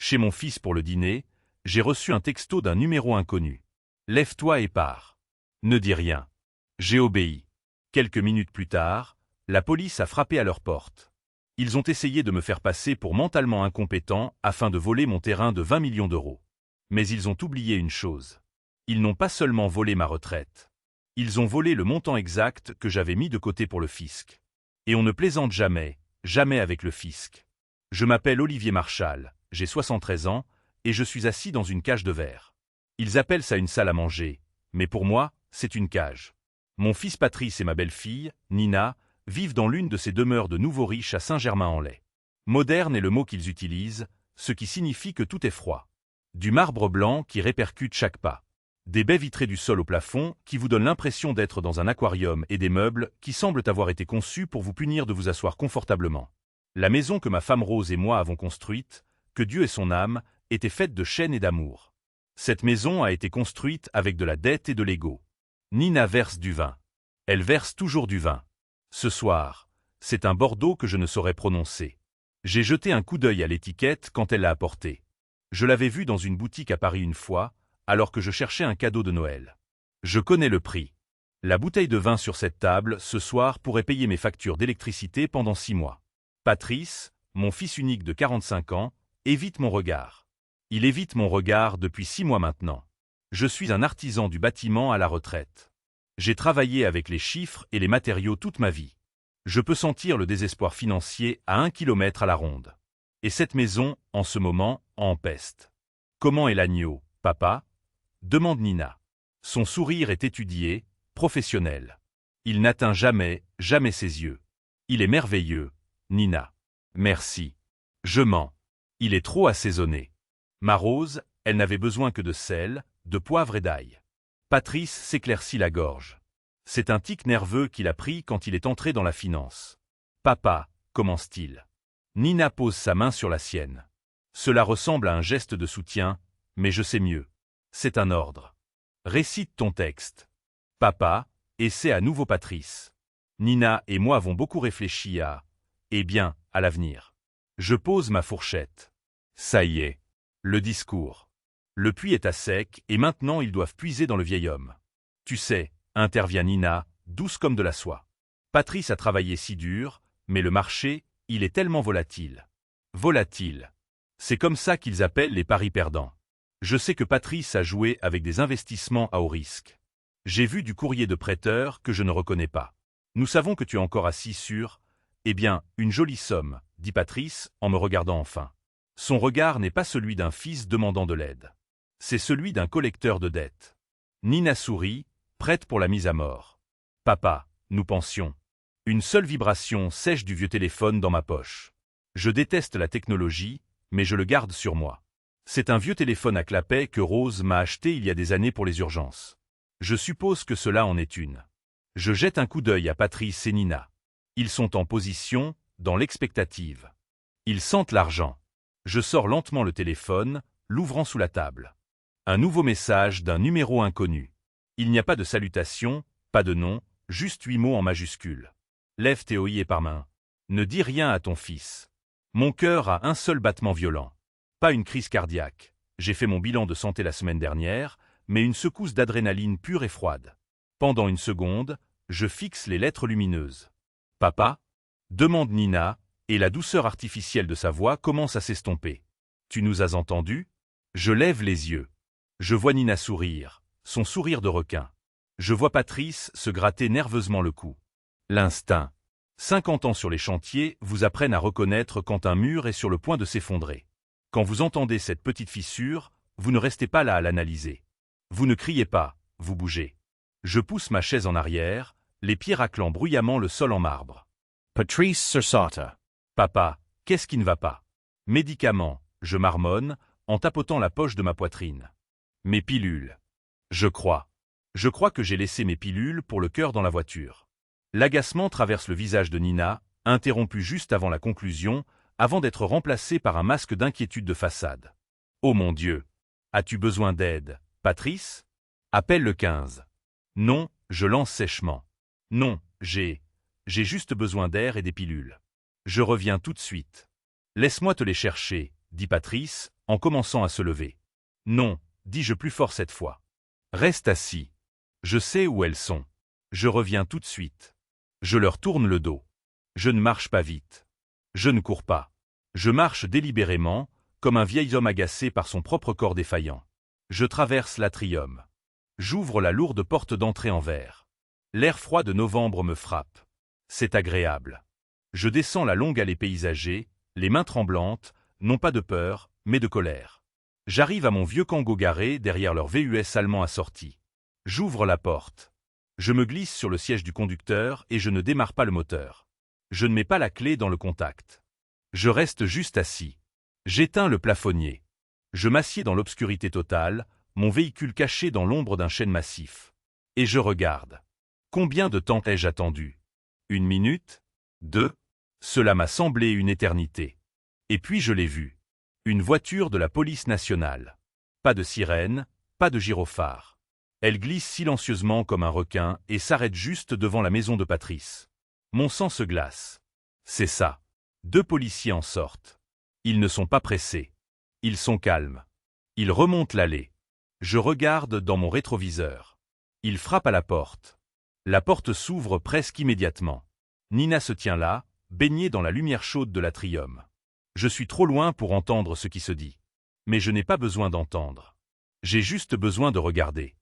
Chez mon fils pour le dîner, j'ai reçu un texto d'un numéro inconnu. Lève-toi et pars. Ne dis rien. J'ai obéi. Quelques minutes plus tard, la police a frappé à leur porte. Ils ont essayé de me faire passer pour mentalement incompétent afin de voler mon terrain de 20 millions d'euros. Mais ils ont oublié une chose. Ils n'ont pas seulement volé ma retraite. Ils ont volé le montant exact que j'avais mis de côté pour le fisc. Et on ne plaisante jamais, jamais avec le fisc. Je m'appelle Olivier Marchal, j'ai 73 ans, et je suis assis dans une cage de verre. Ils appellent ça une salle à manger, mais pour moi, c'est une cage. Mon fils Patrice et ma belle-fille, Nina, vivent dans l'une de ces demeures de nouveaux riches à Saint-Germain-en-Laye. Moderne est le mot qu'ils utilisent, ce qui signifie que tout est froid. Du marbre blanc qui répercute chaque pas. Des baies vitrées du sol au plafond qui vous donnent l'impression d'être dans un aquarium et des meubles qui semblent avoir été conçus pour vous punir de vous asseoir confortablement. La maison que ma femme Rose et moi avons construite, que Dieu ait son âme, était faite de chaînes et d'amour. Cette maison a été construite avec de la dette et de l'ego. Nina verse du vin. Elle verse toujours du vin. Ce soir, c'est un Bordeaux que je ne saurais prononcer. J'ai jeté un coup d'œil à l'étiquette quand elle l'a apporté. Je l'avais vu dans une boutique à Paris une fois, alors que je cherchais un cadeau de Noël. Je connais le prix. La bouteille de vin sur cette table, ce soir, pourrait payer mes factures d'électricité pendant 6 mois. Patrice, mon fils unique de 45 ans, évite mon regard. Il évite mon regard depuis 6 mois maintenant. Je suis un artisan du bâtiment à la retraite. J'ai travaillé avec les chiffres et les matériaux toute ma vie. Je peux sentir le désespoir financier à 1 kilomètre à la ronde. Et cette maison, en ce moment, en peste. Comment est l'agneau, papa ? Demande Nina. Son sourire est étudié, professionnel. Il n'atteint jamais, jamais ses yeux. Il est merveilleux, Nina. Merci. Je mens. Il est trop assaisonné. Ma Rose, elle n'avait besoin que de sel, de poivre et d'ail. Patrice s'éclaircit la gorge. C'est un tic nerveux qu'il a pris quand il est entré dans la finance. Papa, commence-t-il. Nina pose sa main sur la sienne. Cela ressemble à un geste de soutien, mais je sais mieux. C'est un ordre. Récite ton texte. Papa, et c'est à nouveau Patrice. Nina et moi avons beaucoup réfléchi à l'avenir. Je pose ma fourchette. Ça y est. Le discours. Le puits est à sec et maintenant ils doivent puiser dans le vieil homme. Tu sais, intervient Nina, douce comme de la soie. Patrice a travaillé si dur, mais le marché, il est tellement volatile. Volatile. C'est comme ça qu'ils appellent les paris perdants. Je sais que Patrice a joué avec des investissements à haut risque. J'ai vu du courrier de prêteur que je ne reconnais pas. Nous savons que tu es encore assis sur, une jolie somme, dit Patrice en me regardant enfin. Son regard n'est pas celui d'un fils demandant de l'aide. C'est celui d'un collecteur de dettes. Nina sourit, prête pour la mise à mort. Papa, nous pensions. Une seule vibration sèche du vieux téléphone dans ma poche. Je déteste la technologie, mais je le garde sur moi. C'est un vieux téléphone à clapet que Rose m'a acheté il y a des années pour les urgences. Je suppose que cela en est une. Je jette un coup d'œil à Patrice et Nina. Ils sont en position, dans l'expectative. Ils sentent l'argent. Je sors lentement le téléphone, l'ouvrant sous la table. Un nouveau message d'un numéro inconnu. Il n'y a pas de salutation, pas de nom, juste 8 mots en majuscules. Lève tes oreilles par main. Ne dis rien à ton fils. Mon cœur a un seul battement violent. Pas une crise cardiaque. J'ai fait mon bilan de santé la semaine dernière, mais une secousse d'adrénaline pure et froide. Pendant une seconde, je fixe les lettres lumineuses. Papa ? Demande Nina, et la douceur artificielle de sa voix commence à s'estomper. Tu nous as entendus ? Je lève les yeux. Je vois Nina sourire, son sourire de requin. Je vois Patrice se gratter nerveusement le cou. L'instinct. 50 ans sur les chantiers vous apprennent à reconnaître quand un mur est sur le point de s'effondrer. Quand vous entendez cette petite fissure, vous ne restez pas là à l'analyser. Vous ne criez pas, vous bougez. Je pousse ma chaise en arrière, les pieds raclant bruyamment le sol en marbre. Patrice Sursata. Papa, qu'est-ce qui ne va pas? Médicaments, je marmonne, en tapotant la poche de ma poitrine. Mes pilules. Je crois que j'ai laissé mes pilules pour le cœur dans la voiture. L'agacement traverse le visage de Nina, interrompu juste avant la conclusion, avant d'être remplacé par un masque d'inquiétude de façade. Oh mon Dieu! As-tu besoin d'aide, Patrice? Appelle le 15. Non, je lance sèchement. Non, j'ai juste besoin d'air et des pilules. Je reviens tout de suite. Laisse-moi te les chercher, dit Patrice, en commençant à se lever. Non, dis-je plus fort cette fois. Reste assis. Je sais où elles sont. Je reviens tout de suite. Je leur tourne le dos. Je ne marche pas vite. Je ne cours pas. Je marche délibérément, comme un vieil homme agacé par son propre corps défaillant. Je traverse l'atrium. J'ouvre la lourde porte d'entrée en verre. L'air froid de novembre me frappe. C'est agréable. Je descends la longue allée paysagée, les mains tremblantes, non pas de peur, mais de colère. J'arrive à mon vieux Kangoo garé derrière leur VUS allemand assorti. J'ouvre la porte. Je me glisse sur le siège du conducteur et je ne démarre pas le moteur. Je ne mets pas la clé dans le contact. Je reste juste assis. J'éteins le plafonnier. Je m'assieds dans l'obscurité totale, mon véhicule caché dans l'ombre d'un chêne massif. Et je regarde. Combien de temps ai-je attendu? 1 minute? 2? Cela m'a semblé une éternité. Et puis je l'ai vue. Une voiture de la police nationale. Pas de sirène, pas de gyrophare. Elle glisse silencieusement comme un requin et s'arrête juste devant la maison de Patrice. Mon sang se glace. C'est ça. 2 policiers en sortent. Ils ne sont pas pressés. Ils sont calmes. Ils remontent l'allée. Je regarde dans mon rétroviseur. Ils frappent à la porte. La porte s'ouvre presque immédiatement. Nina se tient là, baignée dans la lumière chaude de l'atrium. Je suis trop loin pour entendre ce qui se dit. Mais je n'ai pas besoin d'entendre. J'ai juste besoin de regarder.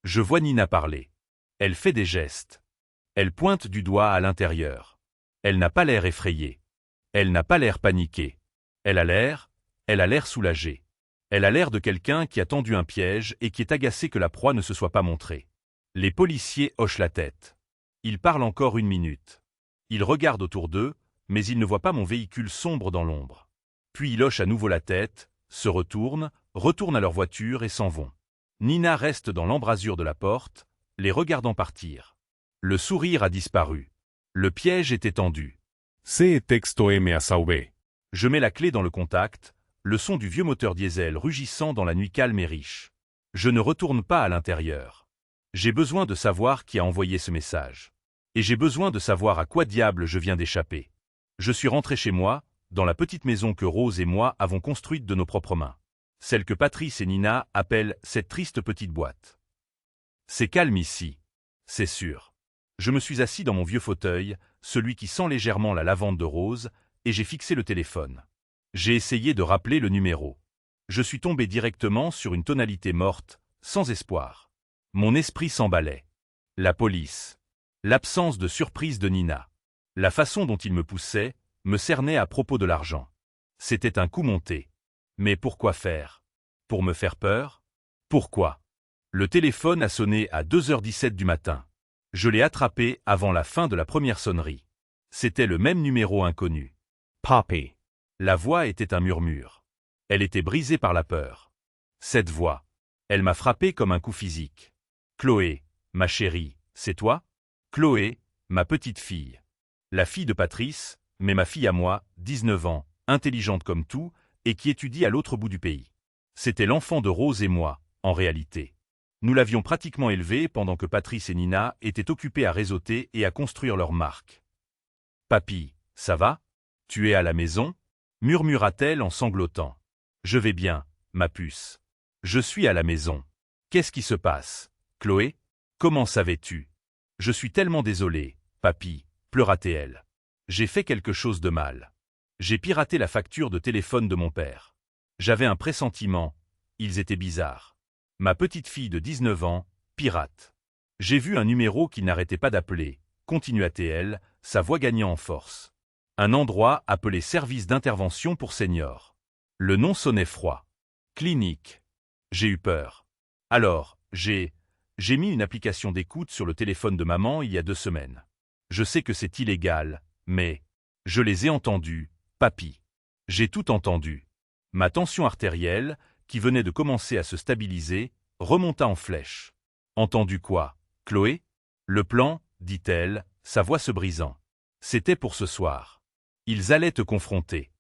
Je vois Nina parler. Elle fait des gestes. Elle pointe du doigt à l'intérieur. Elle n'a pas l'air effrayée. Elle n'a pas l'air paniquée. Elle a l'air soulagée. Elle a l'air de quelqu'un qui a tendu un piège et qui est agacé que la proie ne se soit pas montrée. Les policiers hochent la tête. Ils parlent encore 1 minute. Ils regardent autour d'eux, mais ils ne voient pas mon véhicule sombre dans l'ombre. Puis ils hochent à nouveau la tête, se retournent à leur voiture et s'en vont. Nina reste dans l'embrasure de la porte, les regardant partir. Le sourire a disparu. Le piège était tendu. C texto MASV. Je mets la clé dans le contact, le son du vieux moteur diesel rugissant dans la nuit calme et riche. Je ne retourne pas à l'intérieur. J'ai besoin de savoir qui a envoyé ce message. Et j'ai besoin de savoir à quoi diable je viens d'échapper. Je suis rentré chez moi, dans la petite maison que Rose et moi avons construite de nos propres mains. Celle que Patrice et Nina appellent cette triste petite boîte. C'est calme ici. C'est sûr. Je me suis assis dans mon vieux fauteuil, celui qui sent légèrement la lavande de Rose, et j'ai fixé le téléphone. J'ai essayé de rappeler le numéro. Je suis tombé directement sur une tonalité morte, sans espoir. Mon esprit s'emballait. La police. L'absence de surprise de Nina. La façon dont il me poussait, me cernait à propos de l'argent. C'était un coup monté. Mais pourquoi faire? Pour me faire peur? Pourquoi? Le téléphone a sonné à 2h17 du matin. Je l'ai attrapé avant la fin de la première sonnerie. C'était le même numéro inconnu. Poppy. La voix était un murmure. Elle était brisée par la peur. Cette voix, elle m'a frappé comme un coup physique. Chloé, ma chérie, c'est toi? Chloé, ma petite fille. La fille de Patrice, mais ma fille à moi, 19 ans, intelligente comme tout, et qui étudie à l'autre bout du pays. C'était l'enfant de Rose et moi, en réalité. Nous l'avions pratiquement élevée pendant que Patrice et Nina étaient occupés à réseauter et à construire leur marque. « Papy, ça va? Tu es à la maison ?» murmura-t-elle en sanglotant. « Je vais bien, ma puce. Je suis à la maison. Qu'est-ce qui se passe, Chloé? Comment savais-tu? Je suis tellement désolée, papy, pleura-t-elle. J'ai fait quelque chose de mal. J'ai piraté la facture de téléphone de mon père. J'avais un pressentiment, ils étaient bizarres. Ma petite fille de 19 ans, pirate. J'ai vu un numéro qui n'arrêtait pas d'appeler, continua-t-elle, sa voix gagnant en force. Un endroit appelé service d'intervention pour seniors. Le nom sonnait froid. Clinique. J'ai eu peur. Alors, j'ai mis une application d'écoute sur le téléphone de maman il y a 2 semaines. Je sais que c'est illégal, mais je les ai entendus, papy. J'ai tout entendu. Ma tension artérielle, qui venait de commencer à se stabiliser, remonta en flèche. Entendu quoi, Chloé? Le plan, dit-elle, sa voix se brisant. C'était pour ce soir. Ils allaient te confronter.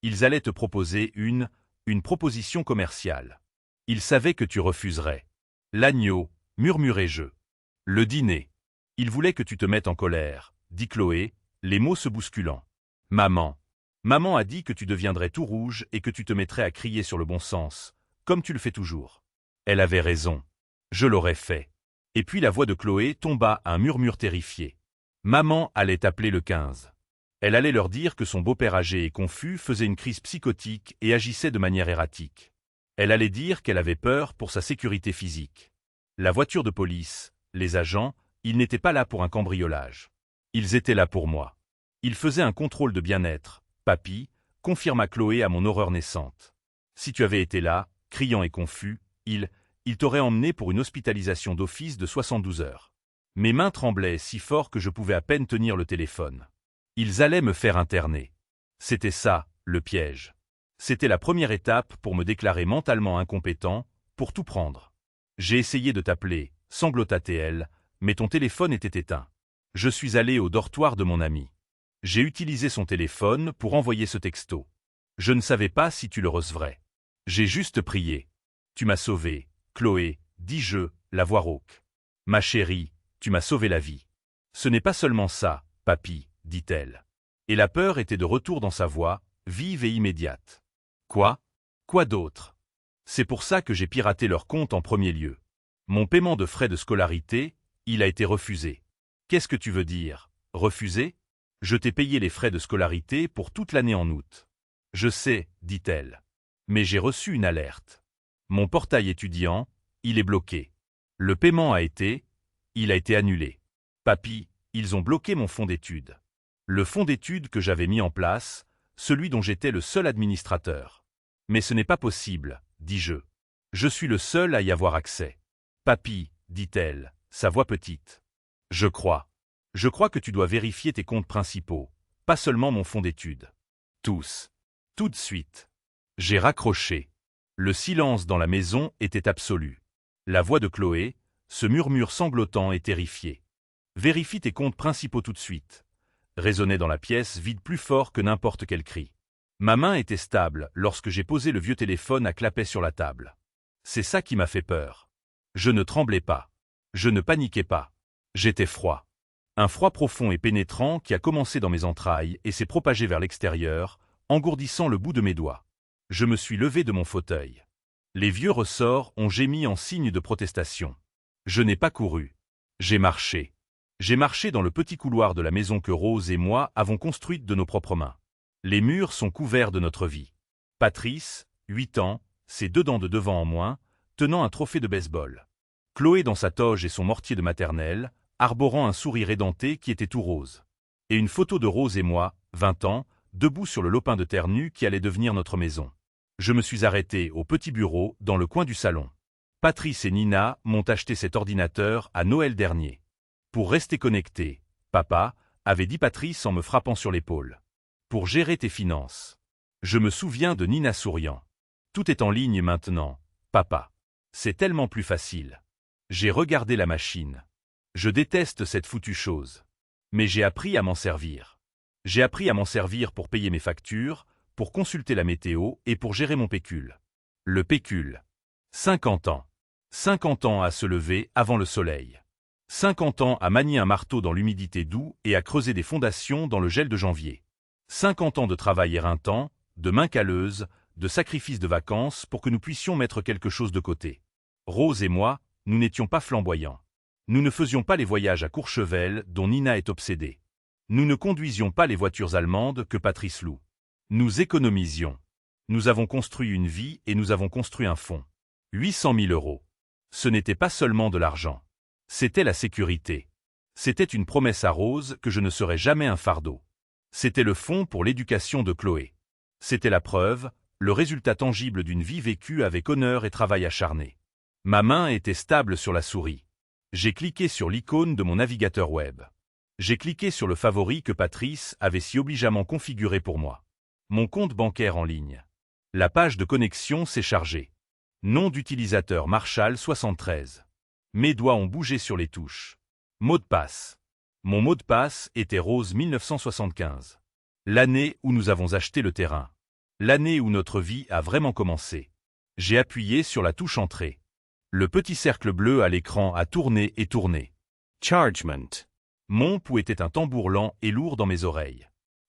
Ils allaient te proposer une proposition commerciale. Ils savaient que tu refuserais. L'agneau, murmurai-je. Le dîner. Ils voulaient que tu te mettes en colère, dit Chloé, les mots se bousculant. Maman. Maman a dit que tu deviendrais tout rouge et que tu te mettrais à crier sur le bon sens, comme tu le fais toujours. Elle avait raison. Je l'aurais fait. Et puis la voix de Chloé tomba à un murmure terrifié. Maman allait appeler le 15. Elle allait leur dire que son beau-père âgé et confus faisait une crise psychotique et agissait de manière erratique. Elle allait dire qu'elle avait peur pour sa sécurité physique. La voiture de police, les agents, ils n'étaient pas là pour un cambriolage. Ils étaient là pour moi. Ils faisaient un contrôle de bien-être. Papy, confirma Chloé à mon horreur naissante. Si tu avais été là, criant et confus, il t'aurait emmené pour une hospitalisation d'office de 72 heures. Mes mains tremblaient si fort que je pouvais à peine tenir le téléphone. Ils allaient me faire interner. C'était ça, le piège. C'était la première étape pour me déclarer mentalement incompétent, pour tout prendre. J'ai essayé de t'appeler, sanglota-t-elle, mais ton téléphone était éteint. Je suis allé au dortoir de mon ami. J'ai utilisé son téléphone pour envoyer ce texto. Je ne savais pas si tu le recevrais. J'ai juste prié. Tu m'as sauvé, Chloé, dis-je, la voix rauque. Ma chérie, tu m'as sauvé la vie. Ce n'est pas seulement ça, papy, dit-elle. Et la peur était de retour dans sa voix, vive et immédiate. Quoi? Quoi d'autre? C'est pour ça que j'ai piraté leur compte en premier lieu. Mon paiement de frais de scolarité, il a été refusé. Qu'est-ce que tu veux dire, refusé? Je t'ai payé les frais de scolarité pour toute l'année en août. Je sais, dit-elle. Mais j'ai reçu une alerte. Mon portail étudiant, il est bloqué. Le paiement il a été annulé. Papy, ils ont bloqué mon fonds d'études. Le fonds d'études que j'avais mis en place, celui dont j'étais le seul administrateur. Mais ce n'est pas possible, dis-je. Je suis le seul à y avoir accès. Papy, dit-elle, sa voix petite. Je crois que tu dois vérifier tes comptes principaux, pas seulement mon fonds d'études. Tous. Tout de suite. J'ai raccroché. Le silence dans la maison était absolu. La voix de Chloé, ce murmure sanglotant et terrifié. Vérifie tes comptes principaux tout de suite. Résonnait dans la pièce vide plus fort que n'importe quel cri. Ma main était stable lorsque j'ai posé le vieux téléphone à clapet sur la table. C'est ça qui m'a fait peur. Je ne tremblais pas. Je ne paniquais pas. J'étais froid. Un froid profond et pénétrant qui a commencé dans mes entrailles et s'est propagé vers l'extérieur, engourdissant le bout de mes doigts. Je me suis levé de mon fauteuil. Les vieux ressorts ont gémi en signe de protestation. Je n'ai pas couru. J'ai marché. J'ai marché dans le petit couloir de la maison que Rose et moi avons construite de nos propres mains. Les murs sont couverts de notre vie. Patrice, 8 ans, ses 2 dents de devant en moins, tenant un trophée de baseball. Chloé dans sa toge et son mortier de maternelle, arborant un sourire édenté qui était tout rose. Et une photo de Rose et moi, 20 ans, debout sur le lopin de terre nue qui allait devenir notre maison. Je me suis arrêté au petit bureau dans le coin du salon. Patrice et Nina m'ont acheté cet ordinateur à Noël dernier. Pour rester connecté, papa, avait dit Patrice en me frappant sur l'épaule. Pour gérer tes finances. Je me souviens de Nina souriant. Tout est en ligne maintenant, papa. C'est tellement plus facile. J'ai regardé la machine. Je déteste cette foutue chose. Mais j'ai appris à m'en servir. J'ai appris à m'en servir pour payer mes factures, pour consulter la météo et pour gérer mon pécule. Le pécule. 50 ans. 50 ans à se lever avant le soleil. 50 ans à manier un marteau dans l'humidité d'août et à creuser des fondations dans le gel de janvier. 50 ans de travail éreintant, de mains calleuses, de sacrifices de vacances pour que nous puissions mettre quelque chose de côté. Rose et moi, nous n'étions pas flamboyants. Nous ne faisions pas les voyages à Courchevel dont Nina est obsédée. Nous ne conduisions pas les voitures allemandes que Patrice loue. Nous économisions. Nous avons construit une vie et nous avons construit un fonds. 800 000 €. Ce n'était pas seulement de l'argent. C'était la sécurité. C'était une promesse à Rose que je ne serais jamais un fardeau. C'était le fonds pour l'éducation de Chloé. C'était la preuve, le résultat tangible d'une vie vécue avec honneur et travail acharné. Ma main était stable sur la souris. J'ai cliqué sur l'icône de mon navigateur web. J'ai cliqué sur le favori que Patrice avait si obligeamment configuré pour moi. Mon compte bancaire en ligne. La page de connexion s'est chargée. Nom d'utilisateur Marshall 73. Mes doigts ont bougé sur les touches. Mot de passe. Mon mot de passe était Rose 1975. L'année où nous avons acheté le terrain. L'année où notre vie a vraiment commencé. J'ai appuyé sur la touche Entrée. Le petit cercle bleu à l'écran a tourné et tourné. Chargement. Mon pouls était un tambour lent et lourd dans mes oreilles.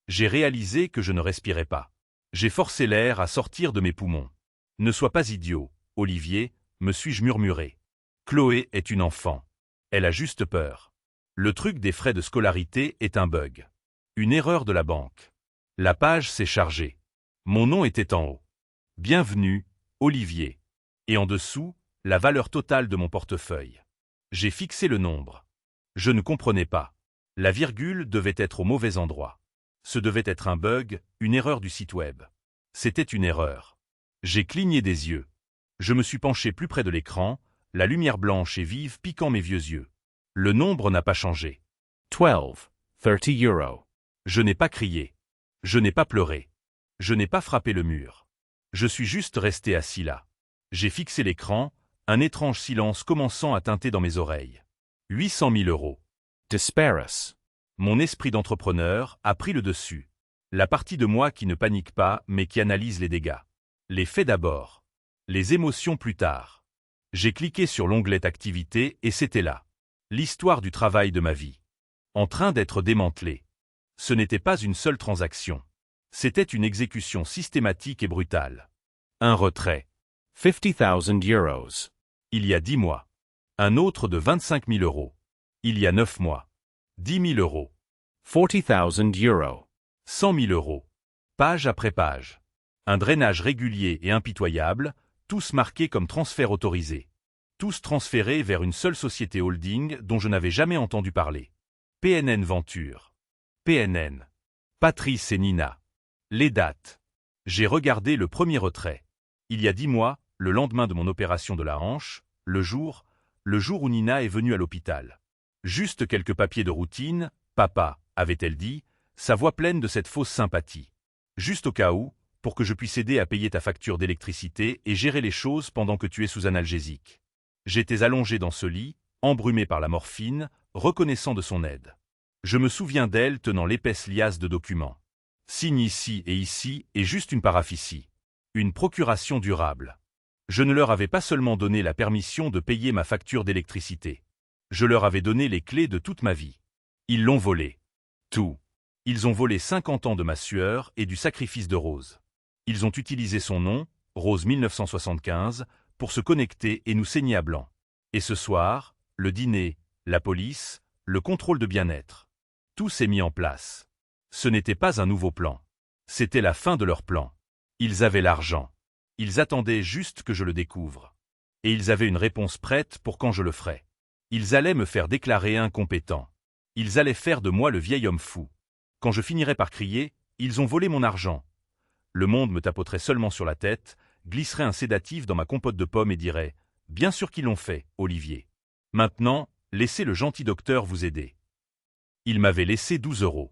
J'ai réalisé que je ne respirais pas. J'ai forcé l'air à sortir de mes poumons. Ne sois pas idiot, Olivier, me suis-je murmuré. Chloé est une enfant. Elle a juste peur. Le truc des frais de scolarité est un bug. Une erreur de la banque. La page s'est chargée. Mon nom était en haut. Bienvenue, Olivier. Et en dessous, la valeur totale de mon portefeuille. J'ai fixé le nombre. Je ne comprenais pas. La virgule devait être au mauvais endroit. Ce devait être un bug, une erreur du site web. C'était une erreur. J'ai cligné des yeux. Je me suis penché plus près de l'écran, la lumière blanche et vive piquant mes vieux yeux. Le nombre n'a pas changé. 12, 30 euro. Je n'ai pas crié. Je n'ai pas pleuré. Je n'ai pas frappé le mur. Je suis juste resté assis là. J'ai fixé l'écran, un étrange silence commençant à tinter dans mes oreilles. 800 000 euros. Disparis. Mon esprit d'entrepreneur a pris le dessus. La partie de moi qui ne panique pas mais qui analyse les dégâts. Les faits d'abord. Les émotions plus tard. J'ai cliqué sur l'onglet Activité et c'était là. L'histoire du travail de ma vie. En train d'être démantelée. Ce n'était pas une seule transaction. C'était une exécution systématique et brutale. Un retrait. 50,000 euros. Il y a 10 mois. Un autre de 25 000 euros. Il y a 9 mois. 10 000 euros. 40,000 euros. 100 000 euros. Page après page. Un drainage régulier et impitoyable, tous marqués comme transfert autorisé. Tous transférés vers une seule société holding dont je n'avais jamais entendu parler. PNN Venture. PNN. Patrice et Nina. Les dates. J'ai regardé le premier retrait. Il y a 10 mois, le lendemain de mon opération de la hanche, le jour où Nina est venue à l'hôpital. Juste quelques papiers de routine, papa, avait-elle dit, sa voix pleine de cette fausse sympathie. Juste au cas où, pour que je puisse aider à payer ta facture d'électricité et gérer les choses pendant que tu es sous analgésique. J'étais allongé dans ce lit, embrumé par la morphine, reconnaissant de son aide. Je me souviens d'elle tenant l'épaisse liasse de documents. Signe ici et juste une paraphycie. Une procuration durable. Je ne leur avais pas seulement donné la permission de payer ma facture d'électricité. Je leur avais donné les clés de toute ma vie. Ils l'ont volé. Tout. Ils ont volé 50 ans de ma sueur et du sacrifice de Rose. Ils ont utilisé son nom, Rose 1975, pour se connecter et nous saigner à blanc. Et ce soir, le dîner, la police, le contrôle de bien-être. Tout s'est mis en place. Ce n'était pas un nouveau plan. C'était la fin de leur plan. Ils avaient l'argent. Ils attendaient juste que je le découvre. Et ils avaient une réponse prête pour quand je le ferais. Ils allaient me faire déclarer incompétent. Ils allaient faire de moi le vieil homme fou. Quand je finirais par crier, ils ont volé mon argent. Le monde me tapoterait seulement sur la tête, glisserait un sédatif dans ma compote de pommes et dirait « Bien sûr qu'ils l'ont fait, Olivier. Maintenant, laissez le gentil docteur vous aider. » Il m'avait laissé 12 euros.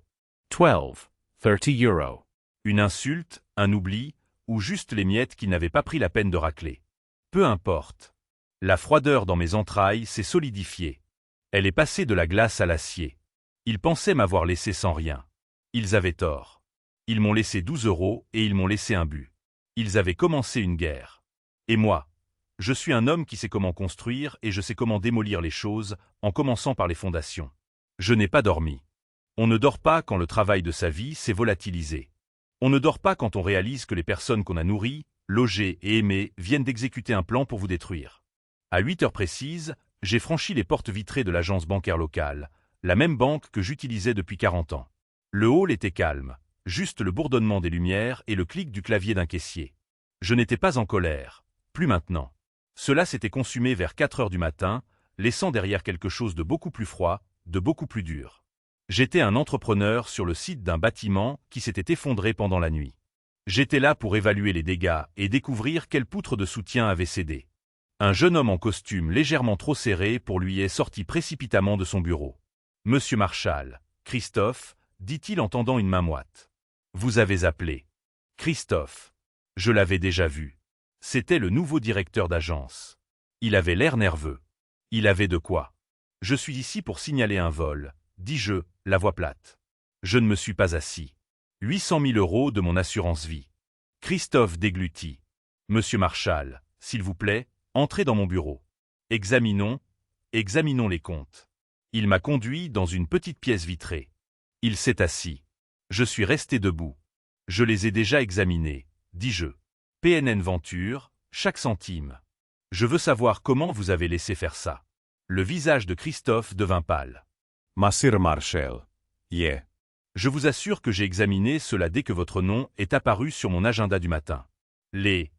12, 30 euro. Une insulte, un oubli, ou juste les miettes qu'il n'avait pas pris la peine de racler. Peu importe. La froideur dans mes entrailles s'est solidifiée. Elle est passée de la glace à l'acier. Ils pensaient m'avoir laissé sans rien. Ils avaient tort. Ils m'ont laissé 12 euros et ils m'ont laissé un but. Ils avaient commencé une guerre. Et moi, je suis un homme qui sait comment construire et je sais comment démolir les choses en commençant par les fondations. Je n'ai pas dormi. On ne dort pas quand le travail de sa vie s'est volatilisé. On ne dort pas quand on réalise que les personnes qu'on a nourries, logées et aimées viennent d'exécuter un plan pour vous détruire. À 8 heures précises, j'ai franchi les portes vitrées de l'agence bancaire locale, la même banque que j'utilisais depuis 40 ans. Le hall était calme, juste le bourdonnement des lumières et le clic du clavier d'un caissier. Je n'étais pas en colère, plus maintenant. Cela s'était consumé vers 4 heures du matin, laissant derrière quelque chose de beaucoup plus froid, de beaucoup plus dur. J'étais un entrepreneur sur le site d'un bâtiment qui s'était effondré pendant la nuit. J'étais là pour évaluer les dégâts et découvrir quelle poutre de soutien avait cédé. Un jeune homme en costume légèrement trop serré pour lui est sorti précipitamment de son bureau. « Monsieur Marshall, Christophe, dit-il en tendant une main moite. Vous avez appelé. Christophe. Je l'avais déjà vu. C'était le nouveau directeur d'agence. Il avait l'air nerveux. Il avait de quoi. Je suis ici pour signaler un vol, dis-je, la voix plate. Je ne me suis pas assis. 800 000 euros de mon assurance vie. Christophe déglutit. Monsieur Marshall, s'il vous plaît, entrez dans mon bureau. Examinons les comptes. Il m'a conduit dans une petite pièce vitrée. Il s'est assis. Je suis resté debout. Je les ai déjà examinés, dis-je. PNN Venture, chaque centime. Je veux savoir comment vous avez laissé faire ça. Le visage de Christophe devint pâle. Masir Marshall. Yeah. Je vous assure que j'ai examiné cela dès que votre nom est apparu sur mon agenda du matin. Les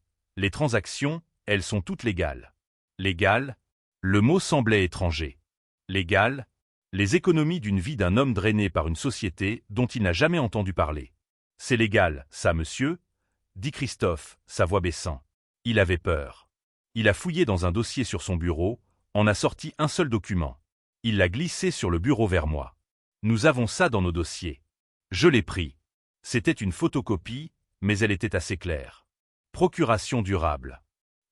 transactions, elles sont toutes légales. Légales? Le mot semblait étranger. Légales? Les économies d'une vie d'un homme drainé par une société dont il n'a jamais entendu parler. C'est légal, ça, monsieur? Dit Christophe, sa voix baissant. Il avait peur. Il a fouillé dans un dossier sur son bureau, en a sorti un seul document. Il l'a glissé sur le bureau vers moi. Nous avons ça dans nos dossiers. Je l'ai pris. C'était une photocopie, mais elle était assez claire. Procuration durable.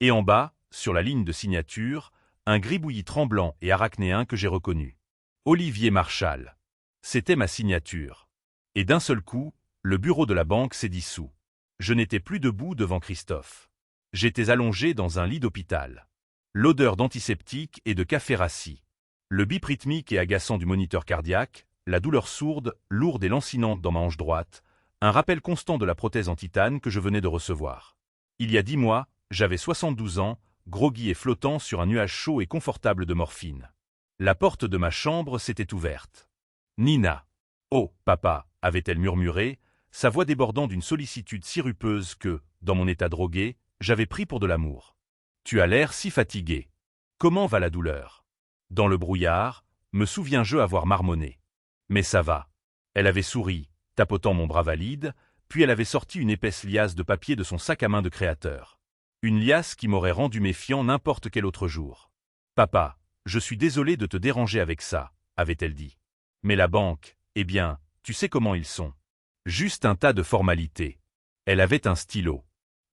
Et en bas, sur la ligne de signature, un gribouillis tremblant et arachnéen que j'ai reconnu. Olivier Marshall. C'était ma signature. Et d'un seul coup, le bureau de la banque s'est dissous. Je n'étais plus debout devant Christophe. J'étais allongé dans un lit d'hôpital. L'odeur d'antiseptique et de café rassis. Le bip rythmique et agaçant du moniteur cardiaque, la douleur sourde, lourde et lancinante dans ma hanche droite, un rappel constant de la prothèse en titane que je venais de recevoir. Il y a 10 mois, j'avais 72 ans, groggy et flottant sur un nuage chaud et confortable de morphine. La porte de ma chambre s'était ouverte. Nina. Oh, papa, avait-elle murmuré, sa voix débordant d'une sollicitude sirupeuse que, dans mon état drogué, j'avais pris pour de l'amour. Tu as l'air si fatigué. Comment va la douleur? Dans le brouillard, me souviens-je avoir marmonné. Mais ça va. Elle avait souri, tapotant mon bras valide, puis elle avait sorti une épaisse liasse de papier de son sac à main de créateur. Une liasse qui m'aurait rendu méfiant n'importe quel autre jour. Papa, je suis désolé de te déranger avec ça, avait-elle dit. Mais la banque, eh bien, tu sais comment ils sont. Juste un tas de formalités. Elle avait un stylo.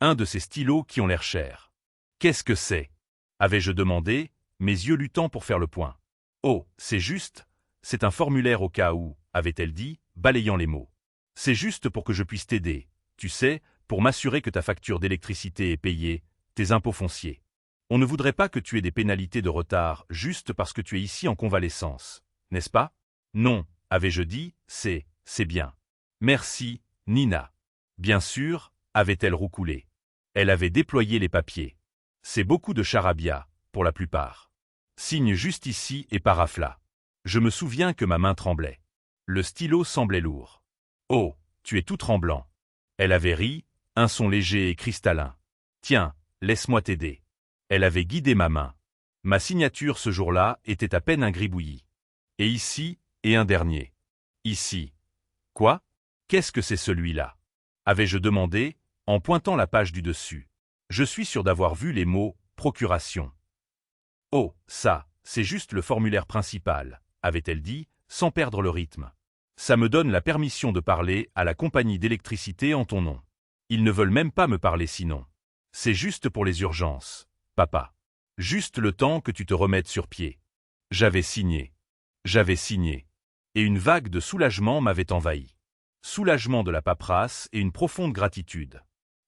Un de ces stylos qui ont l'air chers. Qu'est-ce que c'est? Avais-je demandé, mes yeux luttant pour faire le point. Oh, c'est juste, c'est un formulaire au cas où, avait-elle dit, balayant les mots. C'est juste pour que je puisse t'aider, tu sais, pour m'assurer que ta facture d'électricité est payée, tes impôts fonciers. On ne voudrait pas que tu aies des pénalités de retard juste parce que tu es ici en convalescence, n'est-ce pas? Non, avais-je dit, c'est bien. Merci, Nina. Bien sûr, avait-elle roucoulé. Elle avait déployé les papiers. C'est beaucoup de charabia, pour la plupart. Signe juste ici et parafla. Je me souviens que ma main tremblait. Le stylo semblait lourd. Oh, tu es tout tremblant. Elle avait ri, un son léger et cristallin. Tiens, laisse-moi t'aider. Elle avait guidé ma main. Ma signature ce jour-là était à peine un gribouillis. Et ici, et un dernier. Ici. Quoi? Qu'est-ce que c'est celui-là? Avais-je demandé, en pointant la page du dessus. Je suis sûr d'avoir vu les mots « procuration ». Oh, ça, c'est juste le formulaire principal, avait-elle dit, sans perdre le rythme. Ça me donne la permission de parler à la compagnie d'électricité en ton nom. Ils ne veulent même pas me parler sinon. C'est juste pour les urgences, papa. Juste le temps que tu te remettes sur pied. J'avais signé. J'avais signé. Et une vague de soulagement m'avait envahi. Soulagement de la paperasse et une profonde gratitude.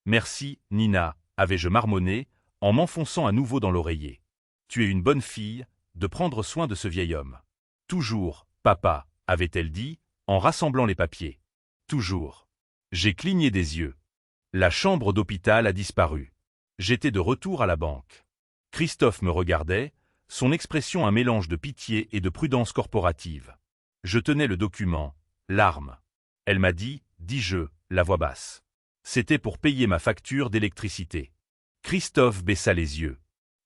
Merci, Nina, avais-je marmonné, en m'enfonçant à nouveau dans l'oreiller. Tu es une bonne fille, de prendre soin de ce vieil homme. Toujours, papa, avait-elle dit, en rassemblant les papiers. Toujours. J'ai cligné des yeux. La chambre d'hôpital a disparu. J'étais de retour à la banque. Christophe me regardait, son expression un mélange de pitié et de prudence corporative. Je tenais le document, larmes. Elle m'a dit, dis-je, la voix basse. C'était pour payer ma facture d'électricité. Christophe baissa les yeux.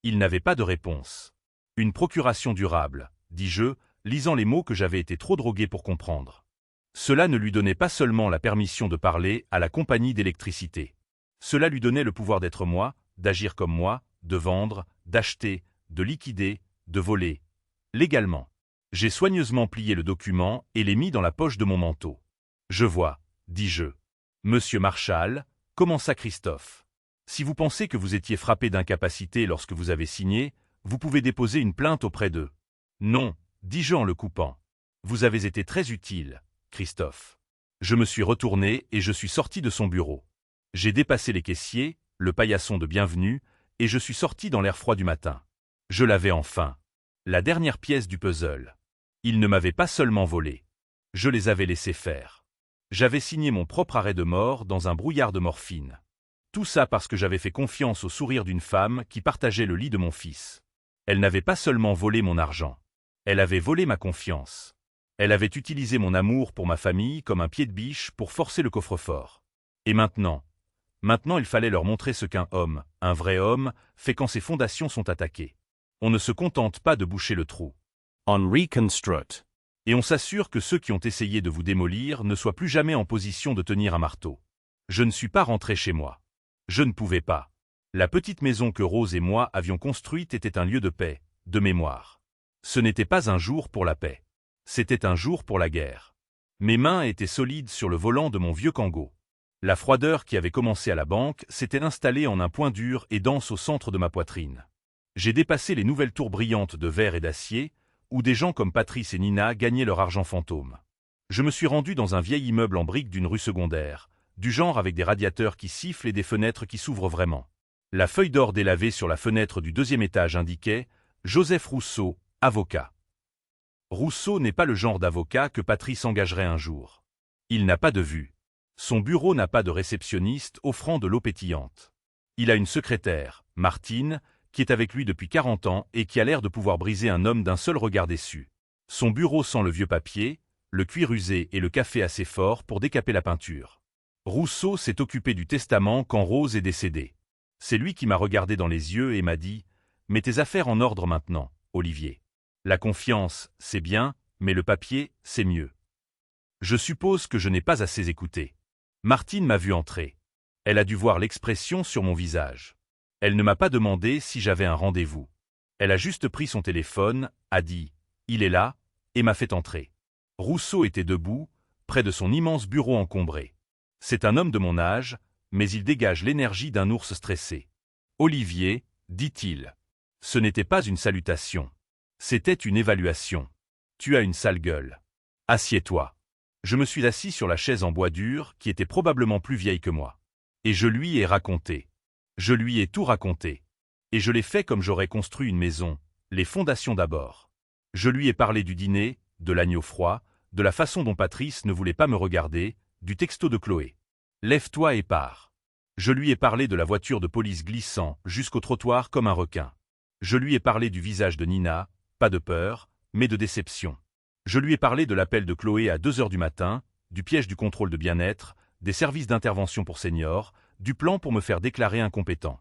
Il n'avait pas de réponse. Une procuration durable, dis-je, lisant les mots que j'avais été trop drogué pour comprendre. Cela ne lui donnait pas seulement la permission de parler à la compagnie d'électricité. Cela lui donnait le pouvoir d'être moi, d'agir comme moi, de vendre, d'acheter, de liquider, de voler. Légalement. J'ai soigneusement plié le document et l'ai mis dans la poche de mon manteau. Je vois, dis-je. Monsieur Marshall, commença Christophe. Si vous pensez que vous étiez frappé d'incapacité lorsque vous avez signé, vous pouvez déposer une plainte auprès d'eux. Non, dis-je en le coupant. Vous avez été très utile, Christophe. Je me suis retourné et je suis sorti de son bureau. J'ai dépassé les caissiers, le paillasson de bienvenue, et je suis sorti dans l'air froid du matin. Je l'avais enfin. La dernière pièce du puzzle. Ils ne m'avaient pas seulement volé. Je les avais laissés faire. J'avais signé mon propre arrêt de mort dans un brouillard de morphine. Tout ça parce que j'avais fait confiance au sourire d'une femme qui partageait le lit de mon fils. Elle n'avait pas seulement volé mon argent. Elle avait volé ma confiance. Elle avait utilisé mon amour pour ma famille comme un pied de biche pour forcer le coffre-fort. Et maintenant il fallait leur montrer ce qu'un homme, un vrai homme, fait quand ses fondations sont attaquées. On ne se contente pas de boucher le trou. On reconstruct. Et on s'assure que ceux qui ont essayé de vous démolir ne soient plus jamais en position de tenir un marteau. Je ne suis pas rentré chez moi. Je ne pouvais pas. La petite maison que Rose et moi avions construite était un lieu de paix, de mémoire. Ce n'était pas un jour pour la paix. C'était un jour pour la guerre. Mes mains étaient solides sur le volant de mon vieux Kangoo. La froideur qui avait commencé à la banque s'était installée en un point dur et dense au centre de ma poitrine. J'ai dépassé les nouvelles tours brillantes de verre et d'acier, où des gens comme Patrice et Nina gagnaient leur argent fantôme. Je me suis rendu dans un vieil immeuble en briques d'une rue secondaire, du genre avec des radiateurs qui sifflent et des fenêtres qui s'ouvrent vraiment. La feuille d'or délavée sur la fenêtre du 2e étage indiquait « Joseph Rousseau, avocat ». Rousseau n'est pas le genre d'avocat que Patrice engagerait un jour. Il n'a pas de vue. Son bureau n'a pas de réceptionniste offrant de l'eau pétillante. Il a une secrétaire, Martine, qui est avec lui depuis 40 ans et qui a l'air de pouvoir briser un homme d'un seul regard déçu. Son bureau sent le vieux papier, le cuir usé et le café assez fort pour décaper la peinture. Rousseau s'est occupé du testament quand Rose est décédée. C'est lui qui m'a regardé dans les yeux et m'a dit « Mets tes affaires en ordre maintenant, Olivier. La confiance, c'est bien, mais le papier, c'est mieux. » Je suppose que je n'ai pas assez écouté. Martine m'a vu entrer. Elle a dû voir l'expression sur mon visage. Elle ne m'a pas demandé si j'avais un rendez-vous. Elle a juste pris son téléphone, a dit « Il est là » et m'a fait entrer. Rousseau était debout, près de son immense bureau encombré. C'est un homme de mon âge, mais il dégage l'énergie d'un ours stressé. « Olivier » dit-il. Ce n'était pas une salutation. C'était une évaluation. « Tu as une sale gueule. Assieds-toi. » Je me suis assis sur la chaise en bois dur, qui était probablement plus vieille que moi. Et je lui ai raconté. Je lui ai tout raconté. Et je l'ai fait comme j'aurais construit une maison, les fondations d'abord. Je lui ai parlé du dîner, de l'agneau froid, de la façon dont Patrice ne voulait pas me regarder, du texto de Chloé. « Lève-toi et pars. » Je lui ai parlé de la voiture de police glissant jusqu'au trottoir comme un requin. Je lui ai parlé du visage de Nina, pas de peur, mais de déception. Je lui ai parlé de l'appel de Chloé à 2 heures du matin, du piège du contrôle de bien-être, des services d'intervention pour seniors, du plan pour me faire déclarer incompétent.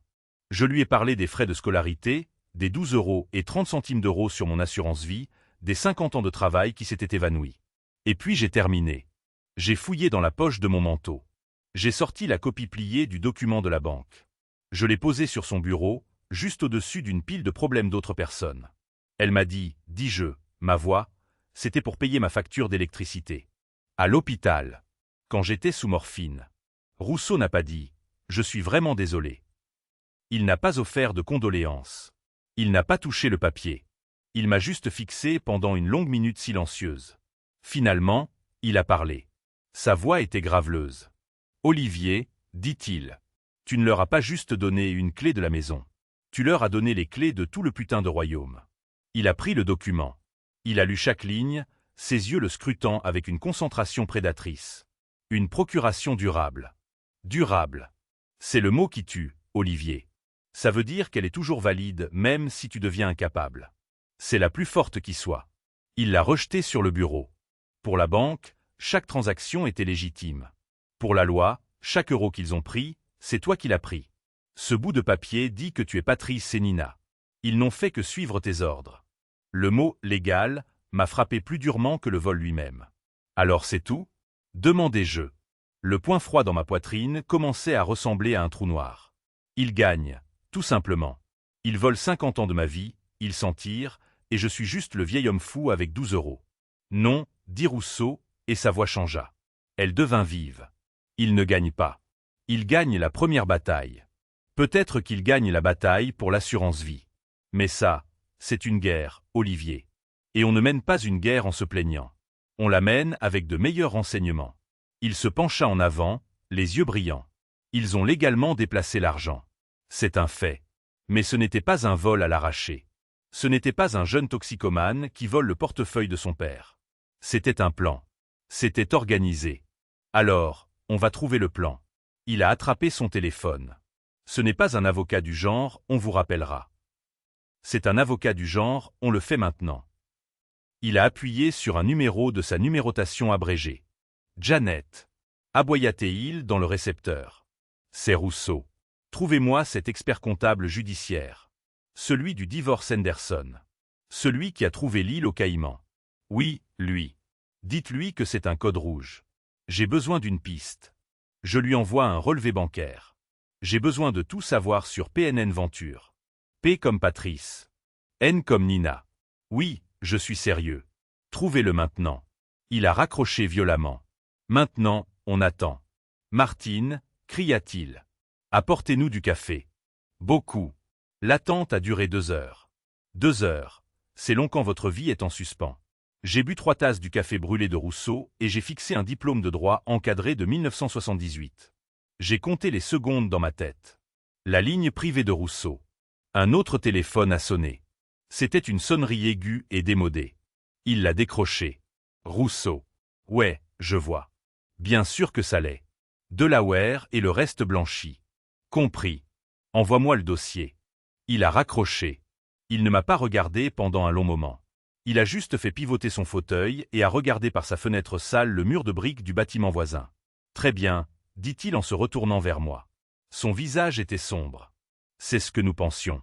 Je lui ai parlé des frais de scolarité, des 12 € et 30 centimes d'euros sur mon assurance vie, des 50 ans de travail qui s'étaient évanouis. Et puis j'ai terminé. J'ai fouillé dans la poche de mon manteau. J'ai sorti la copie pliée du document de la banque. Je l'ai posée sur son bureau, juste au-dessus d'une pile de problèmes d'autres personnes. Elle m'a dit, dis-je, ma voix, c'était pour payer ma facture d'électricité. À l'hôpital, quand j'étais sous morphine. Rousseau n'a pas dit « Je suis vraiment désolé ». Il n'a pas offert de condoléances. Il n'a pas touché le papier. Il m'a juste fixé pendant une longue minute silencieuse. Finalement, il a parlé. Sa voix était graveleuse. « Olivier, dit-il, tu ne leur as pas juste donné une clé de la maison. Tu leur as donné les clés de tout le putain de royaume. » Il a pris le document. Il a lu chaque ligne, ses yeux le scrutant avec une concentration prédatrice. Une procuration durable. Durable. C'est le mot qui tue, Olivier. Ça veut dire qu'elle est toujours valide même si tu deviens incapable. C'est la plus forte qui soit. Il l'a rejetée sur le bureau. Pour la banque, chaque transaction était légitime. Pour la loi, chaque euro qu'ils ont pris, c'est toi qui l'as pris. Ce bout de papier dit que tu es Patrice et Nina. Ils n'ont fait que suivre tes ordres. Le mot « légal » m'a frappé plus durement que le vol lui-même. Alors c'est tout ? Demandai-je. Le point froid dans ma poitrine commençait à ressembler à un trou noir. Ils gagnent, tout simplement. Ils volent 50 ans de ma vie, ils s'en tirent, et je suis juste le vieil homme fou avec 12 €. Non, dit Rousseau, et sa voix changea. Elle devint vive. Ils ne gagnent pas. Ils gagnent la première bataille. Peut-être qu'ils gagnent la bataille pour l'assurance vie. Mais ça, c'est une guerre, Olivier. Et on ne mène pas une guerre en se plaignant. On la mène avec de meilleurs renseignements. Il se pencha en avant, les yeux brillants. Ils ont légalement déplacé l'argent. C'est un fait. Mais ce n'était pas un vol à l'arraché. Ce n'était pas un jeune toxicomane qui vole le portefeuille de son père. C'était un plan. C'était organisé. Alors, on va trouver le plan. Il a attrapé son téléphone. Ce n'est pas un avocat du genre, on vous rappellera. C'est un avocat du genre, on le fait maintenant. Il a appuyé sur un numéro de sa numérotation abrégée. Janet. Aboya-t-il dans le récepteur. C'est Rousseau. Trouvez-moi cet expert comptable judiciaire. Celui du divorce Henderson. Celui qui a trouvé l'île aux Caïmans. Oui, lui. Dites-lui que c'est un code rouge. J'ai besoin d'une piste. Je lui envoie un relevé bancaire. J'ai besoin de tout savoir sur PNN Venture. P comme Patrice. N comme Nina. Oui, je suis sérieux. Trouvez-le maintenant. Il a raccroché violemment. Maintenant, on attend. Martine, cria-t-il. Apportez-nous du café. Beaucoup. L'attente a duré 2 heures. 2 heures. C'est long quand votre vie est en suspens. J'ai bu 3 tasses du café brûlé de Rousseau et j'ai fixé un diplôme de droit encadré de 1978. J'ai compté les secondes dans ma tête. La ligne privée de Rousseau. Un autre téléphone a sonné. C'était une sonnerie aiguë et démodée. Il l'a décroché. Rousseau. Ouais, je vois. Bien sûr que ça l'est. Delaware et le reste blanchi. Compris. Envoie-moi le dossier. Il a raccroché. Il ne m'a pas regardé pendant un long moment. Il a juste fait pivoter son fauteuil et a regardé par sa fenêtre sale le mur de briques du bâtiment voisin. Très bien, dit-il en se retournant vers moi. Son visage était sombre. C'est ce que nous pensions.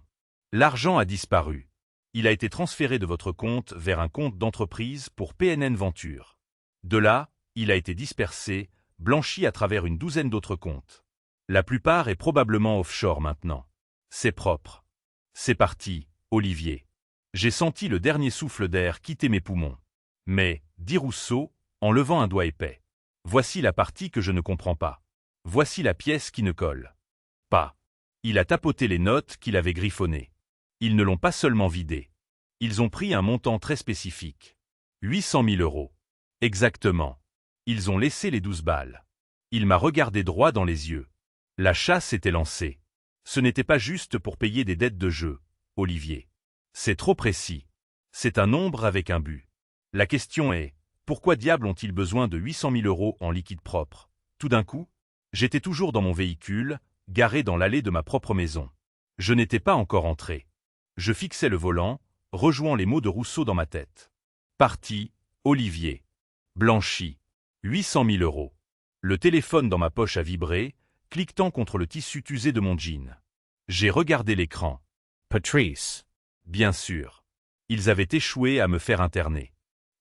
L'argent a disparu. Il a été transféré de votre compte vers un compte d'entreprise pour PNN Venture. De là, il a été dispersé, blanchi à travers une douzaine d'autres comptes. La plupart est probablement offshore maintenant. C'est propre. C'est parti, Olivier. J'ai senti le dernier souffle d'air quitter mes poumons. Mais, dit Rousseau, en levant un doigt épais. Voici la partie que je ne comprends pas. Voici la pièce qui ne colle pas. Il a tapoté les notes qu'il avait griffonnées. Ils ne l'ont pas seulement vidé. Ils ont pris un montant très spécifique. 800 000 euros. Exactement. Ils ont laissé les 12 balles. Il m'a regardé droit dans les yeux. La chasse était lancée. Ce n'était pas juste pour payer des dettes de jeu, Olivier. C'est trop précis. C'est un nombre avec un but. La question est, pourquoi diable ont-ils besoin de 800 000 euros en liquide propre? Tout d'un coup, j'étais toujours dans mon véhicule, garé dans l'allée de ma propre maison. Je n'étais pas encore entré. Je fixais le volant, rejouant les mots de Rousseau dans ma tête. Parti, Olivier. Blanchi. 800 000 euros. Le téléphone dans ma poche a vibré, cliquetant contre le tissu usé de mon jean. J'ai regardé l'écran. Patrice. Bien sûr. Ils avaient échoué à me faire interner.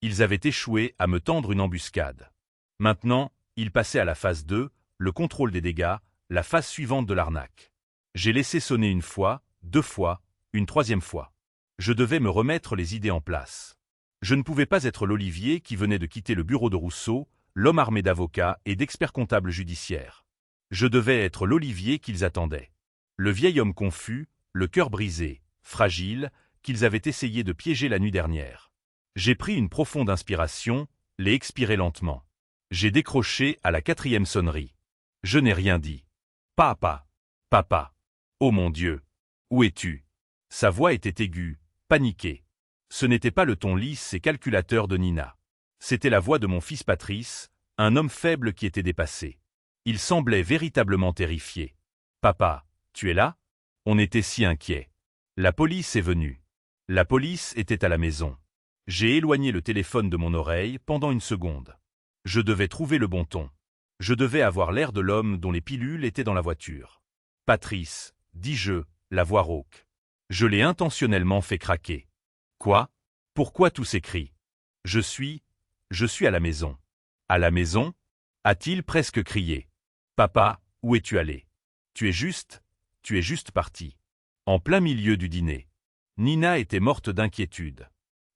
Ils avaient échoué à me tendre une embuscade. Maintenant, ils passaient à la phase 2, le contrôle des dégâts, la phase suivante de l'arnaque. J'ai laissé sonner 1 fois, 2 fois, une 3e fois. Je devais me remettre les idées en place. Je ne pouvais pas être l'Olivier qui venait de quitter le bureau de Rousseau, l'homme armé d'avocats et d'experts comptables judiciaires. Je devais être l'Olivier qu'ils attendaient. Le vieil homme confus, le cœur brisé, fragile, qu'ils avaient essayé de piéger la nuit dernière. J'ai pris une profonde inspiration, l'ai expiré lentement. J'ai décroché à la 4e sonnerie. Je n'ai rien dit. Papa. Papa. Oh mon Dieu. Où es-tu? Sa voix était aiguë, paniquée. Ce n'était pas le ton lisse et calculateur de Nina. C'était la voix de mon fils Patrice, un homme faible qui était dépassé. Il semblait véritablement terrifié. Papa, tu es là? On était si inquiets. La police est venue. La police était à la maison. J'ai éloigné le téléphone de mon oreille pendant 1 seconde. Je devais trouver le bon ton. Je devais avoir l'air de l'homme dont les pilules étaient dans la voiture. Patrice, dis-je, la voix rauque. Je l'ai intentionnellement fait craquer. Quoi? Pourquoi tous ces cris? Je suis à la maison. À la maison? A-t-il presque crié. Papa, où es-tu allé? Tu es juste parti. En plein milieu du dîner. Nina était morte d'inquiétude.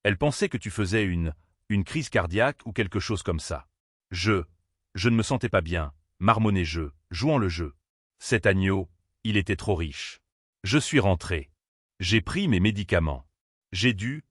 Elle pensait que tu faisais une crise cardiaque ou quelque chose comme ça. Je ne me sentais pas bien, marmonnai-je, jouant le jeu. Cet agneau, il était trop riche. Je suis rentré. J'ai pris mes médicaments. J'ai dû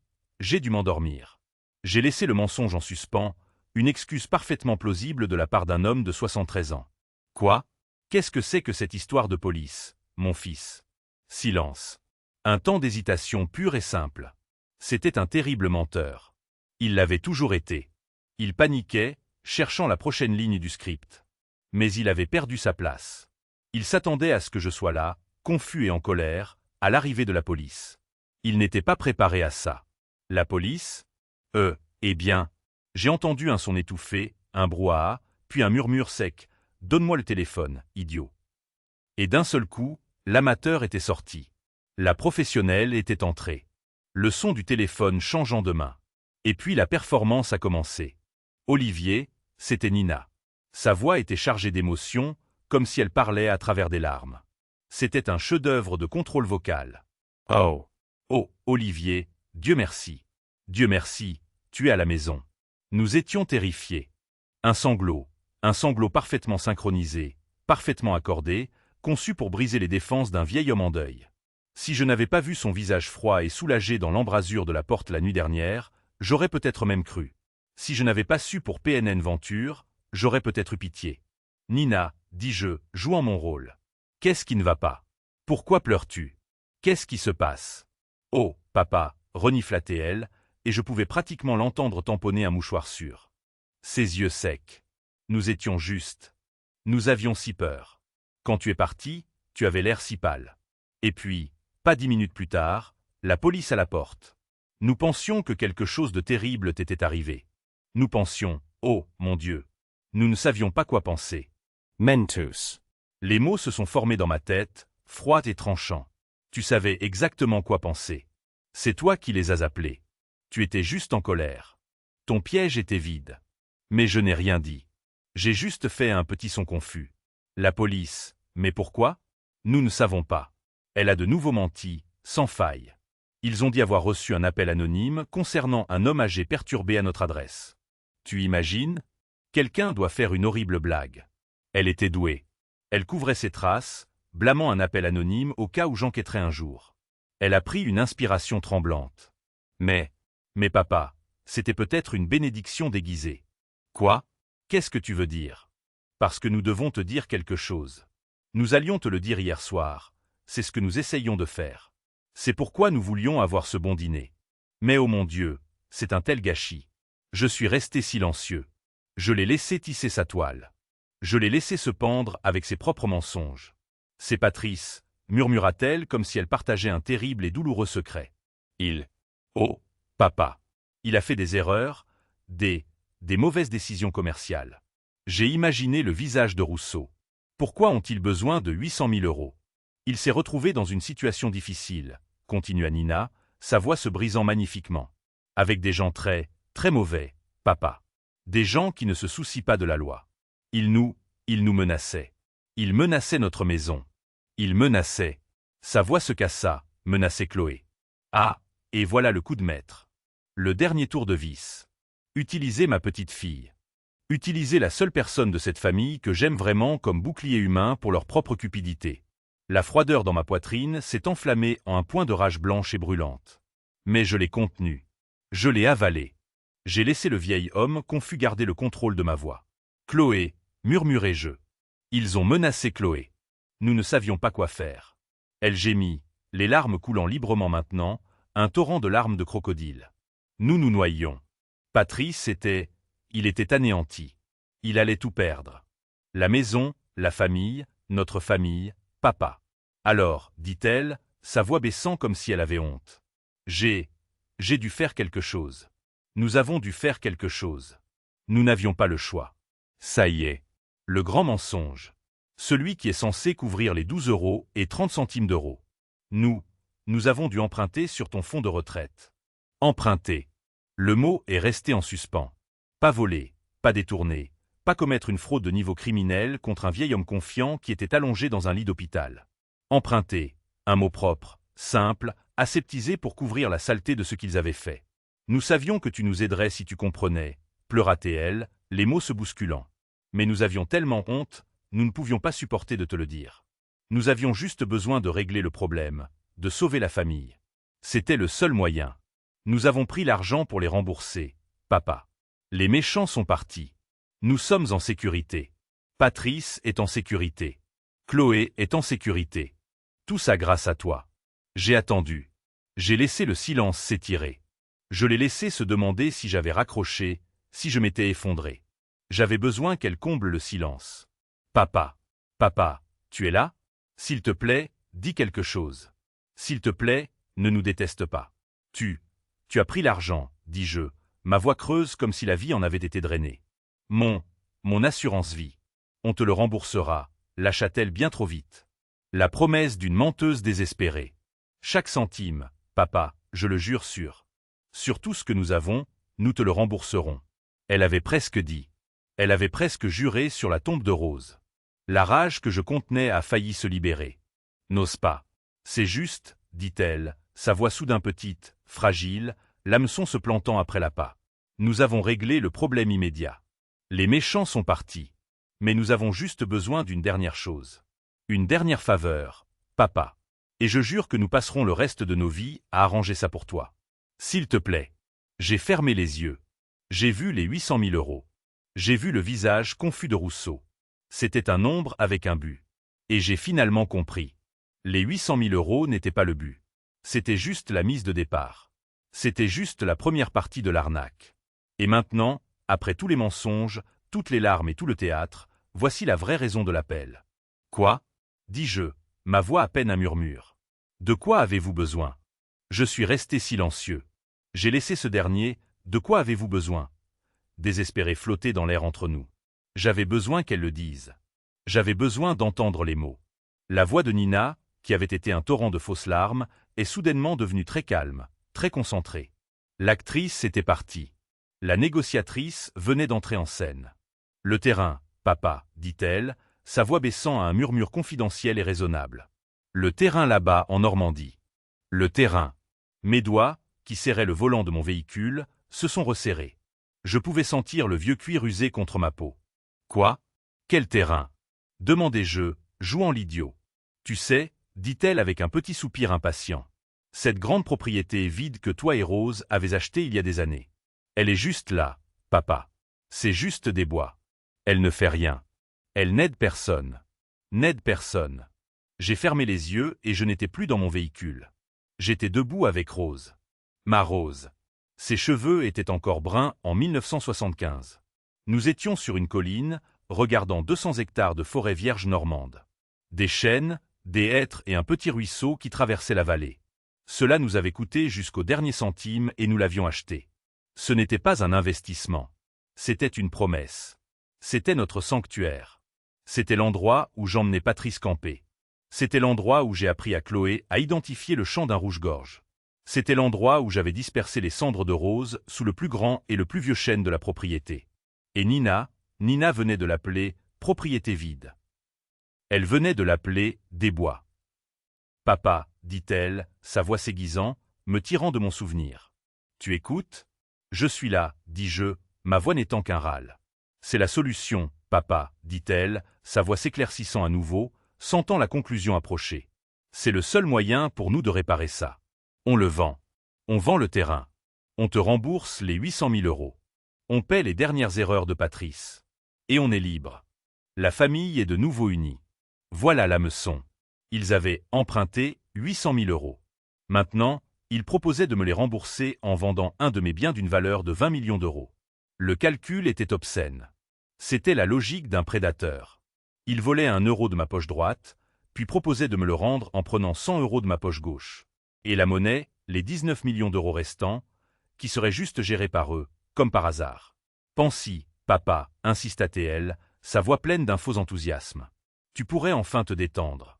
m'endormir. J'ai laissé le mensonge en suspens, une excuse parfaitement plausible de la part d'un homme de 73 ans. Quoi? Qu'est-ce que c'est que cette histoire de police, mon fils? Silence. Un temps d'hésitation pure et simple. C'était un terrible menteur. Il l'avait toujours été. Il paniquait, cherchant la prochaine ligne du script. Mais il avait perdu sa place. Il s'attendait à ce que je sois là, confus et en colère, à l'arrivée de la police. Il n'était pas préparé à ça. La police? Eh bien, j'ai entendu un son étouffé, un brouhaha, puis un murmure sec. « Donne-moi le téléphone, idiot. » Et d'un seul coup, l'amateur était sorti. La professionnelle était entrée. Le son du téléphone changeant de main. Et puis la performance a commencé. Olivier, c'était Nina. Sa voix était chargée d'émotion, comme si elle parlait à travers des larmes. C'était un chef-d'œuvre de contrôle vocal. Oh. Oh, Olivier, Dieu merci. Dieu merci, tu es à la maison. Nous étions terrifiés. Un sanglot parfaitement synchronisé, parfaitement accordé, conçu pour briser les défenses d'un vieil homme en deuil. Si je n'avais pas vu son visage froid et soulagé dans l'embrasure de la porte la nuit dernière, j'aurais peut-être même cru. Si je n'avais pas su pour PNN Venture, j'aurais peut-être eu pitié. Nina, dis-je, jouant mon rôle. Qu'est-ce qui ne va pas? Pourquoi pleures-tu? Qu'est-ce qui se passe? Oh, papa, reniflait-elle, et je pouvais pratiquement l'entendre tamponner un mouchoir sûr. Ses yeux secs. Nous étions justes. Nous avions si peur. Quand tu es parti, tu avais l'air si pâle. Et puis, pas 10 minutes plus tard, la police à la porte. Nous pensions que quelque chose de terrible t'était arrivé. Nous pensions, oh, mon Dieu. Nous ne savions pas quoi penser. Mentus. Les mots se sont formés dans ma tête, froids et tranchants. Tu savais exactement quoi penser. C'est toi qui les as appelés. Tu étais juste en colère. Ton piège était vide. Mais je n'ai rien dit. J'ai juste fait un petit son confus. La police, mais pourquoi? Nous ne savons pas. Elle a de nouveau menti, sans faille. Ils ont dit avoir reçu un appel anonyme concernant un homme âgé perturbé à notre adresse. Tu imagines? Quelqu'un doit faire une horrible blague. Elle était douée. Elle couvrait ses traces, blâmant un appel anonyme au cas où j'enquêterais un jour. Elle a pris une inspiration tremblante. Mais papa, c'était peut-être une bénédiction déguisée. Quoi? Qu'est-ce que tu veux dire? Parce que nous devons te dire quelque chose. Nous allions te le dire hier soir. C'est ce que nous essayions de faire. C'est pourquoi nous voulions avoir ce bon dîner. Mais oh mon Dieu, c'est un tel gâchis. Je suis resté silencieux. Je l'ai laissé tisser sa toile. Je l'ai laissé se pendre avec ses propres mensonges. C'est Patrice, murmura-t-elle comme si elle partageait un terrible et douloureux secret. Oh, papa. Il a fait des erreurs, des mauvaises décisions commerciales. J'ai imaginé le visage de Rousseau. Pourquoi ont-ils besoin de 800 000 €? Il s'est retrouvé dans une situation difficile, continua Nina, sa voix se brisant magnifiquement. Avec des gens très mauvais, papa. Des gens qui ne se soucient pas de la loi. Ils nous menaçaient. Ils menaçaient notre maison. Ils menaçaient. Sa voix se cassa, menaçait Chloé. Ah, et voilà le coup de maître. Le dernier tour de vis. Utilisez ma petite fille. Utilisez la seule personne de cette famille que j'aime vraiment comme bouclier humain pour leur propre cupidité. La froideur dans ma poitrine s'est enflammée en un point de rage blanche et brûlante. Mais je l'ai contenu. Je l'ai avalé. J'ai laissé le vieil homme confus garder le contrôle de ma voix. Chloé, murmurai-je. Ils ont menacé Chloé. Nous ne savions pas quoi faire. Elle gémit, les larmes coulant librement maintenant, un torrent de larmes de crocodile. Nous nous noyions. Patrice il était anéanti. Il allait tout perdre. La maison, la famille, notre famille, papa. Alors, dit-elle, sa voix baissant comme si elle avait honte. J'ai dû faire quelque chose. Nous avons dû faire quelque chose. Nous n'avions pas le choix. Ça y est. Le grand mensonge. Celui qui est censé couvrir les 12 € et 30 centimes d'euros. Nous avons dû emprunter sur ton fonds de retraite. Emprunter. Le mot est resté en suspens. Pas voler, pas détourner, pas commettre une fraude de niveau criminel contre un vieil homme confiant qui était allongé dans un lit d'hôpital. Emprunter. Un mot propre, simple, aseptisé pour couvrir la saleté de ce qu'ils avaient fait. Nous savions que tu nous aiderais si tu comprenais, pleura-t-elle, les mots se bousculant. Mais nous avions tellement honte, nous ne pouvions pas supporter de te le dire. Nous avions juste besoin de régler le problème, de sauver la famille. C'était le seul moyen. Nous avons pris l'argent pour les rembourser, papa. Les méchants sont partis. Nous sommes en sécurité. Patrice est en sécurité. Chloé est en sécurité. Tout ça grâce à toi. J'ai attendu. J'ai laissé le silence s'étirer. Je l'ai laissé se demander si j'avais raccroché, si je m'étais effondré. J'avais besoin qu'elle comble le silence. Papa. Papa, tu es là? S'il te plaît, dis quelque chose. S'il te plaît, ne nous déteste pas. Tu as pris l'argent, dis-je, ma voix creuse comme si la vie en avait été drainée. Mon assurance vie. On te le remboursera, lâcha-t-elle bien trop vite. La promesse d'une menteuse désespérée. Chaque centime, papa, je le jure sur tout ce que nous avons, nous te le rembourserons. Elle avait presque dit. Elle avait presque juré sur la tombe de Rose. La rage que je contenais a failli se libérer. N'ose pas. C'est juste, dit-elle, sa voix soudain petite, fragile, l'hameçon se plantant après l'appât. Nous avons réglé le problème immédiat. Les méchants sont partis. Mais nous avons juste besoin d'une dernière chose. Une dernière faveur, papa. Et je jure que nous passerons le reste de nos vies à arranger ça pour toi. S'il te plaît. J'ai fermé les yeux. J'ai vu les 800 000 euros. J'ai vu le visage confus de Rousseau. C'était un nombre avec un but. Et j'ai finalement compris. Les 800 000 euros n'étaient pas le but. C'était juste la mise de départ. C'était juste la première partie de l'arnaque. Et maintenant, après tous les mensonges, toutes les larmes et tout le théâtre, voici la vraie raison de l'appel. Quoi? Dis-je, ma voix à peine un murmure. De quoi avez-vous besoin? Je suis resté silencieux. J'ai laissé ce dernier, de quoi avez-vous besoin? Désespéré flotter dans l'air entre nous. J'avais besoin qu'elle le dise. J'avais besoin d'entendre les mots. La voix de Nina, qui avait été un torrent de fausses larmes, est soudainement devenue très calme, très concentrée. L'actrice était partie. La négociatrice venait d'entrer en scène. Le terrain, papa, dit-elle, sa voix baissant à un murmure confidentiel et raisonnable. Le terrain là-bas en Normandie. Le terrain. Mes doigts, qui serraient le volant de mon véhicule, se sont resserrés. Je pouvais sentir le vieux cuir usé contre ma peau. Quoi? Quel terrain? Demandai-je, jouant l'idiot. Tu sais, dit-elle avec un petit soupir impatient. Cette grande propriété vide que toi et Rose avez achetée il y a des années. Elle est juste là, papa. C'est juste des bois. Elle ne fait rien. Elle n'aide personne. N'aide personne. J'ai fermé les yeux et je n'étais plus dans mon véhicule. J'étais debout avec Rose. Ma Rose. Ses cheveux étaient encore bruns en 1975. Nous étions sur une colline, regardant 200 hectares de forêt vierge normande. Des chênes, des hêtres et un petit ruisseau qui traversait la vallée. Cela nous avait coûté jusqu'au dernier centime et nous l'avions acheté. Ce n'était pas un investissement. C'était une promesse. C'était notre sanctuaire. C'était l'endroit où j'emmenais Patrice camper. C'était l'endroit où j'ai appris à Chloé à identifier le chant d'un rouge-gorge. C'était l'endroit où j'avais dispersé les cendres de Rose sous le plus grand et le plus vieux chêne de la propriété. Et Nina venait de l'appeler « propriété vide ». Elle venait de l'appeler « des bois ». Papa, dit-elle, sa voix s'aiguisant, me tirant de mon souvenir. Tu écoutes? Je suis là, dis-je, ma voix n'étant qu'un râle. C'est la solution, papa, dit-elle, sa voix s'éclaircissant à nouveau, sentant la conclusion approcher. C'est le seul moyen pour nous de réparer ça. On le vend. On vend le terrain. On te rembourse les 800 000 euros. On paie les dernières erreurs de Patrice. Et on est libre. La famille est de nouveau unie. Voilà l'hameçon. Ils avaient emprunté 800 000 euros. Maintenant, ils proposaient de me les rembourser en vendant un de mes biens d'une valeur de 20 millions d'euros. Le calcul était obscène. C'était la logique d'un prédateur. Ils volaient 1 euro de ma poche droite, puis proposaient de me le rendre en prenant 100 euros de ma poche gauche. Et la monnaie, les 19 millions d'euros restants, qui seraient juste gérés par eux, comme par hasard. Pensy, papa, insista-t-elle, sa voix pleine d'un faux enthousiasme. Tu pourrais enfin te détendre.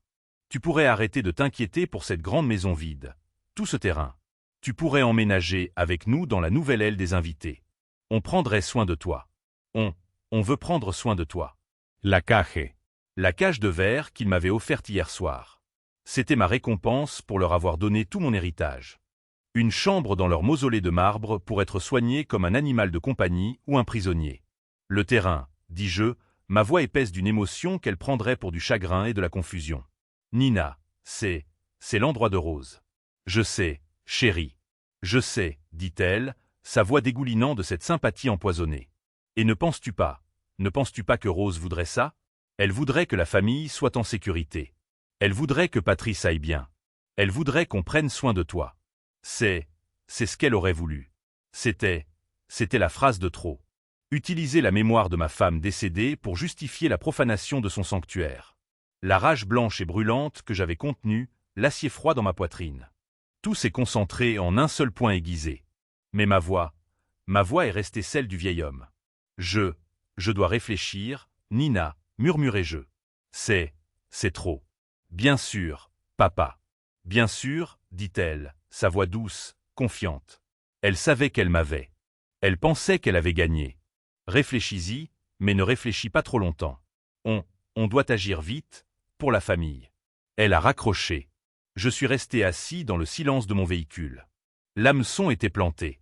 Tu pourrais arrêter de t'inquiéter pour cette grande maison vide, tout ce terrain. Tu pourrais emménager avec nous dans la nouvelle aile des invités. On prendrait soin de toi. On veut prendre soin de toi. La cage. La cage de verre qu'il m'avait offerte hier soir. C'était ma récompense pour leur avoir donné tout mon héritage. Une chambre dans leur mausolée de marbre pour être soigné comme un animal de compagnie ou un prisonnier. Le terrain, dis-je, ma voix épaisse d'une émotion qu'elle prendrait pour du chagrin et de la confusion. Nina, c'est l'endroit de Rose. Je sais, chérie. Je sais, dit-elle, sa voix dégoulinant de cette sympathie empoisonnée. Et ne penses-tu pas que Rose voudrait ça? Elle voudrait que la famille soit en sécurité. Elle voudrait que Patrice aille bien. Elle voudrait qu'on prenne soin de toi. C'est ce qu'elle aurait voulu. C'était la phrase de trop. Utiliser la mémoire de ma femme décédée pour justifier la profanation de son sanctuaire. La rage blanche et brûlante que j'avais contenue, l'acier froid dans ma poitrine. Tout s'est concentré en un seul point aiguisé. Mais ma voix est restée celle du vieil homme. Je dois réfléchir, Nina, murmurai-je. C'est trop. Bien sûr, papa. Bien sûr, dit-elle, sa voix douce, confiante. Elle savait qu'elle m'avait. Elle pensait qu'elle avait gagné. Réfléchis-y, mais ne réfléchis pas trop longtemps. On doit agir vite, pour la famille. Elle a raccroché. Je suis resté assis dans le silence de mon véhicule. L'hameçon était planté.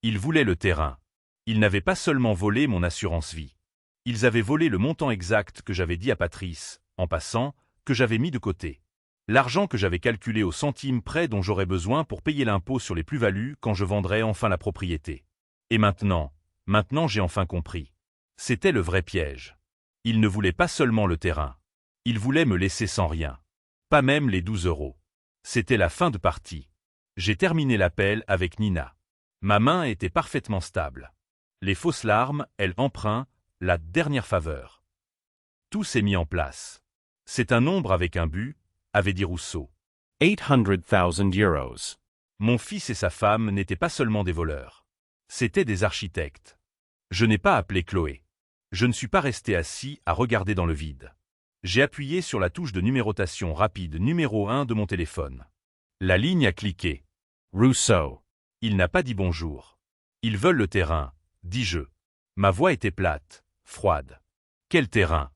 Ils voulaient le terrain. Ils n'avaient pas seulement volé mon assurance vie. Ils avaient volé le montant exact que j'avais dit à Patrice, en passant, que j'avais mis de côté. L'argent que j'avais calculé au centime près dont j'aurais besoin pour payer l'impôt sur les plus-values quand je vendrais enfin la propriété. Et maintenant j'ai enfin compris. C'était le vrai piège. Ils ne voulaient pas seulement le terrain. Ils voulaient me laisser sans rien. Pas même les 12 €. C'était la fin de partie. J'ai terminé l'appel avec Nina. Ma main était parfaitement stable. Les fausses larmes, elle emprunt, la dernière faveur. Tout s'est mis en place. C'est un nombre avec un but, avait dit Rousseau. 800,000 euros. Mon fils et sa femme n'étaient pas seulement des voleurs. C'étaient des architectes. Je n'ai pas appelé Chloé. Je ne suis pas resté assis à regarder dans le vide. J'ai appuyé sur la touche de numérotation rapide numéro 1 de mon téléphone. La ligne a cliqué. Rousseau. Il n'a pas dit bonjour. Ils veulent le terrain, dis-je. Ma voix était plate, froide. Quel terrain?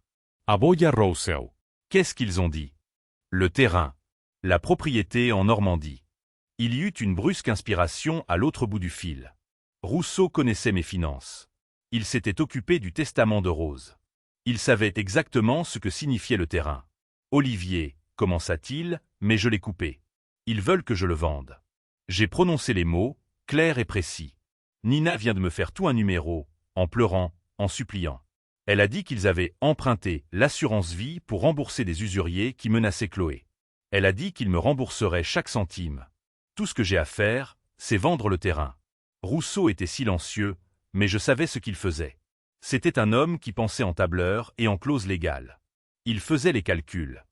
Aboya Rousseau. Qu'est-ce qu'ils ont dit? Le terrain. La propriété en Normandie. Il y eut une brusque inspiration à l'autre bout du fil. Rousseau connaissait mes finances. Il s'était occupé du testament de Rose. Il savait exactement ce que signifiait le terrain. Olivier, commença-t-il, mais je l'ai coupé. Ils veulent que je le vende. J'ai prononcé les mots, clairs et précis. Nina vient de me faire tout un numéro, en pleurant, en suppliant. Elle a dit qu'ils avaient emprunté l'assurance vie pour rembourser des usuriers qui menaçaient Chloé. Elle a dit qu'ils me rembourseraient chaque centime. Tout ce que j'ai à faire, c'est vendre le terrain. Rousseau était silencieux, mais je savais ce qu'il faisait. C'était un homme qui pensait en tableur et en clause légale. Il faisait les calculs.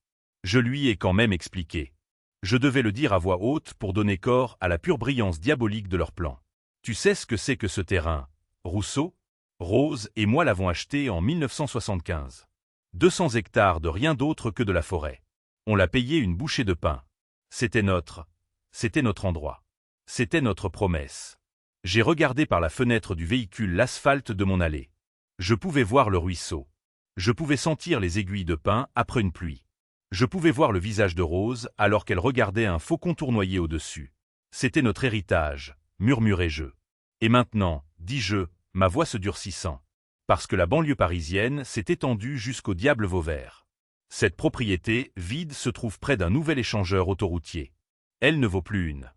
Je lui ai quand même expliqué. Je devais le dire à voix haute pour donner corps à la pure brillance diabolique de leur plan. Tu sais ce que c'est que ce terrain, Rousseau? Rose et moi l'avons acheté en 1975. 200 hectares de rien d'autre que de la forêt. On l'a payé une bouchée de pain. C'était notre endroit. C'était notre promesse. J'ai regardé par la fenêtre du véhicule l'asphalte de mon allée. Je pouvais voir le ruisseau. Je pouvais sentir les aiguilles de pin après une pluie. Je pouvais voir le visage de Rose alors qu'elle regardait un faucon tournoyer au-dessus. C'était notre héritage, murmurai-je. Et maintenant, dis-je, ma voix se durcissant. Parce que la banlieue parisienne s'est étendue jusqu'au diable Vauvert. Cette propriété vide se trouve près d'un nouvel échangeur autoroutier. Elle ne vaut plus une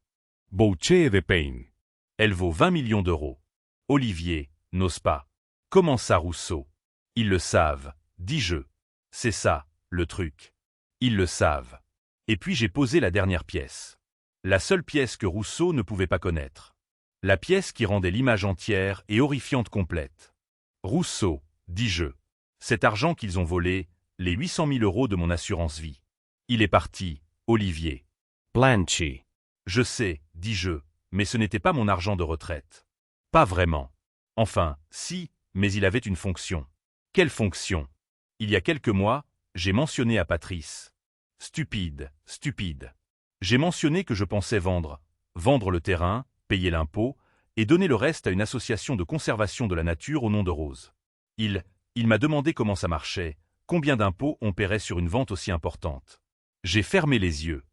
Bouche de pain. Elle vaut 20 millions d'euros. Olivier n'ose pas. Comment ça, Rousseau? Ils le savent, dis-je. C'est ça, le truc. Ils le savent. Et puis j'ai posé la dernière pièce. La seule pièce que Rousseau ne pouvait pas connaître. La pièce qui rendait l'image entière et horrifiante complète. Rousseau, dis-je. Cet argent qu'ils ont volé, les 800 000 € de mon assurance vie. Il est parti, Olivier. Blanchy. Je sais, dis-je, mais ce n'était pas mon argent de retraite. Pas vraiment. Enfin, si, mais il avait une fonction. Quelle fonction? Il y a quelques mois, j'ai mentionné à Patrice. Stupide. J'ai mentionné que je pensais vendre le terrain, payer l'impôt, et donner le reste à une association de conservation de la nature au nom de Rose. Il m'a demandé comment ça marchait, combien d'impôts on paierait sur une vente aussi importante. J'ai fermé les yeux.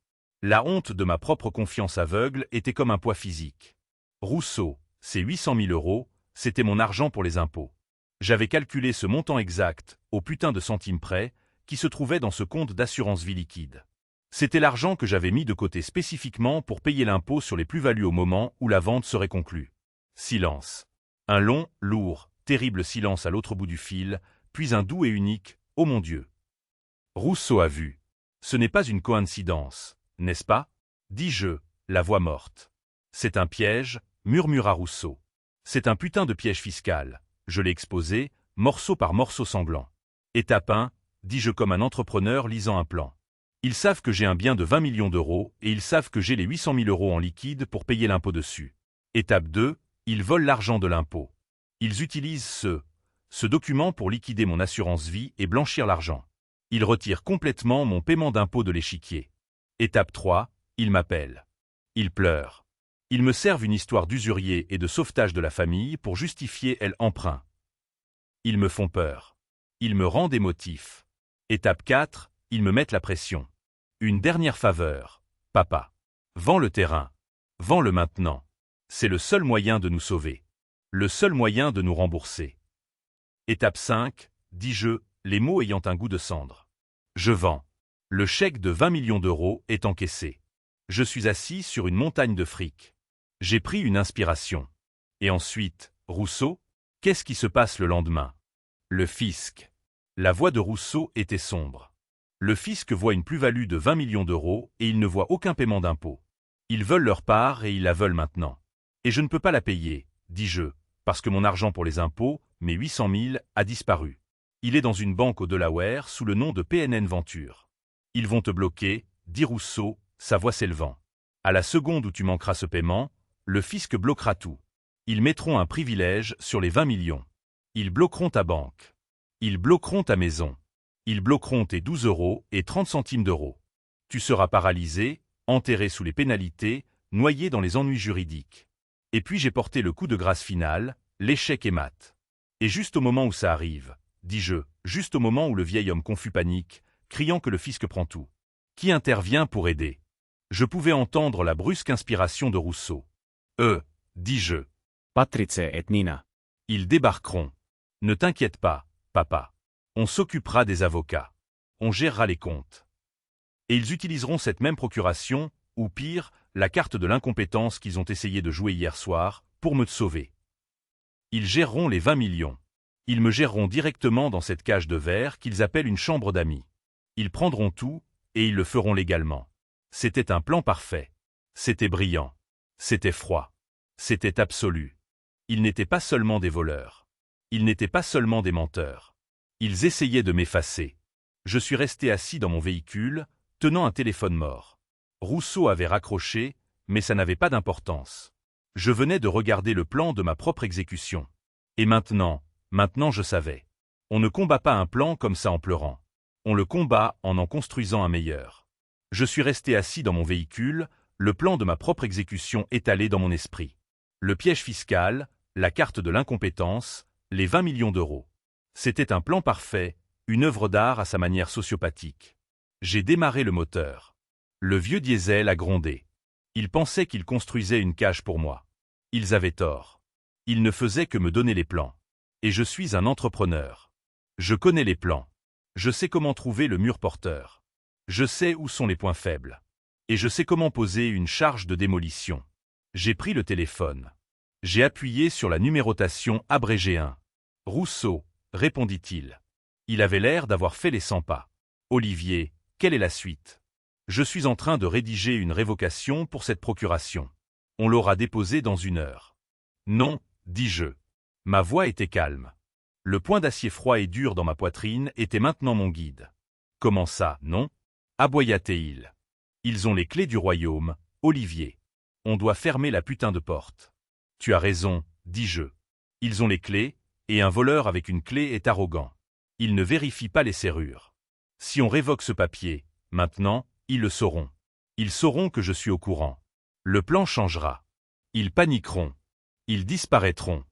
La honte de ma propre confiance aveugle était comme un poids physique. Rousseau, ces 800 000 €, c'était mon argent pour les impôts. J'avais calculé ce montant exact, au putain de centime près, qui se trouvait dans ce compte d'assurance vie liquide. C'était l'argent que j'avais mis de côté spécifiquement pour payer l'impôt sur les plus-values au moment où la vente serait conclue. Silence. Un long, lourd, terrible silence à l'autre bout du fil, puis un doux et unique « Oh mon Dieu !» Rousseau a vu. Ce n'est pas une coïncidence, n'est-ce pas? Dis-je, la voix morte. C'est un piège, murmura Rousseau. C'est un putain de piège fiscal. je l'ai exposé, morceau par morceau sanglant. Étape 1, dis-je comme un entrepreneur lisant un plan. Ils savent que j'ai un bien de 20 millions d'euros et ils savent que j'ai les 800 000 euros en liquide pour payer l'impôt dessus. Étape 2, ils volent l'argent de l'impôt. Ils utilisent ce document pour liquider mon assurance vie et blanchir l'argent. Ils retirent complètement mon paiement d'impôt de l'échiquier. Étape 3, ils m'appellent. Ils pleurent. Ils me servent une histoire d'usurier et de sauvetage de la famille pour justifier l'emprunt. Ils me font peur. Ils me rendent émotif. Étape 4, ils me mettent la pression. Une dernière faveur. Papa. Vends le terrain. Vends-le maintenant. C'est le seul moyen de nous sauver. Le seul moyen de nous rembourser. Étape 5, dis-je, les mots ayant un goût de cendre. Je vends. Le chèque de 20 millions d'euros est encaissé. Je suis assis sur une montagne de fric. J'ai pris une inspiration. Et ensuite, Rousseau? Qu'est-ce qui se passe le lendemain? Le fisc. La voix de Rousseau était sombre. Le fisc voit une plus-value de 20 millions d'euros et il ne voit aucun paiement d'impôt. Ils veulent leur part et ils la veulent maintenant. Et je ne peux pas la payer, dis-je, parce que mon argent pour les impôts, mes 800 000, a disparu. Il est dans une banque au Delaware sous le nom de PNN Venture. Ils vont te bloquer, dit Rousseau, sa voix s'élevant. À la seconde où tu manqueras ce paiement, le fisc bloquera tout. Ils mettront un privilège sur les 20 millions. Ils bloqueront ta banque. Ils bloqueront ta maison. Ils bloqueront tes 12 euros et 30 centimes d'euros. Tu seras paralysé, enterré sous les pénalités, noyé dans les ennuis juridiques. Et puis j'ai porté le coup de grâce final, l'échec est mat. Et juste au moment où ça arrive, dis-je, juste au moment où le vieil homme confus panique, criant que le fisc prend tout. Qui intervient pour aider? Je pouvais entendre la brusque inspiration de Rousseau. Dis-je. Patrice et Nina. Ils débarqueront. Ne t'inquiète pas, papa. On s'occupera des avocats. On gérera les comptes. Et ils utiliseront cette même procuration, ou pire, la carte de l'incompétence qu'ils ont essayé de jouer hier soir, pour me sauver. Ils géreront les 20 millions. Ils me géreront directement dans cette cage de verre qu'ils appellent une chambre d'amis. Ils prendront tout, et ils le feront légalement. C'était un plan parfait. C'était brillant. C'était froid. C'était absolu. Ils n'étaient pas seulement des voleurs. Ils n'étaient pas seulement des menteurs. Ils essayaient de m'effacer. Je suis resté assis dans mon véhicule, tenant un téléphone mort. Rousseau avait raccroché, mais ça n'avait pas d'importance. Je venais de regarder le plan de ma propre exécution. Et maintenant je savais. On ne combat pas un plan comme ça en pleurant. On le combat en construisant un meilleur. Je suis resté assis dans mon véhicule, le plan de ma propre exécution étalé dans mon esprit. Le piège fiscal, la carte de l'incompétence, les 20 millions d'euros. C'était un plan parfait, une œuvre d'art à sa manière sociopathique. J'ai démarré le moteur. Le vieux diesel a grondé. Ils pensaient qu'ils construisaient une cage pour moi. Ils avaient tort. Ils ne faisaient que me donner les plans. Et je suis un entrepreneur. Je connais les plans. Je sais comment trouver le mur porteur. Je sais où sont les points faibles. Et je sais comment poser une charge de démolition. J'ai pris le téléphone. J'ai appuyé sur la numérotation abrégée 1. Rousseau, répondit-il. Il avait l'air d'avoir fait les 100 pas. Olivier, quelle est la suite? Je suis en train de rédiger une révocation pour cette procuration. On l'aura déposée dans 1 heure. Non, dis-je. Ma voix était calme. Le point d'acier froid et dur dans ma poitrine était maintenant mon guide. Comment ça, non? Aboya-t-il. Ils ont les clés du royaume, Olivier. On doit fermer la putain de porte. Tu as raison, dis-je. Ils ont les clés, et un voleur avec une clé est arrogant. Il ne vérifie pas les serrures. Si on révoque ce papier, maintenant, ils le sauront. Ils sauront que je suis au courant. Le plan changera. Ils paniqueront. Ils disparaîtront.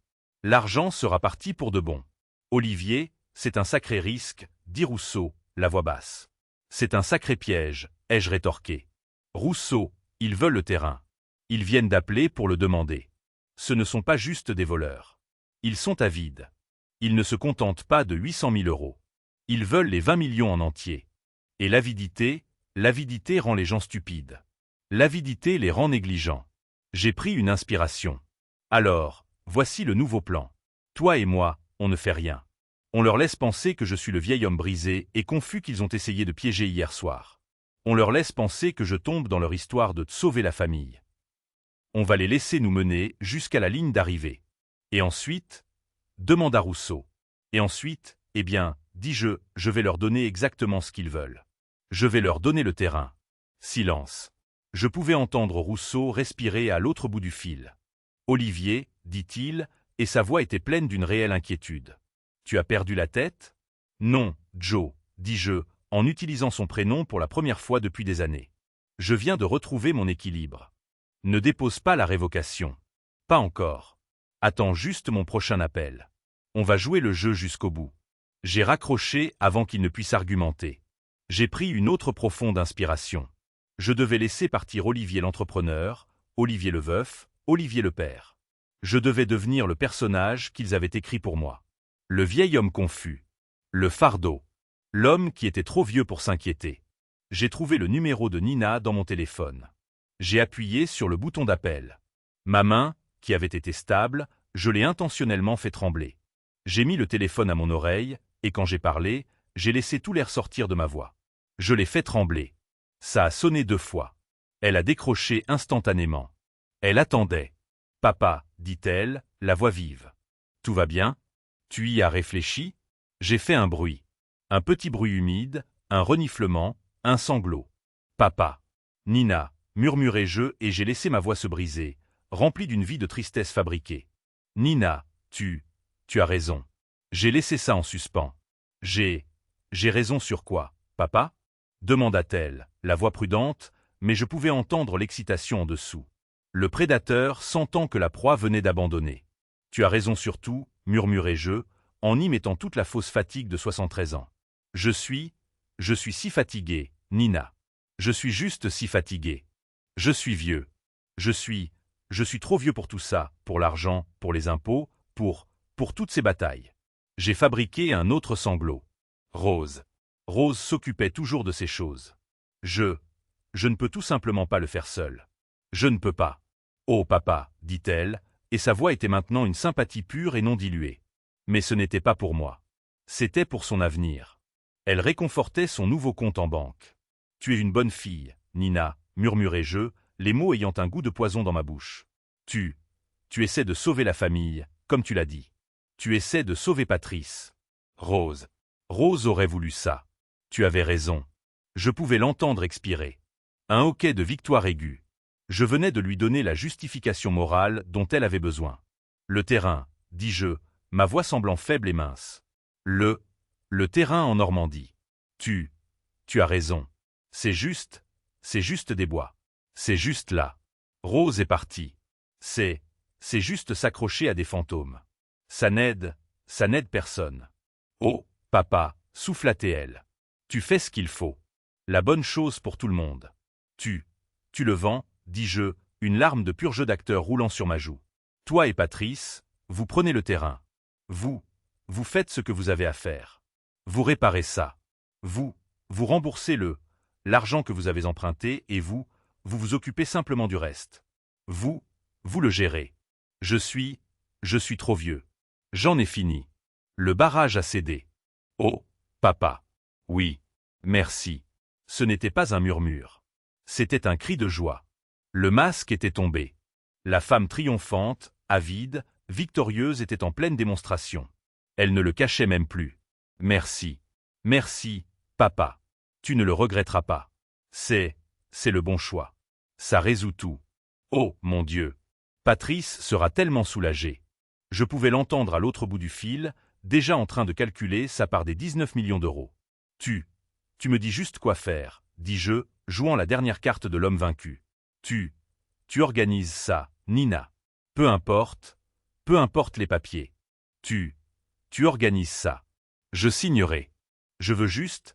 L'argent sera parti pour de bon. Olivier, c'est un sacré risque, dit Rousseau, la voix basse. C'est un sacré piège, ai-je rétorqué. Rousseau, ils veulent le terrain. Ils viennent d'appeler pour le demander. Ce ne sont pas juste des voleurs. Ils sont avides. Ils ne se contentent pas de 800 000 euros. Ils veulent les 20 millions en entier. Et l'avidité rend les gens stupides. L'avidité les rend négligents. J'ai pris une inspiration. Alors, voici le nouveau plan. Toi et moi, on ne fait rien. On leur laisse penser que je suis le vieil homme brisé et confus qu'ils ont essayé de piéger hier soir. On leur laisse penser que je tombe dans leur histoire de sauver la famille. On va les laisser nous mener jusqu'à la ligne d'arrivée. Et ensuite, demanda Rousseau. Et ensuite, eh bien, dis-je, je vais leur donner exactement ce qu'ils veulent. Je vais leur donner le terrain. Silence. Je pouvais entendre Rousseau respirer à l'autre bout du fil. Olivier, dit-il, et sa voix était pleine d'une réelle inquiétude. Tu as perdu la tête? Non, Joe, dis-je, en utilisant son prénom pour la première fois depuis des années. Je viens de retrouver mon équilibre. Ne dépose pas la révocation. Pas encore. Attends juste mon prochain appel. On va jouer le jeu jusqu'au bout. J'ai raccroché avant qu'il ne puisse argumenter. J'ai pris une autre profonde inspiration. Je devais laisser partir Olivier l'entrepreneur, Olivier le veuf, Olivier le père. Je devais devenir le personnage qu'ils avaient écrit pour moi. Le vieil homme confus. Le fardeau. L'homme qui était trop vieux pour s'inquiéter. J'ai trouvé le numéro de Nina dans mon téléphone. J'ai appuyé sur le bouton d'appel. Ma main, qui avait été stable, je l'ai intentionnellement fait trembler. J'ai mis le téléphone à mon oreille, et quand j'ai parlé, j'ai laissé tout l'air sortir de ma voix. Je l'ai fait trembler. Ça a sonné 2 fois. Elle a décroché instantanément. Elle attendait. « Papa, dit-elle, la voix vive. Tout va bien? Tu y as réfléchi? » J'ai fait un bruit. Un petit bruit humide, un reniflement, un sanglot. « Papa. » Nina, murmurai-je et j'ai laissé ma voix se briser, remplie d'une vie de tristesse fabriquée. Nina, tu as raison. J'ai laissé ça en suspens. J'ai raison sur quoi, papa? Demanda-t-elle, la voix prudente, mais je pouvais entendre l'excitation en dessous. Le prédateur sentant que la proie venait d'abandonner. Tu as raison sur tout, murmurai-je, en y mettant toute la fausse fatigue de 73 ans. Je suis si fatigué, Nina. Je suis juste si fatigué. Je suis vieux. Je suis trop vieux pour tout ça, pour l'argent, pour les impôts, pour toutes ces batailles. J'ai fabriqué un autre sanglot. Rose. Rose s'occupait toujours de ces choses. Je ne peux tout simplement pas le faire seul. Je ne peux pas. Oh papa, dit-elle, et sa voix était maintenant une sympathie pure et non diluée. Mais ce n'était pas pour moi. C'était pour son avenir. Elle réconfortait son nouveau compte en banque. Tu es une bonne fille, Nina, murmurai-je, les mots ayant un goût de poison dans ma bouche. Tu essaies de sauver la famille, comme tu l'as dit. Tu essaies de sauver Patrice. Rose. Rose aurait voulu ça. Tu avais raison. Je pouvais l'entendre expirer. Un hoquet de victoire aiguë. Je venais de lui donner la justification morale dont elle avait besoin. Le terrain, dis-je, ma voix semblant faible et mince. Le terrain en Normandie. Tu as raison. C'est juste des bois. C'est juste là. Rose est partie. C'est juste s'accrocher à des fantômes. Ça n'aide personne. Oh, papa, souffla-t-elle. Tu fais ce qu'il faut. La bonne chose pour tout le monde. Tu le vends, dis-je, une larme de pur jeu d'acteur roulant sur ma joue. Toi et Patrice, vous prenez le terrain. Vous faites ce que vous avez à faire. Vous réparez ça. Vous remboursez l'argent que vous avez emprunté et vous vous occupez simplement du reste. Vous le gérez. Je suis trop vieux. J'en ai fini. Le barrage a cédé. Oh, papa. Oui. Merci. Ce n'était pas un murmure. C'était un cri de joie. Le masque était tombé. La femme triomphante, avide, victorieuse était en pleine démonstration. Elle ne le cachait même plus. Merci. Merci, papa. Tu ne le regretteras pas. C'est le bon choix. Ça résout tout. Oh, mon Dieu. Patrice sera tellement soulagé. Je pouvais l'entendre à l'autre bout du fil, déjà en train de calculer sa part des 19 millions d'euros. Tu me dis juste quoi faire, dis-je, jouant la dernière carte de l'homme vaincu. Tu organises ça, Nina. Peu importe les papiers. Tu organises ça. Je signerai. Je veux juste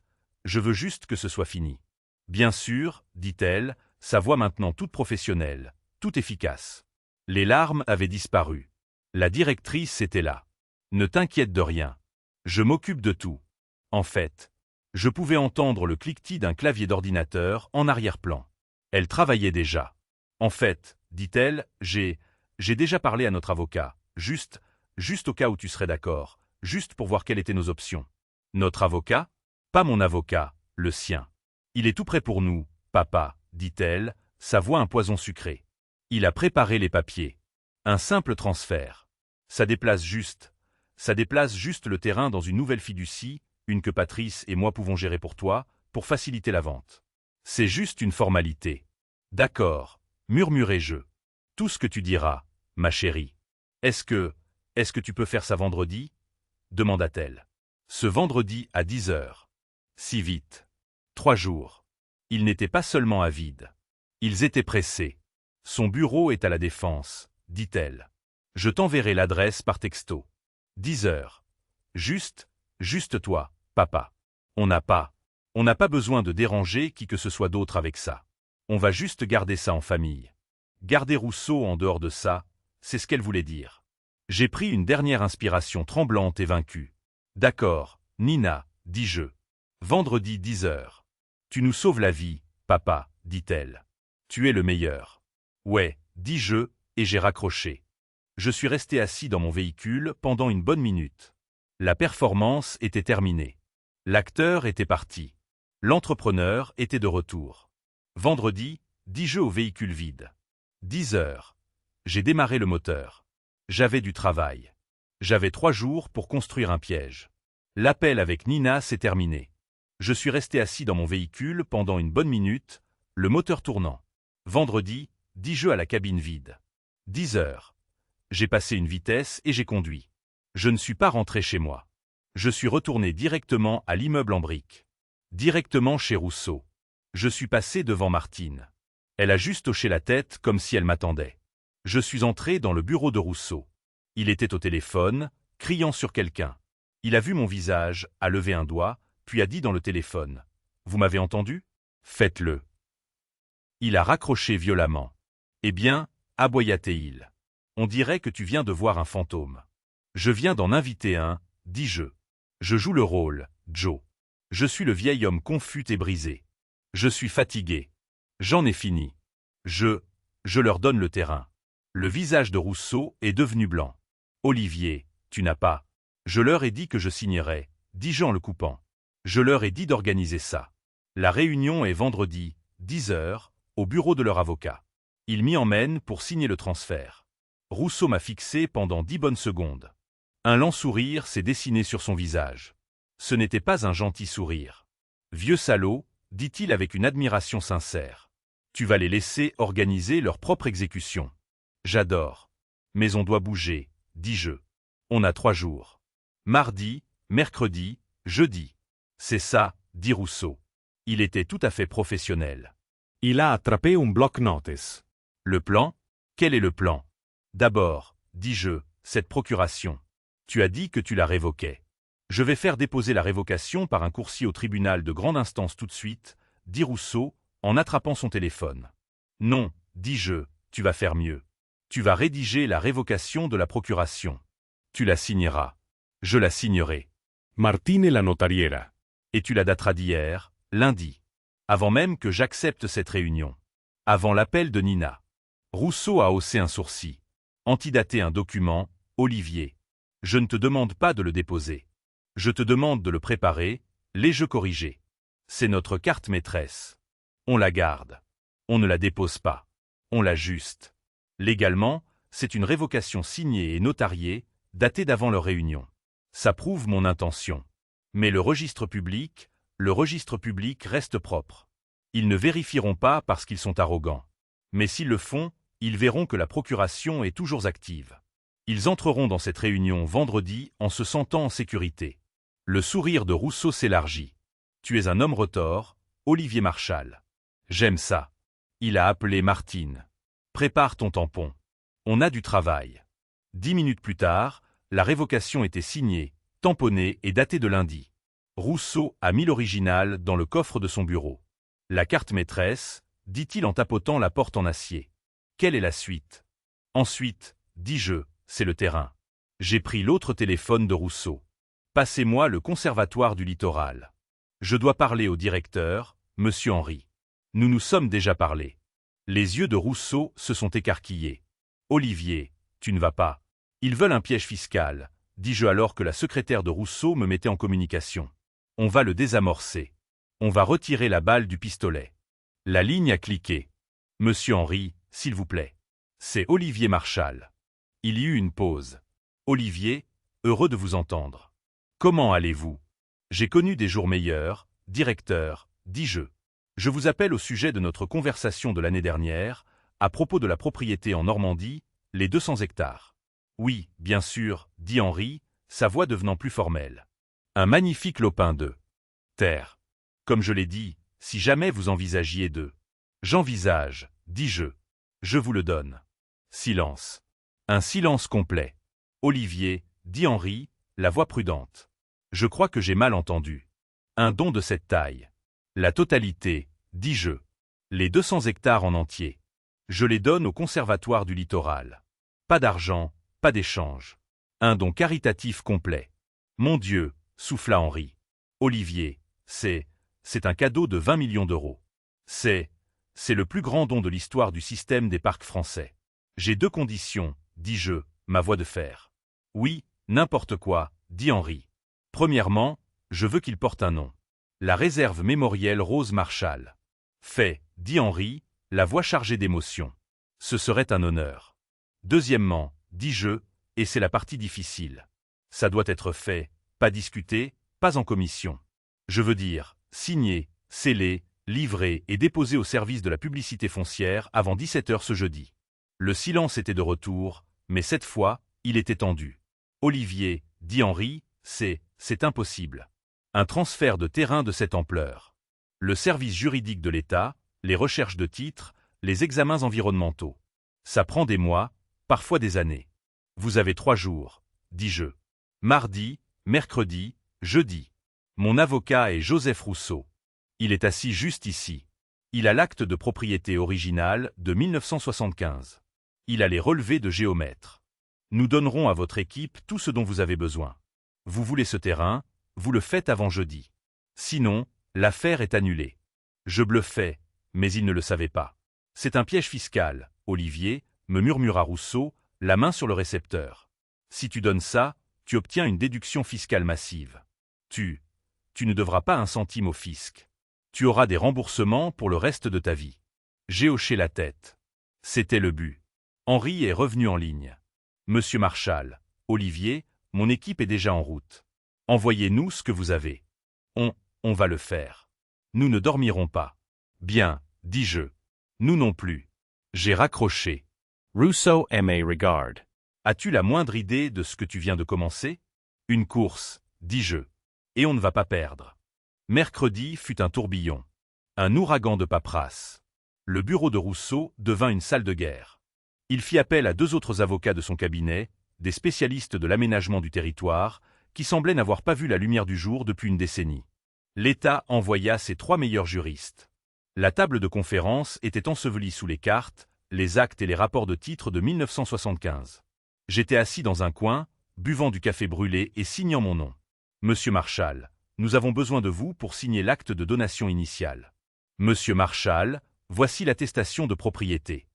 que ce soit fini. Bien sûr, dit-elle, sa voix maintenant toute professionnelle, toute efficace. Les larmes avaient disparu. La directrice était là. Ne t'inquiète de rien. Je m'occupe de tout. En fait, je pouvais entendre le cliquetis d'un clavier d'ordinateur en arrière-plan. Elle travaillait déjà. En fait, dit-elle, j'ai déjà parlé à notre avocat, juste au cas où tu serais d'accord, juste pour voir quelles étaient nos options. Notre avocat? Pas mon avocat, le sien. Il est tout prêt pour nous, papa, dit-elle, sa voix un poison sucré. Il a préparé les papiers. Un simple transfert. Ça déplace juste Ça déplace juste le terrain dans une nouvelle fiducie, une que Patrice et moi pouvons gérer pour toi, pour faciliter la vente. C'est juste une formalité. D'accord, murmurai-je. Tout ce que tu diras, ma chérie. Est-ce que tu peux faire ça vendredi? Demanda-t-elle. Ce vendredi à 10 heures. Si vite. 3 jours. Ils n'étaient pas seulement avides. Ils étaient pressés. Son bureau est à la Défense, dit-elle. Je t'enverrai l'adresse par texto. 10 heures. Juste toi, papa. On n'a pas besoin de déranger qui que ce soit d'autre avec ça. On va juste garder ça en famille. Garder Rousseau en dehors de ça, c'est ce qu'elle voulait dire. J'ai pris une dernière inspiration tremblante et vaincue. D'accord, Nina, dis-je. Vendredi 10 heures. Tu nous sauves la vie, papa, dit-elle. Tu es le meilleur. Ouais, dis-je, et j'ai raccroché. Je suis resté assis dans mon véhicule pendant une bonne minute. La performance était terminée. L'acteur était parti. L'entrepreneur était de retour. Vendredi, dis-je au véhicule vide. 10 heures. J'ai démarré le moteur. J'avais du travail. J'avais 3 jours pour construire un piège. L'appel avec Nina s'est terminé. Je suis resté assis dans mon véhicule pendant une bonne minute, le moteur tournant. Vendredi, dis-je à la cabine vide. 10 heures. J'ai passé une vitesse et j'ai conduit. Je ne suis pas rentré chez moi. Je suis retourné directement à l'immeuble en briques. Directement chez Rousseau. Je suis passé devant Martine. Elle a juste hoché la tête comme si elle m'attendait. Je suis entré dans le bureau de Rousseau. Il était au téléphone, criant sur quelqu'un. Il a vu mon visage, a levé un doigt, puis a dit dans le téléphone. « Vous m'avez entendu? Faites-le. » Il a raccroché violemment. « Eh bien, aboya-t-il. On dirait que tu viens de voir un fantôme. Je viens d'en inviter un, dis-je. Je joue le rôle, Joe. Je suis le vieil homme confus et brisé. Je suis fatigué. J'en ai fini. Je leur donne le terrain. » Le visage de Rousseau est devenu blanc. « Olivier, tu n'as pas. » Je leur ai dit que je signerais, dis-je en le coupant. Je leur ai dit d'organiser ça. La réunion est vendredi, 10 heures, au bureau de leur avocat. Il m'y emmène pour signer le transfert. Rousseau m'a fixé pendant 10 bonnes secondes. Un lent sourire s'est dessiné sur son visage. Ce n'était pas un gentil sourire. « Vieux salaud, dit-il avec une admiration sincère. Tu vas les laisser organiser leur propre exécution. J'adore. Mais on doit bouger, dis-je. On a 3 jours. Mardi, mercredi, jeudi. C'est ça, dit Rousseau. Il était tout à fait professionnel. Il a attrapé un bloc-notes. Le plan? Quel est le plan? D'abord, dis-je, cette procuration. Tu as dit que tu la révoquais. Je vais faire déposer la révocation par un coursier au tribunal de grande instance tout de suite, dit Rousseau, en attrapant son téléphone. Non, dis-je, tu vas faire mieux. Tu vas rédiger la révocation de la procuration. Tu la signeras. Je la signerai. Martine la notariera. Et tu la dateras d'hier, lundi. Avant même que j'accepte cette réunion. Avant l'appel de Nina. Rousseau a haussé un sourcil. Antidaté un document, Olivier. Je ne te demande pas de le déposer. Je te demande de le préparer, les jeux corrigés. C'est notre carte maîtresse. On la garde. On ne la dépose pas. On l'ajuste. Légalement, c'est une révocation signée et notariée, datée d'avant leur réunion. Ça prouve mon intention. Mais le registre public reste propre. Ils ne vérifieront pas parce qu'ils sont arrogants. Mais s'ils le font, ils verront que la procuration est toujours active. Ils entreront dans cette réunion vendredi en se sentant en sécurité. Le sourire de Rousseau s'élargit. Tu es un homme retors, Olivier Marchal. J'aime ça. Il a appelé Martine. Prépare ton tampon. On a du travail. 10 minutes plus tard, la révocation était signée, tamponnée et datée de lundi. Rousseau a mis l'original dans le coffre de son bureau. La carte maîtresse, dit-il en tapotant la porte en acier. Quelle est la suite? Ensuite, dis-je, c'est le terrain. J'ai pris l'autre téléphone de Rousseau. Passez-moi le conservatoire du littoral. Je dois parler au directeur, Monsieur Henry. Nous nous sommes déjà parlé. Les yeux de Rousseau se sont écarquillés. Olivier, tu ne vas pas. Ils veulent un piège fiscal, dis-je alors que la secrétaire de Rousseau me mettait en communication. On va le désamorcer. On va retirer la balle du pistolet. La ligne a cliqué. Monsieur Henry, s'il vous plaît. C'est Olivier Marchal. Il y eut une pause. Olivier, Heureux de vous entendre. Comment allez-vous? J'ai connu des jours meilleurs, directeur, dis-je. Je vous appelle au sujet de notre conversation de l'année dernière, à propos de la propriété en Normandie, les 200 hectares. Oui, bien sûr, dit Henri, sa voix devenant plus formelle. Un magnifique lopin de terre. Comme je l'ai dit, si jamais vous envisagiez de... J'envisage, dis-je. Je vous le donne. Silence. Un silence complet. Olivier, dit Henri, la voix prudente. Je crois que j'ai mal entendu. Un don de cette taille. La totalité, dis-je. Les 200 hectares en entier. Je les donne au Conservatoire du Littoral. Pas d'argent, pas d'échange. Un don caritatif complet. Mon Dieu, souffla Henri. Olivier, c'est un cadeau de 20 millions d'euros. C'est le plus grand don de l'histoire du système des parcs français. J'ai 2 conditions, dis-je, ma voix de fer. Oui, n'importe quoi, dit Henri. Premièrement, je veux qu'il porte un nom. La réserve mémorielle Rose Marshall. Fait, dit Henri, la voix chargée d'émotion. Ce serait un honneur. Deuxièmement, dis-je, et c'est la partie difficile. Ça doit être fait, pas discuté, pas en commission. Je veux dire, signé, scellé, livré et déposé au service de la publicité foncière avant 17 h ce jeudi. Le silence était de retour, mais cette fois, il était tendu. Olivier, dit Henri, c'est impossible. Un transfert de terrain de cette ampleur. Le service juridique de l'État, les recherches de titres, les examens environnementaux. Ça prend des mois, parfois des années. Vous avez 3 jours, dis-je. Mardi, mercredi, jeudi. Mon avocat est Joseph Rousseau. Il est assis juste ici. Il a l'acte de propriété original de 1975. Il a les relevés de géomètre. Nous donnerons à votre équipe tout ce dont vous avez besoin. Vous voulez ce terrain, vous le faites avant jeudi. Sinon, l'affaire est annulée. Je bluffais, mais il ne le savait pas. C'est un piège fiscal, Olivier, me murmura Rousseau, la main sur le récepteur. Si tu donnes ça, tu obtiens une déduction fiscale massive. Tu ne devras pas un centime au fisc. Tu auras des remboursements pour le reste de ta vie. J'ai hoché la tête. C'était le but. Henri est revenu en ligne. Monsieur Marshall, Olivier, mon équipe est déjà en route. Envoyez-nous ce que vous avez. On va le faire. Nous ne dormirons pas. Bien, dis-je. Nous non plus. J'ai raccroché. Rousseau aimait regard. As-tu la moindre idée de ce que tu viens de commencer? Une course, dis-je. Et on ne va pas perdre. Mercredi fut un tourbillon. Un ouragan de paperasse. Le bureau de Rousseau devint une salle de guerre. Il fit appel à 2 autres avocats de son cabinet, des spécialistes de l'aménagement du territoire, qui semblaient n'avoir pas vu la lumière du jour depuis une décennie. L'État envoya ses 3 meilleurs juristes. La table de conférence était ensevelie sous les cartes, les actes et les rapports de titre de 1975. J'étais assis dans un coin, buvant du café brûlé et signant mon nom. Monsieur Marshall, nous avons besoin de vous pour signer l'acte de donation initiale. Monsieur Marshall, voici l'attestation de propriété.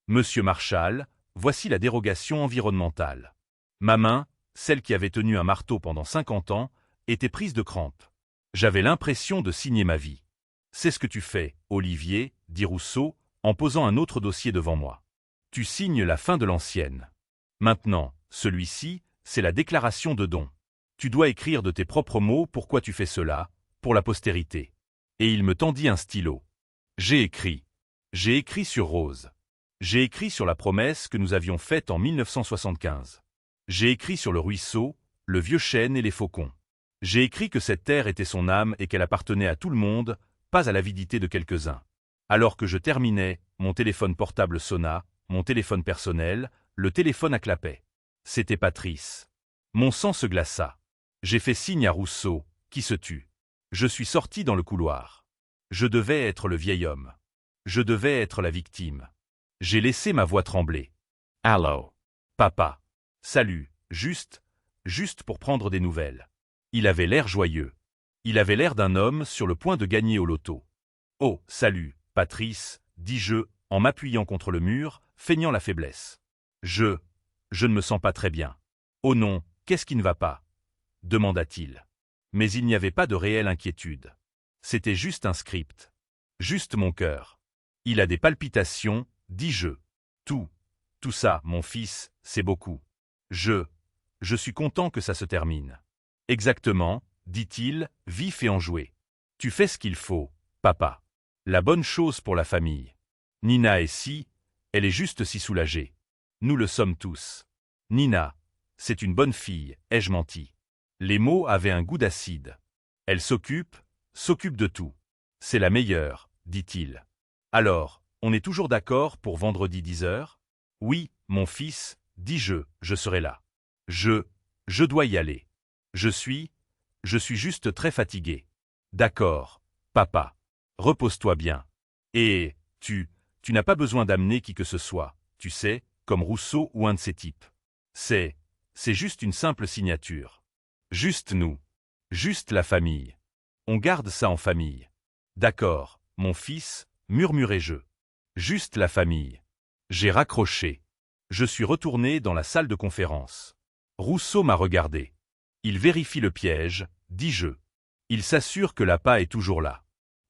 Monsieur Marshall, voici la dérogation environnementale. Ma main, celle qui avait tenu un marteau pendant 50 ans, était prise de crampes. J'avais l'impression de signer ma vie. C'est ce que tu fais, Olivier, dit Rousseau, en posant un autre dossier devant moi. Tu signes la fin de l'ancienne. Maintenant, celui-ci, c'est la déclaration de don. Tu dois écrire de tes propres mots pourquoi tu fais cela, pour la postérité. Et il me tendit un stylo. J'ai écrit. J'ai écrit sur Rose. J'ai écrit sur la promesse que nous avions faite en 1975. J'ai écrit sur le ruisseau, le vieux chêne et les faucons. J'ai écrit que cette terre était son âme et qu'elle appartenait à tout le monde, pas à l'avidité de quelques-uns. Alors que je terminais, mon téléphone portable sonna, mon téléphone personnel, le téléphone à clapet. C'était Patrice. Mon sang se glaça. J'ai fait signe à Rousseau, qui se tut. Je suis sorti dans le couloir. Je devais être le vieil homme. Je devais être la victime. J'ai laissé ma voix trembler. Allô. Papa. Salut, juste pour prendre des nouvelles. Il avait l'air joyeux. Il avait l'air d'un homme sur le point de gagner au loto. Oh, salut, Patrice, dis-je, en m'appuyant contre le mur, feignant la faiblesse. Je ne me sens pas très bien. Oh non, qu'est-ce qui ne va pas? Demanda-t-il. Mais il n'y avait pas de réelle inquiétude. C'était juste un script. Juste mon cœur. Il a des palpitations, dis-je. Tout ça, mon fils, c'est beaucoup. Je je suis content que ça se termine. Exactement, dit-il, vif et enjoué. Tu fais ce qu'il faut, papa. La bonne chose pour la famille. Nina est si, elle est juste si soulagée. Nous le sommes tous. Nina, c'est une bonne fille, ai-je menti. Les mots avaient un goût d'acide. Elle s'occupe de tout. C'est la meilleure, dit-il. Alors, on est toujours d'accord pour vendredi 10h? Oui, mon fils, dis-je, je serai là. Je dois y aller. Je suis juste très fatigué. D'accord, papa. Repose-toi bien. Et, tu n'as pas besoin d'amener qui que ce soit, tu sais, comme Rousseau ou un de ces types. C'est juste une simple signature. Juste nous. Juste la famille. On garde ça en famille. D'accord, mon fils, murmurai-je. Juste la famille. J'ai raccroché. Je suis retourné dans la salle de conférence. Rousseau m'a regardé. Il vérifie le piège, dis-je. Il s'assure que l'appât est toujours là.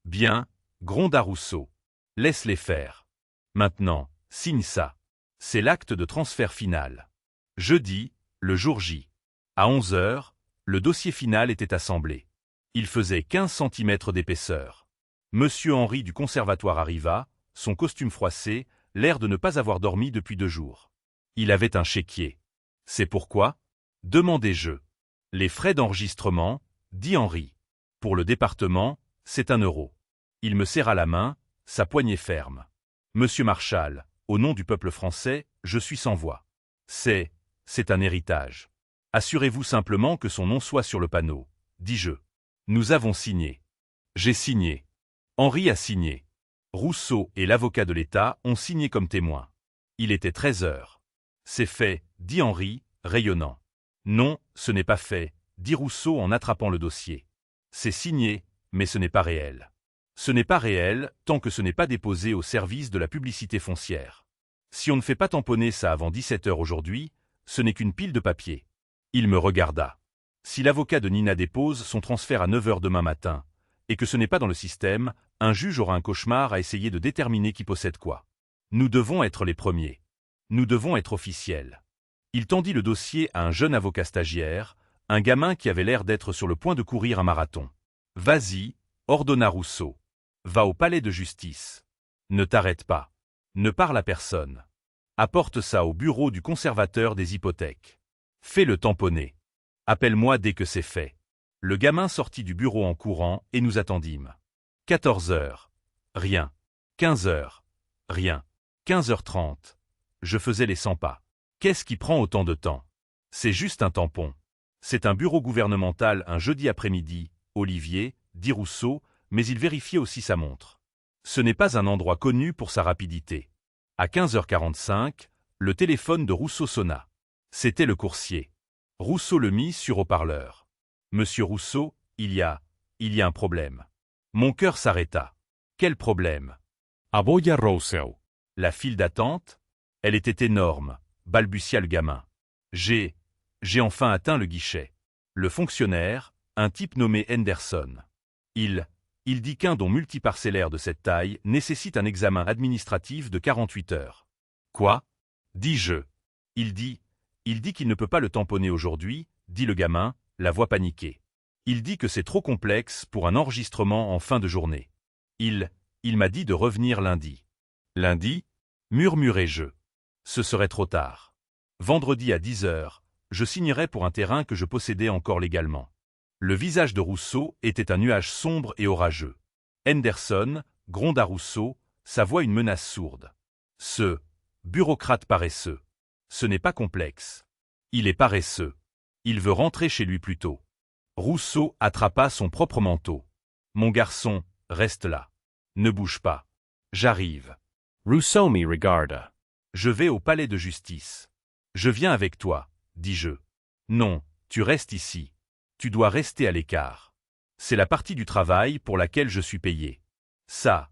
Bien, gronda Rousseau. Laisse-les faire. Maintenant, signe ça. C'est l'acte de transfert final. Jeudi, le jour J. À 11h, le dossier final était assemblé. Il faisait 15 cm d'épaisseur. Monsieur Henri du conservatoire arriva, son costume froissé, l'air de ne pas avoir dormi depuis 2 jours. Il avait un chéquier. C'est pourquoi? Demandai-je. Les frais d'enregistrement, dit Henri. Pour le département, c'est 1 euro. Il me serra la main, sa poignée ferme. Monsieur Marchal, au nom du peuple français, je suis sans voix. C'est un héritage. Assurez-vous simplement que son nom soit sur le panneau, dis-je. Nous avons signé. J'ai signé. Henri a signé. Rousseau et l'avocat de l'État ont signé comme témoins. Il était 13h. C'est fait, dit Henri, rayonnant. Non, ce n'est pas fait, dit Rousseau en attrapant le dossier. C'est signé, mais ce n'est pas réel. Ce n'est pas réel tant que ce n'est pas déposé au service de la publicité foncière. Si on ne fait pas tamponner ça avant 17h aujourd'hui, ce n'est qu'une pile de papier. Il me regarda. Si l'avocat de Nina dépose son transfert à 9h demain matin, et que ce n'est pas dans le système, un juge aura un cauchemar à essayer de déterminer qui possède quoi. Nous devons être les premiers. Nous devons être officiels. Il tendit le dossier à un jeune avocat stagiaire, un gamin qui avait l'air d'être sur le point de courir un marathon. « Vas-y » ordonna Rousseau. « Va au palais de justice. Ne t'arrête pas. Ne parle à personne. Apporte ça au bureau du conservateur des hypothèques. Fais-le tamponner. Appelle-moi dès que c'est fait. » Le gamin sortit du bureau en courant et nous attendîmes. 14h. Rien. 15h. Rien. 15h30. Je faisais les 100 pas. Qu'est-ce qui prend autant de temps? C'est juste un tampon. C'est un bureau gouvernemental un jeudi après-midi, Olivier, dit Rousseau, mais il vérifiait aussi sa montre. Ce n'est pas un endroit connu pour sa rapidité. À 15h45, le téléphone de Rousseau sonna. C'était le coursier. Rousseau le mit sur haut-parleur. Monsieur Rousseau, il y a un problème. Mon cœur s'arrêta. Quel problème? Aboya Rousseau. La file d'attente? Elle était énorme, balbutia le gamin. J'ai enfin atteint le guichet. Le fonctionnaire, un type nommé Henderson. Il dit qu'un don multiparcellaire de cette taille nécessite un examen administratif de 48 heures. Quoi? Dis-je. Il dit qu'il ne peut pas le tamponner aujourd'hui, dit le gamin, la voix paniquée. Il dit que c'est trop complexe pour un enregistrement en fin de journée. Il m'a dit de revenir lundi. Lundi? Murmurai-je. Ce serait trop tard. Vendredi à 10h, je signerai pour un terrain que je possédais encore légalement. Le visage de Rousseau était un nuage sombre et orageux. Henderson, gronda Rousseau, sa voix une menace sourde. Ce bureaucrate paresseux. Ce n'est pas complexe. Il est paresseux. Il veut rentrer chez lui plus tôt. Rousseau attrapa son propre manteau. Mon garçon, reste là. Ne bouge pas. J'arrive. Rousseau me regarda. Je vais au palais de justice. Je viens avec toi, dis-je. Non, tu restes ici. Tu dois rester à l'écart. C'est la partie du travail pour laquelle je suis payé. Ça,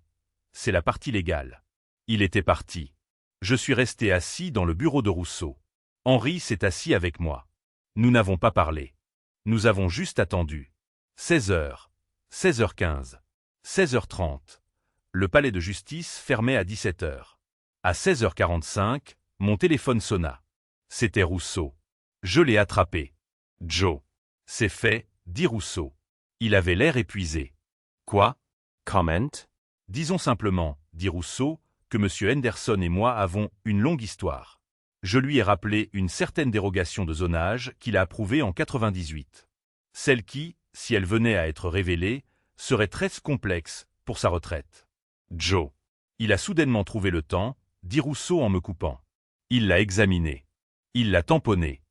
c'est la partie légale. Il était parti. Je suis resté assis dans le bureau de Rousseau. Henri s'est assis avec moi. Nous n'avons pas parlé. Nous avons juste attendu. 16h, 16h15, 16h30. Le palais de justice fermait à 17h. À 16h45, mon téléphone sonna. C'était Rousseau. Je l'ai attrapé. Joe. C'est fait, dit Rousseau. Il avait l'air épuisé. Quoi? Comment? Disons simplement, dit Rousseau, que M. Henderson et moi avons une longue histoire. Je lui ai rappelé une certaine dérogation de zonage qu'il a approuvée en 98. Celle qui, si elle venait à être révélée, serait très complexe pour sa retraite. Joe. Il a soudainement trouvé le temps, dit Rousseau en me coupant. Il l'a examiné. Il l'a tamponné.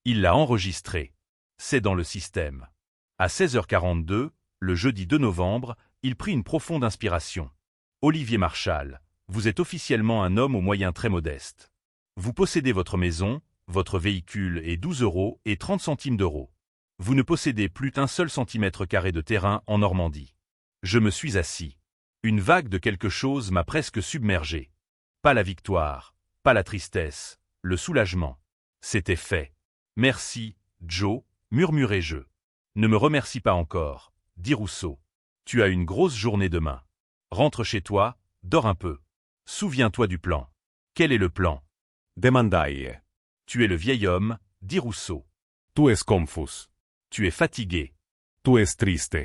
Il l'a enregistré. C'est dans le système. À 16h42, le jeudi 2 novembre, il prit une profonde inspiration. Olivier Marchal, vous êtes officiellement un homme aux moyens très modestes. Vous possédez votre maison, votre véhicule et 12,30 €. Vous ne possédez plus qu'un seul centimètre carré de terrain en Normandie. Je me suis assis. Une vague de quelque chose m'a presque submergé. Pas la victoire, pas la tristesse, le soulagement. C'était fait. Merci, Joe, murmurai-je. Ne me remercie pas encore, dit Rousseau. Tu as une grosse journée demain. Rentre chez toi, dors un peu. Souviens-toi du plan. Quel est le plan? Demandai. Tu es le vieil homme, dit Rousseau. Tu es confus. Tu es fatigué. Tu es triste.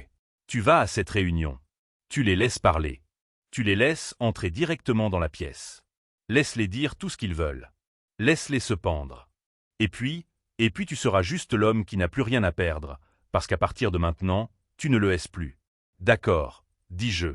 Tu vas à cette réunion. Tu les laisses parler. Tu les laisses entrer directement dans la pièce. Laisse-les dire tout ce qu'ils veulent. Laisse-les se pendre. Et puis tu seras juste l'homme qui n'a plus rien à perdre, parce qu'à partir de maintenant, tu ne le es plus. D'accord, dis-je.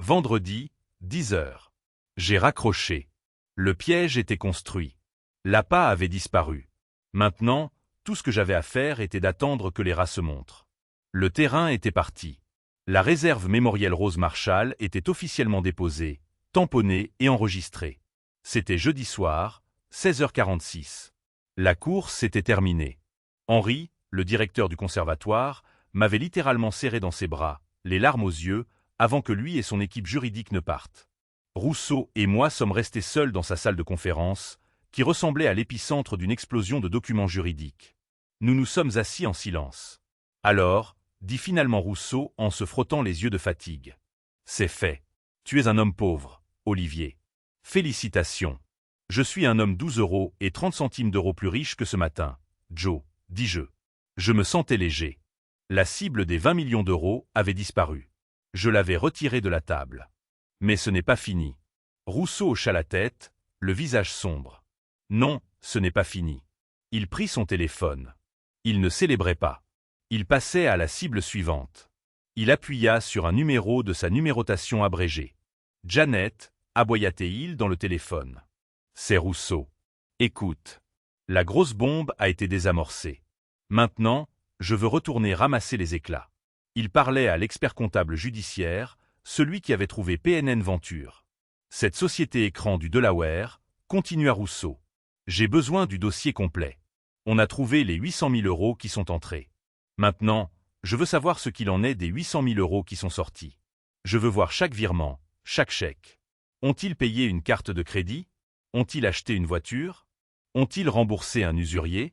Vendredi, 10h. J'ai raccroché. Le piège était construit. L'appât avait disparu. Maintenant, tout ce que j'avais à faire était d'attendre que les rats se montrent. Le terrain était parti. La réserve mémorielle Rose Marchal était officiellement déposée, tamponnée et enregistrée. C'était jeudi soir, 16h46. La course était terminée. Henri, le directeur du conservatoire, m'avait littéralement serré dans ses bras, les larmes aux yeux, avant que lui et son équipe juridique ne partent. Rousseau et moi sommes restés seuls dans sa salle de conférence, qui ressemblait à l'épicentre d'une explosion de documents juridiques. Nous nous sommes assis en silence. Alors, dit finalement Rousseau en se frottant les yeux de fatigue. C'est fait. Tu es un homme pauvre, Olivier. Félicitations. Je suis un homme 12,30 € plus riche que ce matin, Joe, dis-je. Je me sentais léger. La cible des 20 millions d'euros avait disparu. Je l'avais retirée de la table. Mais ce n'est pas fini. Rousseau hocha la tête, le visage sombre. Non, ce n'est pas fini. Il prit son téléphone. Il ne célébrait pas. Il passait à la cible suivante. Il appuya sur un numéro de sa numérotation abrégée. Janet, aboya-t-il dans le téléphone. C'est Rousseau. Écoute. La grosse bombe a été désamorcée. Maintenant, je veux retourner ramasser les éclats. Il parlait à l'expert comptable judiciaire, celui qui avait trouvé PNN Venture. Cette société écran du Delaware, continua Rousseau. J'ai besoin du dossier complet. On a trouvé les 800 000 € qui sont entrés. Maintenant, je veux savoir ce qu'il en est des 800 000 € qui sont sortis. Je veux voir chaque virement, chaque chèque. Ont-ils payé une carte de crédit? Ont-ils acheté une voiture? Ont-ils remboursé un usurier?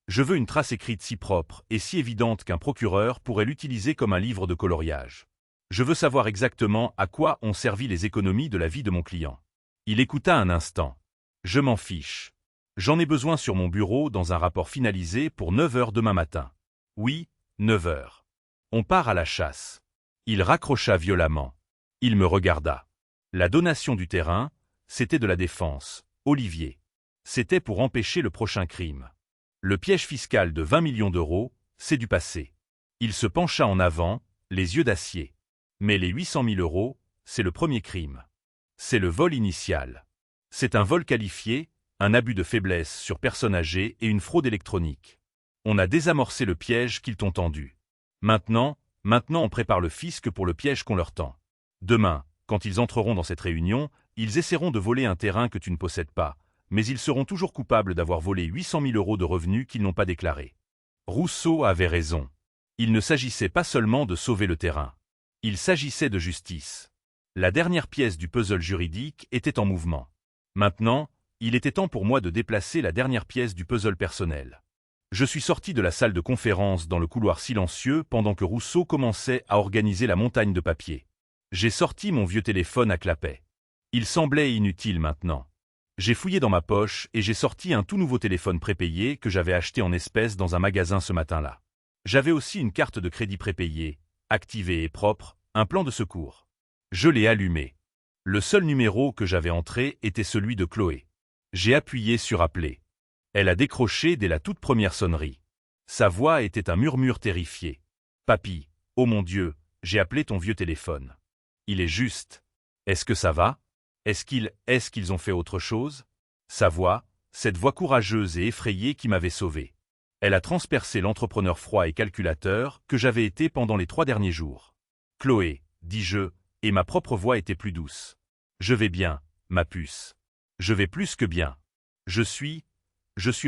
Je veux une trace écrite si propre et si évidente qu'un procureur pourrait l'utiliser comme un livre de coloriage. Je veux savoir exactement à quoi ont servi les économies de la vie de mon client. Il écouta un instant. Je m'en fiche. J'en ai besoin sur mon bureau dans un rapport finalisé pour 9h demain matin. Oui, 9h. On part à la chasse. Il raccrocha violemment. Il me regarda. La donation du terrain, c'était de la défense, Olivier. C'était pour empêcher le prochain crime. Le piège fiscal de 20 millions d'euros, c'est du passé. Il se pencha en avant, les yeux d'acier. Mais les 800 000 €, c'est le premier crime. C'est le vol initial. C'est un vol qualifié, un abus de faiblesse sur personne âgée et une fraude électronique. On a désamorcé le piège qu'ils t'ont tendu. Maintenant on prépare le fisc pour le piège qu'on leur tend. Demain, quand ils entreront dans cette réunion, ils essaieront de voler un terrain que tu ne possèdes pas, mais ils seront toujours coupables d'avoir volé 800 000 € de revenus qu'ils n'ont pas déclarés. Rousseau avait raison. Il ne s'agissait pas seulement de sauver le terrain. Il s'agissait de justice. La dernière pièce du puzzle juridique était en mouvement. Maintenant, il était temps pour moi de déplacer la dernière pièce du puzzle personnel. Je suis sorti de la salle de conférence dans le couloir silencieux pendant que Rousseau commençait à organiser la montagne de papier. J'ai sorti mon vieux téléphone à clapet. Il semblait inutile maintenant. J'ai fouillé dans ma poche et j'ai sorti un tout nouveau téléphone prépayé que j'avais acheté en espèces dans un magasin ce matin-là. J'avais aussi une carte de crédit prépayée, activée et propre, un plan de secours. Je l'ai allumé. Le seul numéro que j'avais entré était celui de Chloé. J'ai appuyé sur appeler. Elle a décroché dès la toute première sonnerie. Sa voix était un murmure terrifié. Papy, oh mon Dieu, j'ai appelé ton vieux téléphone. Il est juste. Est-ce que ça va? Est-ce qu'ils ont fait autre chose? Sa voix, cette voix courageuse et effrayée qui m'avait sauvé. Elle a transpercé l'entrepreneur froid et calculateur que j'avais été pendant les 3 derniers jours. Chloé, dis-je, et ma propre voix était plus douce. Je vais bien, ma puce. Je vais plus que bien. Je suis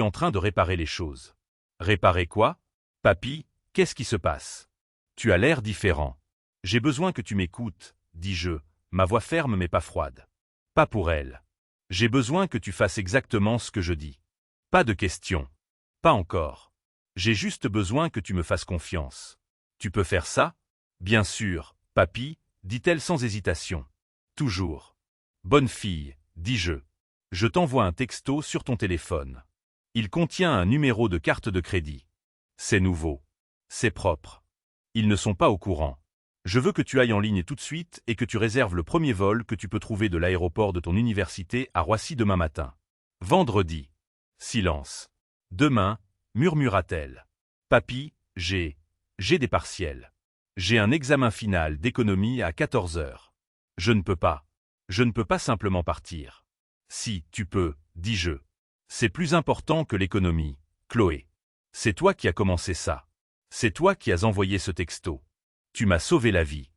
en train de réparer les choses. Réparer quoi? Papy, qu'est-ce qui se passe? Tu as l'air différent. J'ai besoin que tu m'écoutes, dis-je, ma voix ferme mais pas froide. Pas pour elle. J'ai besoin que tu fasses exactement ce que je dis. Pas de questions. Pas encore. J'ai juste besoin que tu me fasses confiance. Tu peux faire ça? Bien sûr, papy, dit-elle sans hésitation. Toujours. Bonne fille, dis-je. Je t'envoie un texto sur ton téléphone. Il contient un numéro de carte de crédit. C'est nouveau. C'est propre. Ils ne sont pas au courant. Je veux que tu ailles en ligne tout de suite et que tu réserves le premier vol que tu peux trouver de l'aéroport de ton université à Roissy demain matin. Vendredi. Silence. Demain, murmura-t-elle. Papy, j'ai des partiels. J'ai un examen final d'économie à 14 heures. Je ne peux pas. Je ne peux pas simplement partir. Si, tu peux, dis-je. C'est plus important que l'économie, Chloé. C'est toi qui as commencé ça. C'est toi qui as envoyé ce texto. Tu m'as sauvé la vie.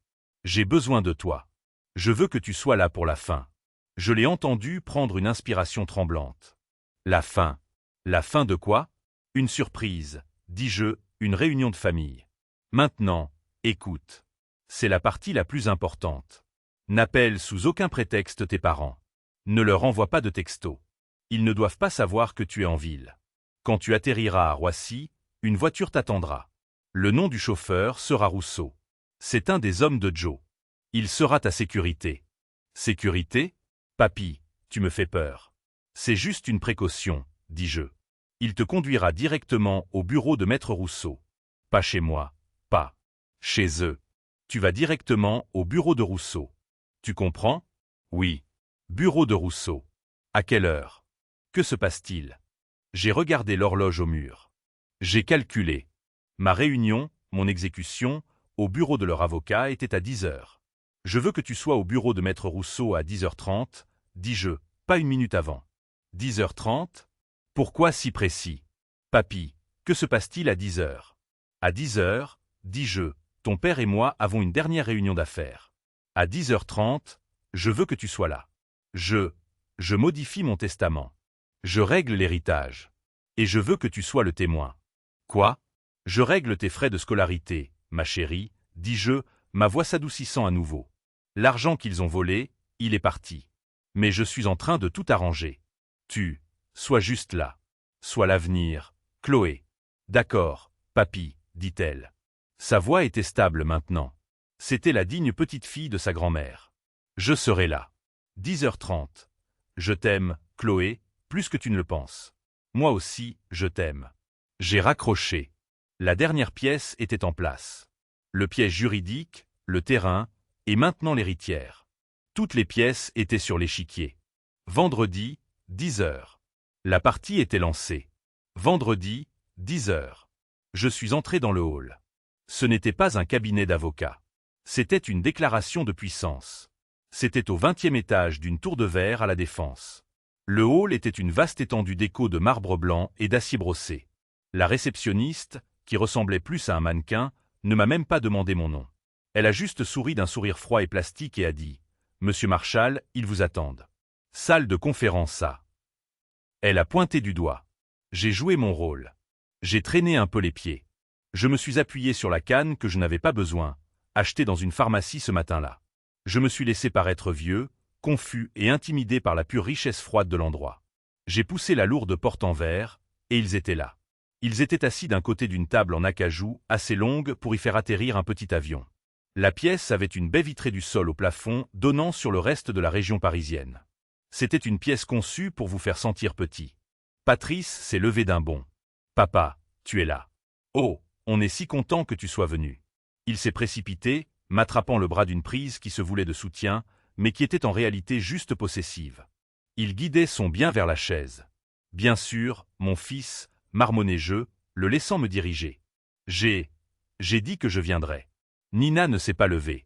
J'ai besoin de toi. Je veux que tu sois là pour la fin. Je l'ai entendu prendre une inspiration tremblante. La fin. La fin de quoi? Une surprise, dis-je, une réunion de famille. Maintenant, écoute. C'est la partie la plus importante. N'appelle sous aucun prétexte tes parents. Ne leur envoie pas de texto. Ils ne doivent pas savoir que tu es en ville. Quand tu atterriras à Roissy, une voiture t'attendra. Le nom du chauffeur sera Rousseau. C'est un des hommes de Joe. Il sera ta sécurité. Sécurité? Papy, tu me fais peur. C'est juste une précaution, dis-je. Il te conduira directement au bureau de Maître Rousseau. Pas chez moi, pas chez eux. Tu vas directement au bureau de Rousseau. Tu comprends? Oui. Bureau de Rousseau. À quelle heure? Que se passe-t-il? J'ai regardé l'horloge au mur. J'ai calculé. Ma réunion, mon exécution, au bureau de leur avocat était à 10 heures. Je veux que tu sois au bureau de Maître Rousseau à 10h30, dis-je, pas une minute avant. 10h30? Pourquoi si précis? Papy, que se passe-t-il à 10 heures? À 10 heures, dis-je, ton père et moi avons une dernière réunion d'affaires. À 10h30, je veux que tu sois là. Je modifie mon testament. Je règle l'héritage. Et je veux que tu sois le témoin. Quoi? Je règle tes frais de scolarité, ma chérie, dis-je, ma voix s'adoucissant à nouveau. L'argent qu'ils ont volé, il est parti. Mais je suis en train de tout arranger. Sois juste là. Sois l'avenir, Chloé. D'accord, papy, dit-elle. Sa voix était stable maintenant. C'était la digne petite fille de sa grand-mère. Je serai là. 10h30. Je t'aime, Chloé, plus que tu ne le penses. Moi aussi, je t'aime. J'ai raccroché. La dernière pièce était en place. Le piège juridique, le terrain, et maintenant l'héritière. Toutes les pièces étaient sur l'échiquier. Vendredi, 10h. La partie était lancée. Vendredi, 10h. Je suis entré dans le hall. Ce n'était pas un cabinet d'avocats. C'était une déclaration de puissance. C'était au 20e étage d'une tour de verre à la Défense. Le hall était une vaste étendue d'échos de marbre blanc et d'acier brossé. La réceptionniste, qui ressemblait plus à un mannequin, ne m'a même pas demandé mon nom. Elle a juste souri d'un sourire froid et plastique et a dit « Monsieur Marshall, ils vous attendent. Salle de conférence A. » Elle a pointé du doigt. J'ai joué mon rôle. J'ai traîné un peu les pieds. Je me suis appuyé sur la canne que je n'avais pas besoin, achetée dans une pharmacie ce matin-là. Je me suis laissé paraître vieux, confus et intimidé par la pure richesse froide de l'endroit. J'ai poussé la lourde porte en verre, et ils étaient là. Ils étaient assis d'un côté d'une table en acajou, assez longue pour y faire atterrir un petit avion. La pièce avait une baie vitrée du sol au plafond, donnant sur le reste de la région parisienne. C'était une pièce conçue pour vous faire sentir petit. Patrice s'est levé d'un bond. Papa, tu es là. Oh, on est si content que tu sois venu. Il s'est précipité, m'attrapant le bras d'une prise qui se voulait de soutien, mais qui était en réalité juste possessive. Il guidait son bien vers la chaise. Bien sûr, mon fils, marmonnai-je, le laissant me diriger. J'ai dit que je viendrais. Nina ne s'est pas levée.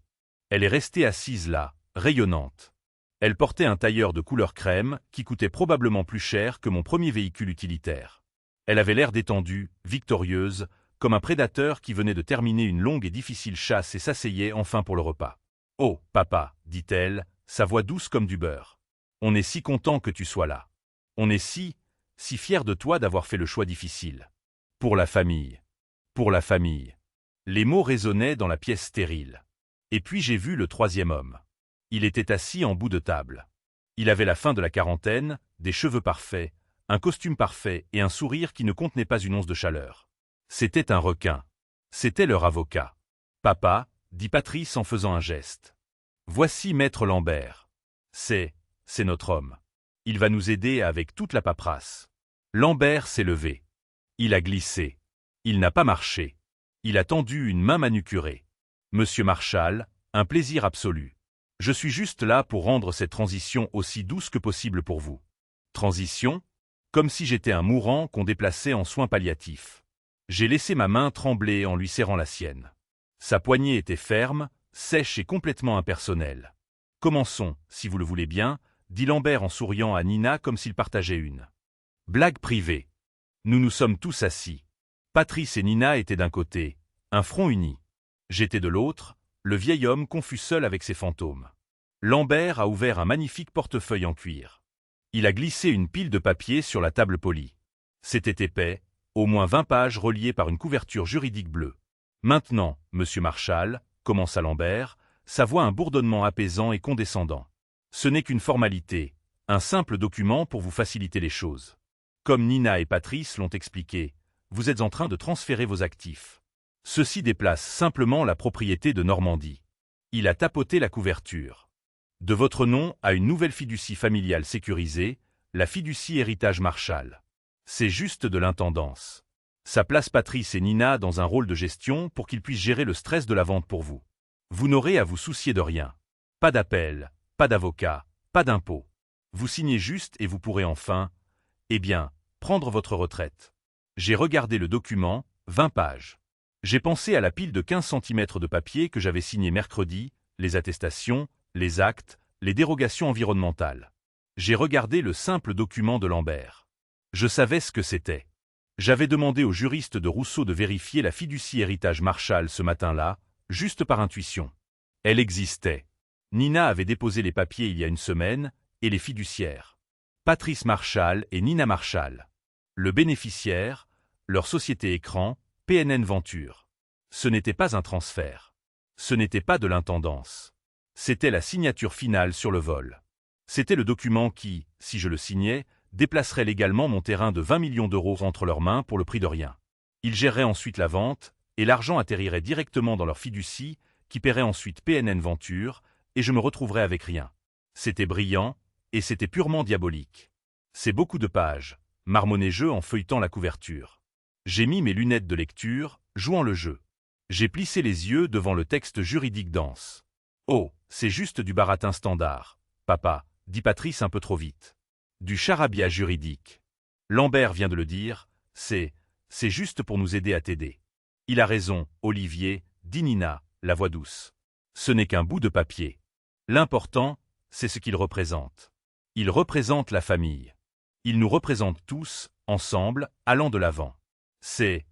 Elle est restée assise là, rayonnante. Elle portait un tailleur de couleur crème qui coûtait probablement plus cher que mon premier véhicule utilitaire. Elle avait l'air détendue, victorieuse, comme un prédateur qui venait de terminer une longue et difficile chasse et s'asseyait enfin pour le repas. « Oh, papa, dit-elle, sa voix douce comme du beurre. On est si content que tu sois là. On est si fiers de toi d'avoir fait le choix difficile. Pour la famille. Pour la famille. » Les mots résonnaient dans la pièce stérile. Et puis j'ai vu le troisième homme. Il était assis en bout de table. Il avait la fin de la quarantaine, des cheveux parfaits, un costume parfait et un sourire qui ne contenait pas une once de chaleur. C'était un requin. C'était leur avocat. « Papa, dit Patrice en faisant un geste. Voici Maître Lambert. C'est notre homme. Il va nous aider avec toute la paperasse. » Lambert s'est levé. Il a glissé. Il n'a pas marché. Il a tendu une main manucurée. « Monsieur Marshall, un plaisir absolu. Je suis juste là pour rendre cette transition aussi douce que possible pour vous. » Transition ? Comme si j'étais un mourant qu'on déplaçait en soins palliatifs. J'ai laissé ma main trembler en lui serrant la sienne. Sa poignée était ferme, sèche et complètement impersonnelle. « Commençons, si vous le voulez bien, » dit Lambert en souriant à Nina comme s'il partageait une blague privée. Nous nous sommes tous assis. Patrice et Nina étaient d'un côté, un front uni. J'étais de l'autre, le vieil homme confus seul avec ses fantômes. Lambert a ouvert un magnifique portefeuille en cuir. Il a glissé une pile de papier sur la table polie. C'était épais, au moins 20 pages reliées par une couverture juridique bleue. « Maintenant, monsieur Marshall, » commença Lambert, sa voix un bourdonnement apaisant et condescendant. « Ce n'est qu'une formalité, un simple document pour vous faciliter les choses. Comme Nina et Patrice l'ont expliqué, vous êtes en train de transférer vos actifs. Ceci déplace simplement la propriété de Normandie. » Il a tapoté la couverture. « De votre nom à une nouvelle fiducie familiale sécurisée, la fiducie Héritage Marshall. C'est juste de l'intendance. Ça place Patrice et Nina dans un rôle de gestion pour qu'ils puissent gérer le stress de la vente pour vous. Vous n'aurez à vous soucier de rien. Pas d'appel, pas d'avocat, pas d'impôt. Vous signez juste et vous pourrez enfin, prendre votre retraite. » J'ai regardé le document, 20 pages. J'ai pensé à la pile de 15 cm de papier que j'avais signé mercredi, les attestations, les actes, les dérogations environnementales. J'ai regardé le simple document de Lambert. Je savais ce que c'était. J'avais demandé au juriste de Rousseau de vérifier la fiducie Héritage Marshall ce matin-là, juste par intuition. Elle existait. Nina avait déposé les papiers il y a une semaine, et les fiduciaires. Patrice Marshall et Nina Marshall. Le bénéficiaire, leur société écran, PNN Venture. Ce n'était pas un transfert. Ce n'était pas de l'intendance. C'était la signature finale sur le vol. C'était le document qui, si je le signais, déplacerait légalement mon terrain de 20 millions d'euros entre leurs mains pour le prix de rien. Ils géreraient ensuite la vente, et l'argent atterrirait directement dans leur fiducie, qui paierait ensuite PNN Venture, et je me retrouverais avec rien. C'était brillant, et c'était purement diabolique. C'est beaucoup de pages, marmonnai-je en feuilletant la couverture. J'ai mis mes lunettes de lecture, jouant le jeu. J'ai plissé les yeux devant le texte juridique dense. « Oh, c'est juste du baratin standard, papa, » dit Patrice un peu trop vite. Du charabia juridique. Lambert vient de le dire, c'est juste pour nous aider à t'aider. Il a raison, Olivier, dit Nina, la voix douce. Ce n'est qu'un bout de papier. L'important, c'est ce qu'il représente. Il représente la famille. Il nous représente tous, ensemble, allant de l'avant. C'est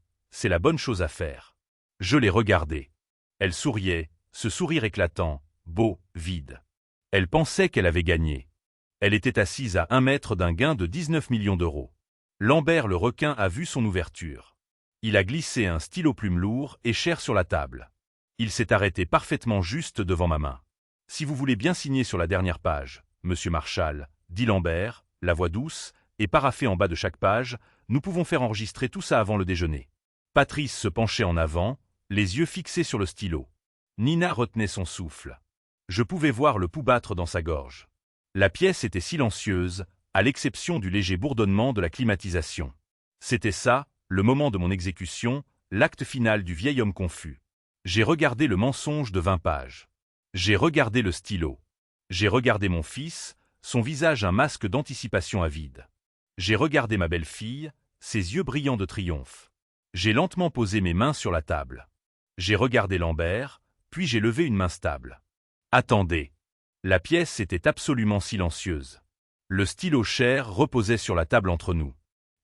la bonne chose à faire. Je l'ai regardée. Elle souriait, ce sourire éclatant, beau, vide. Elle pensait qu'elle avait gagné. Elle était assise à 1 mètre d'un gain de 19 millions d'euros. Lambert le requin a vu son ouverture. Il a glissé un stylo plume lourd et cher sur la table. Il s'est arrêté parfaitement juste devant ma main. « Si vous voulez bien signer sur la dernière page, monsieur Marshall, dit Lambert, la voix douce, et paraphé en bas de chaque page, nous pouvons faire enregistrer tout ça avant le déjeuner. » Patrice se penchait en avant, les yeux fixés sur le stylo. Nina retenait son souffle. Je pouvais voir le pouls battre dans sa gorge. La pièce était silencieuse, à l'exception du léger bourdonnement de la climatisation. C'était ça, le moment de mon exécution, l'acte final du vieil homme confus. J'ai regardé le mensonge de 20 pages. J'ai regardé le stylo. J'ai regardé mon fils, son visage un masque d'anticipation avide. J'ai regardé ma belle-fille, ses yeux brillants de triomphe. J'ai lentement posé mes mains sur la table. J'ai regardé Lambert, puis j'ai levé une main stable. Attendez. La pièce était absolument silencieuse. Le stylo cher reposait sur la table entre nous.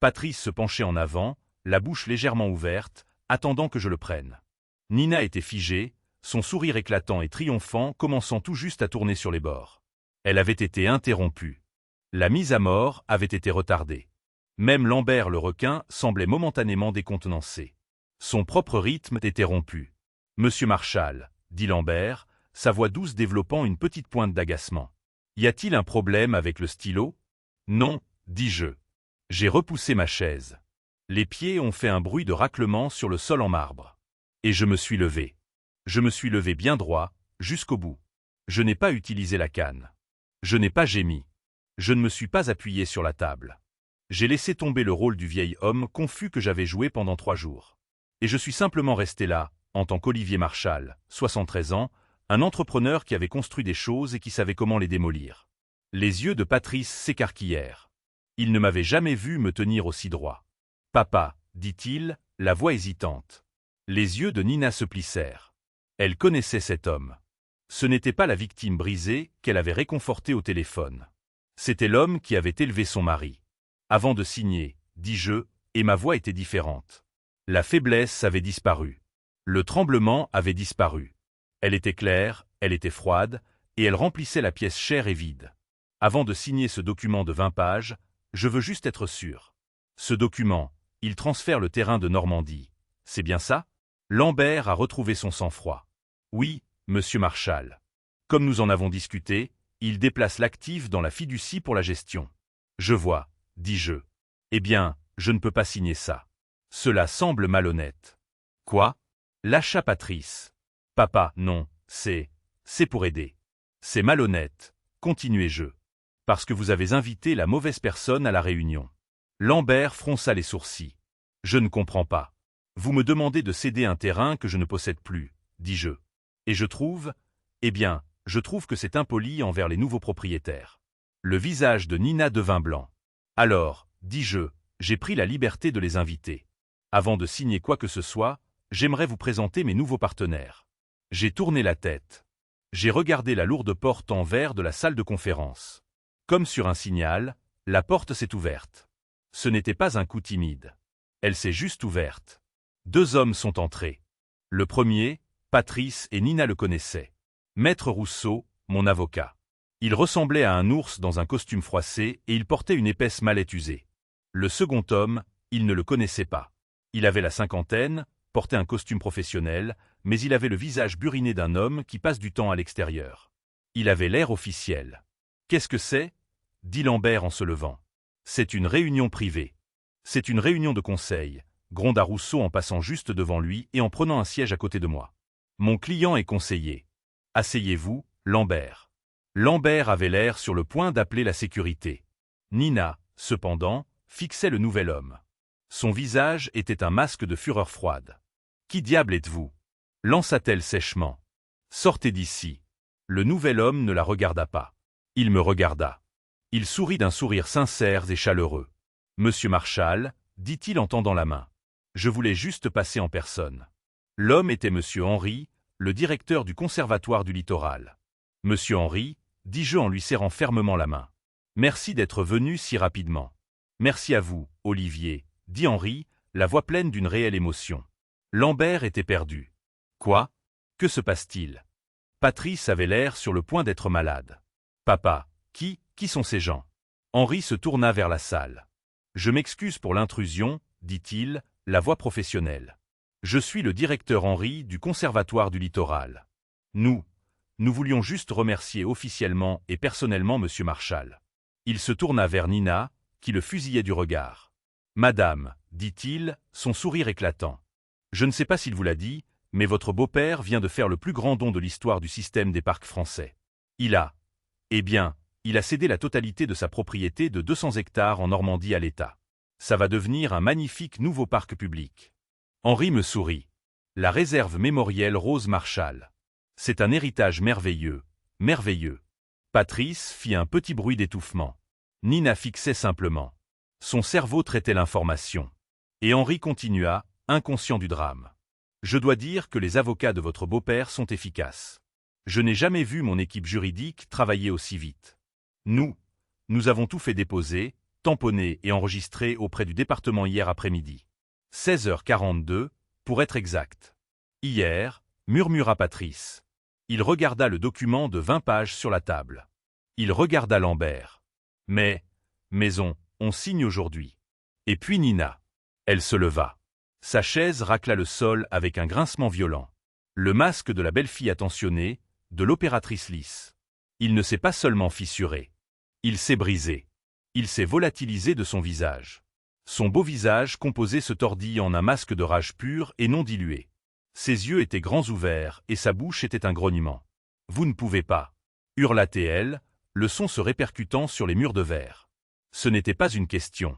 Patrice se penchait en avant, la bouche légèrement ouverte, attendant que je le prenne. Nina était figée, son sourire éclatant et triomphant commençant tout juste à tourner sur les bords. Elle avait été interrompue. La mise à mort avait été retardée. Même Lambert le requin semblait momentanément décontenancé. Son propre rythme était rompu. « Monsieur Marchal, » dit Lambert, sa voix douce développant une petite pointe d'agacement. « Y a-t-il un problème avec le stylo ?»« Non, » dis-je. J'ai repoussé ma chaise. Les pieds ont fait un bruit de raclement sur le sol en marbre. Et je me suis levé. Je me suis levé bien droit, jusqu'au bout. Je n'ai pas utilisé la canne. Je n'ai pas gémi. Je ne me suis pas appuyé sur la table. J'ai laissé tomber le rôle du vieil homme confus que j'avais joué pendant 3 jours. Et je suis simplement resté là, en tant qu'Olivier Marchal, 73 ans, un entrepreneur qui avait construit des choses et qui savait comment les démolir. Les yeux de Patrice s'écarquillèrent. Il ne m'avait jamais vu me tenir aussi droit. « Papa, » dit-il, la voix hésitante. Les yeux de Nina se plissèrent. Elle connaissait cet homme. Ce n'était pas la victime brisée qu'elle avait réconfortée au téléphone. C'était l'homme qui avait élevé son mari. Avant de signer, dis-je, et ma voix était différente. La faiblesse avait disparu. Le tremblement avait disparu. Elle était claire, elle était froide, et elle remplissait la pièce chère et vide. Avant de signer ce document de 20 pages, je veux juste être sûr. Ce document, il transfère le terrain de Normandie. C'est bien ça ? Lambert a retrouvé son sang-froid. Oui, monsieur Marchal. Comme nous en avons discuté, il déplace l'actif dans la fiducie pour la gestion. Je vois, dis-je. Eh bien, je ne peux pas signer ça. Cela semble malhonnête. Quoi ? Lâcha Patrice. Papa, non, c'est pour aider. C'est malhonnête, continuai-je. Parce que vous avez invité la mauvaise personne à la réunion. Lambert fronça les sourcils. Je ne comprends pas. Vous me demandez de céder un terrain que je ne possède plus, dis-je. Et je trouve, eh bien, je trouve que c'est impoli envers les nouveaux propriétaires. Le visage de Nina devint blanc. Alors, dis-je, j'ai pris la liberté de les inviter. Avant de signer quoi que ce soit, j'aimerais vous présenter mes nouveaux partenaires. J'ai tourné la tête. J'ai regardé la lourde porte en verre de la salle de conférence. Comme sur un signal, la porte s'est ouverte. Ce n'était pas un coup timide. Elle s'est juste ouverte. 2 hommes sont entrés. Le premier, Patrice et Nina le connaissaient. Maître Rousseau, mon avocat. Il ressemblait à un ours dans un costume froissé et il portait une épaisse mallette usée. Le second homme, il ne le connaissait pas. Il avait la 50aine, portait un costume professionnel, mais il avait le visage buriné d'un homme qui passe du temps à l'extérieur. Il avait l'air officiel. « Qu'est-ce que c'est » dit Lambert en se levant. « C'est une réunion privée. C'est une réunion de conseil » gronda Rousseau en passant juste devant lui et en prenant un siège à côté de moi. « Mon client est conseiller. Asseyez-vous, Lambert. » Lambert avait l'air sur le point d'appeler la sécurité. Nina, cependant, fixait le nouvel homme. Son visage était un masque de fureur froide. « Qui diable êtes-vous » lança-t-elle sèchement. « Sortez d'ici. » Le nouvel homme ne la regarda pas. Il me regarda. Il sourit d'un sourire sincère et chaleureux. « Monsieur Marchal, » dit-il en tendant la main. « Je voulais juste passer en personne. » L'homme était monsieur Henry, le directeur du Conservatoire du Littoral. « Monsieur Henry, » dis-je en lui serrant fermement la main. « Merci d'être venu si rapidement. »« Merci à vous, Olivier, » dit Henry, la voix pleine d'une réelle émotion. Lambert était perdu. « Quoi ? Que se passe-t-il » Patrice avait l'air sur le point d'être malade. « Papa, qui sont ces gens ?» Henry se tourna vers la salle. « Je m'excuse pour l'intrusion, » dit-il, la voix professionnelle. « Je suis le directeur Henry du Conservatoire du Littoral. Nous voulions juste remercier officiellement et personnellement Monsieur Marchal. » Il se tourna vers Nina, qui le fusillait du regard. « Madame, » dit-il, son sourire éclatant. « Je ne sais pas s'il vous l'a dit, mais votre beau-père vient de faire le plus grand don de l'histoire du système des parcs français. Il a, eh bien, Il a cédé la totalité de sa propriété de 200 hectares en Normandie à l'État. Ça va devenir un magnifique nouveau parc public. Henri me sourit. La réserve mémorielle Rose Marshall. C'est un héritage merveilleux, merveilleux. Patrice fit un petit bruit d'étouffement. Nina fixait simplement. Son cerveau traitait l'information. Et Henri continua, inconscient du drame. Je dois dire que les avocats de votre beau-père sont efficaces. Je n'ai jamais vu mon équipe juridique travailler aussi vite. Nous avons tout fait déposer, tamponner et enregistrer auprès du département hier après-midi. 16h42, pour être exact. Hier, murmura Patrice. Il regarda le document de 20 pages sur la table. Il regarda Lambert. Mais on signe aujourd'hui. Et puis Nina. Elle se leva. Sa chaise racla le sol avec un grincement violent. Le masque de la belle-fille attentionnée, de l'opératrice lisse. Il ne s'est pas seulement fissuré. Il s'est brisé. Il s'est volatilisé de son visage. Son beau visage composé se tordit en un masque de rage pure et non diluée. Ses yeux étaient grands ouverts et sa bouche était un grognement. « Vous ne pouvez pas !» hurla-t-elle, le son se répercutant sur les murs de verre. Ce n'était pas une question.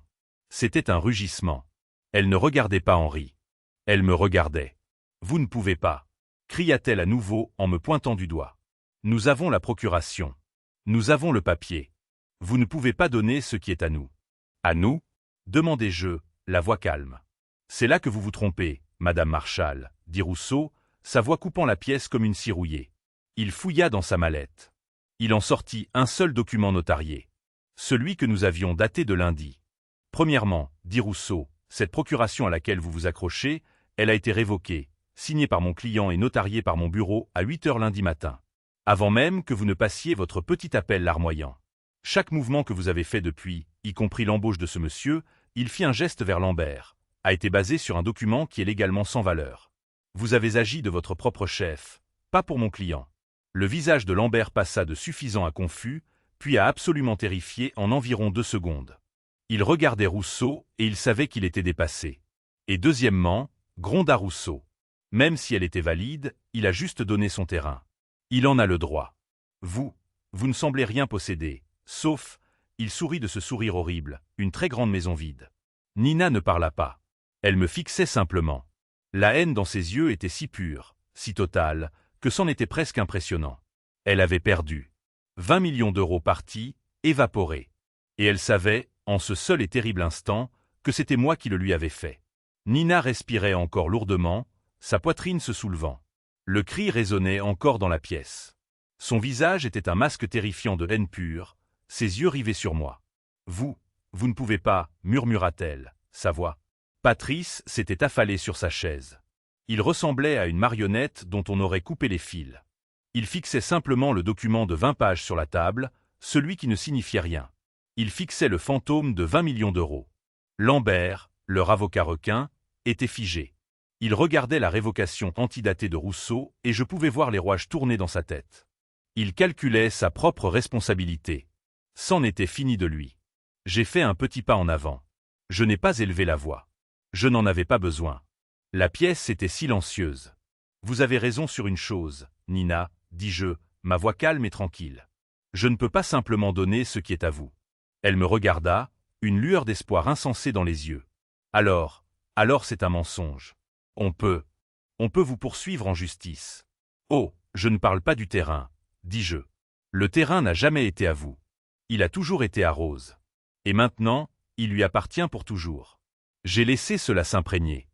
C'était un rugissement. Elle ne regardait pas Henri. Elle me regardait. « Vous ne pouvez pas !» cria-t-elle à nouveau en me pointant du doigt. « Nous avons la procuration. Nous avons le papier. Vous ne pouvez pas donner ce qui est à nous. »« À nous ?» demandai-je, la voix calme. « C'est là que vous vous trompez, Madame Marshall, » dit Rousseau, sa voix coupant la pièce comme une scie rouillée. Il fouilla dans sa mallette. Il en sortit un seul document notarié. Celui que nous avions daté de lundi. « Premièrement, » dit Rousseau, « cette procuration à laquelle vous vous accrochez, elle a été révoquée, signée par mon client et notariée par mon bureau à 8 heures lundi matin. Avant même que vous ne passiez votre petit appel larmoyant. Chaque mouvement que vous avez fait depuis, y compris l'embauche de ce monsieur, il fit un geste vers Lambert, a été basé sur un document qui est légalement sans valeur. Vous avez agi de votre propre chef, pas pour mon client. » Le visage de Lambert passa de suffisant à confus, puis à absolument terrifié en environ 2 secondes. Il regardait Rousseau et il savait qu'il était dépassé. Et deuxièmement, gronda Rousseau. Même si elle était valide, il a juste donné son terrain. Il en a le droit. Vous ne semblez rien posséder, sauf, il sourit de ce sourire horrible, une très grande maison vide. Nina ne parla pas. Elle me fixait simplement. La haine dans ses yeux était si pure, si totale, que c'en était presque impressionnant. Elle avait perdu. 20 millions d'euros partis, évaporés. Et elle savait, en ce seul et terrible instant, que c'était moi qui le lui avais fait. Nina respirait encore lourdement, sa poitrine se soulevant. Le cri résonnait encore dans la pièce. Son visage était un masque terrifiant de haine pure, ses yeux rivés sur moi. « Vous ne pouvez pas, » murmura-t-elle, sa voix. Patrice s'était affalé sur sa chaise. Il ressemblait à une marionnette dont on aurait coupé les fils. Il fixait simplement le document de 20 pages sur la table, celui qui ne signifiait rien. Il fixait le fantôme de 20 millions d'euros. Lambert, leur avocat requin, était figé. Il regardait la révocation antidatée de Rousseau et je pouvais voir les rouages tourner dans sa tête. Il calculait sa propre responsabilité. C'en était fini de lui. J'ai fait un petit pas en avant. Je n'ai pas élevé la voix. Je n'en avais pas besoin. La pièce était silencieuse. « Vous avez raison sur une chose, Nina, » dis-je, ma voix calme et tranquille. « Je ne peux pas simplement donner ce qui est à vous. » Elle me regarda, une lueur d'espoir insensée dans les yeux. « Alors c'est un mensonge. On peut vous poursuivre en justice. »« Oh, je ne parle pas du terrain, » dis-je. « Le terrain n'a jamais été à vous. Il a toujours été à Rose. Et maintenant, il lui appartient pour toujours. J'ai laissé cela s'imprégner.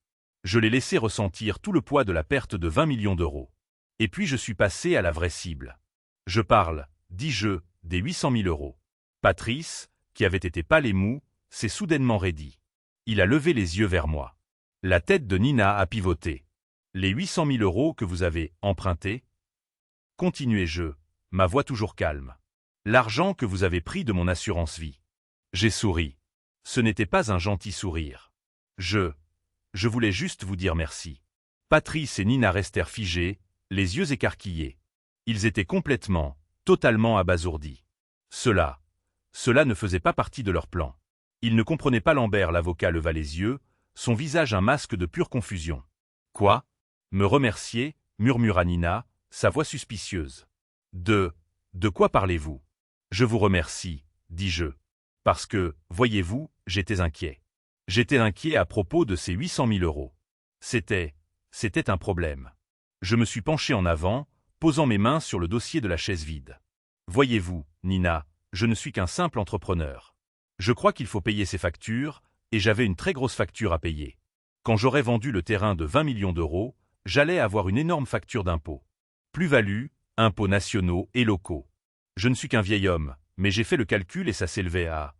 Je l'ai laissé ressentir tout le poids de la perte de 20 millions d'euros. Et puis je suis passé à la vraie cible. Je parle, dis-je, des 800 000 euros. Patrice, qui avait été pâle et mou, s'est soudainement raidi. Il a levé les yeux vers moi. La tête de Nina a pivoté. Les 800 000 euros que vous avez empruntés ? Continuai-je, ma voix toujours calme. L'argent que vous avez pris de mon assurance vie. J'ai souri. Ce n'était pas un gentil sourire. Je voulais juste vous dire merci. Patrice et Nina restèrent figés, les yeux écarquillés. Ils étaient complètement, totalement abasourdis. Cela ne faisait pas partie de leur plan. Ils ne comprenaient pas. Lambert l'avocat leva les yeux, son visage un masque de pure confusion. « Quoi ? Me remercier ?» murmura Nina, sa voix suspicieuse. « De quoi parlez-vous ? Je vous remercie, dis-je. Parce que, voyez-vous, j'étais inquiet. J'étais inquiet à propos de ces 800 000 euros. C'était un problème. Je me suis penché en avant, posant mes mains sur le dossier de la chaise vide. Voyez-vous, Nina, je ne suis qu'un simple entrepreneur. Je crois qu'il faut payer ses factures, et j'avais une très grosse facture à payer. Quand j'aurais vendu le terrain de 20 millions d'euros, j'allais avoir une énorme facture d'impôts. Plus-value, impôts nationaux et locaux. Je ne suis qu'un vieil homme, mais j'ai fait le calcul et ça s'élevait à...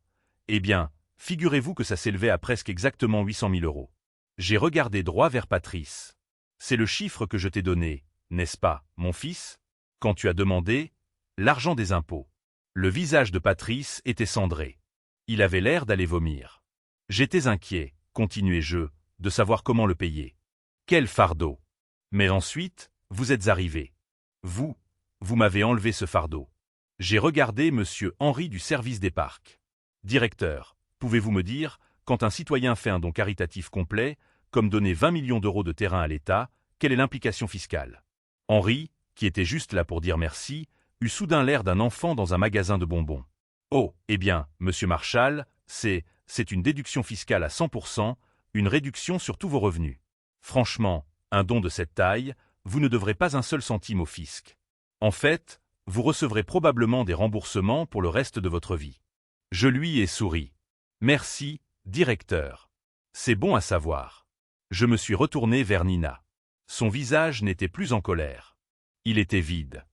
Eh bien, figurez-vous que ça s'élevait à presque exactement 800 000 euros. J'ai regardé droit vers Patrice. C'est le chiffre que je t'ai donné, n'est-ce pas, mon fils? Quand tu as demandé l'argent des impôts. Le visage de Patrice était cendré. Il avait l'air d'aller vomir. J'étais inquiet, continuai-je, de savoir comment le payer. Quel fardeau! Mais ensuite, vous êtes arrivé. Vous m'avez enlevé ce fardeau. J'ai regardé monsieur Henri du service des parcs. Directeur, pouvez-vous me dire, quand un citoyen fait un don caritatif complet, comme donner 20 millions d'euros de terrain à l'État, quelle est l'implication fiscale? Henri, qui était juste là pour dire merci, eut soudain l'air d'un enfant dans un magasin de bonbons. Oh, eh bien, monsieur Marchal, c'est une déduction fiscale à 100%, une réduction sur tous vos revenus. Franchement, un don de cette taille, vous ne devrez pas un seul centime au fisc. En fait, vous recevrez probablement des remboursements pour le reste de votre vie. Je lui ai souri. Merci, directeur. C'est bon à savoir. Je me suis retourné vers Nina. Son visage n'était plus en colère. Il était vide.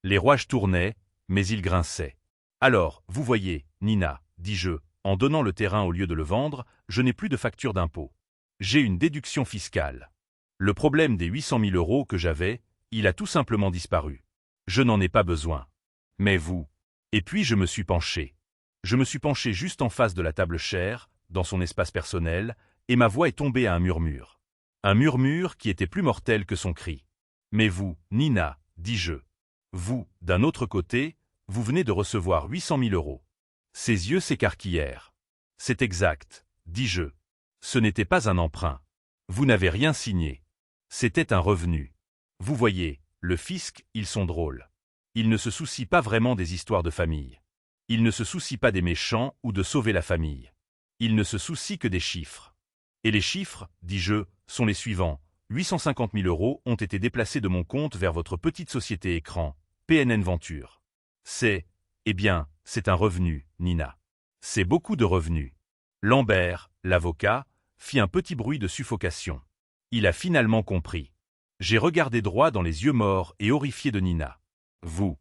Les rouages tournaient, mais il grinçait. Alors, vous voyez, Nina, dis-je, en donnant le terrain au lieu de le vendre, je n'ai plus de facture d'impôt. J'ai une déduction fiscale. Le problème des 800 000 euros que j'avais, il a tout simplement disparu. Je n'en ai pas besoin. Mais vous... Et puis je me suis penché. Je me suis penché juste en face de la table chère, dans son espace personnel, et ma voix est tombée à un murmure. Un murmure qui était plus mortel que son cri. Mais vous, Nina, dis-je. Vous, d'un autre côté, vous venez de recevoir 800 000 euros. Ses yeux s'écarquillèrent. C'est exact, dis-je. Ce n'était pas un emprunt. Vous n'avez rien signé. C'était un revenu. Vous voyez, le fisc, ils sont drôles. Ils ne se soucient pas vraiment des histoires de famille. Ils ne se soucient pas des méchants ou de sauver la famille. Ils ne se soucient que des chiffres. Et les chiffres, dis-je, sont les suivants. 850 000 euros ont été déplacés de mon compte vers votre petite société écran, PNN Venture. C'est un revenu, Nina. C'est beaucoup de revenus. Lambert, l'avocat, fit un petit bruit de suffocation. Il a finalement compris. J'ai regardé droit dans les yeux morts et horrifiés de Nina. Vous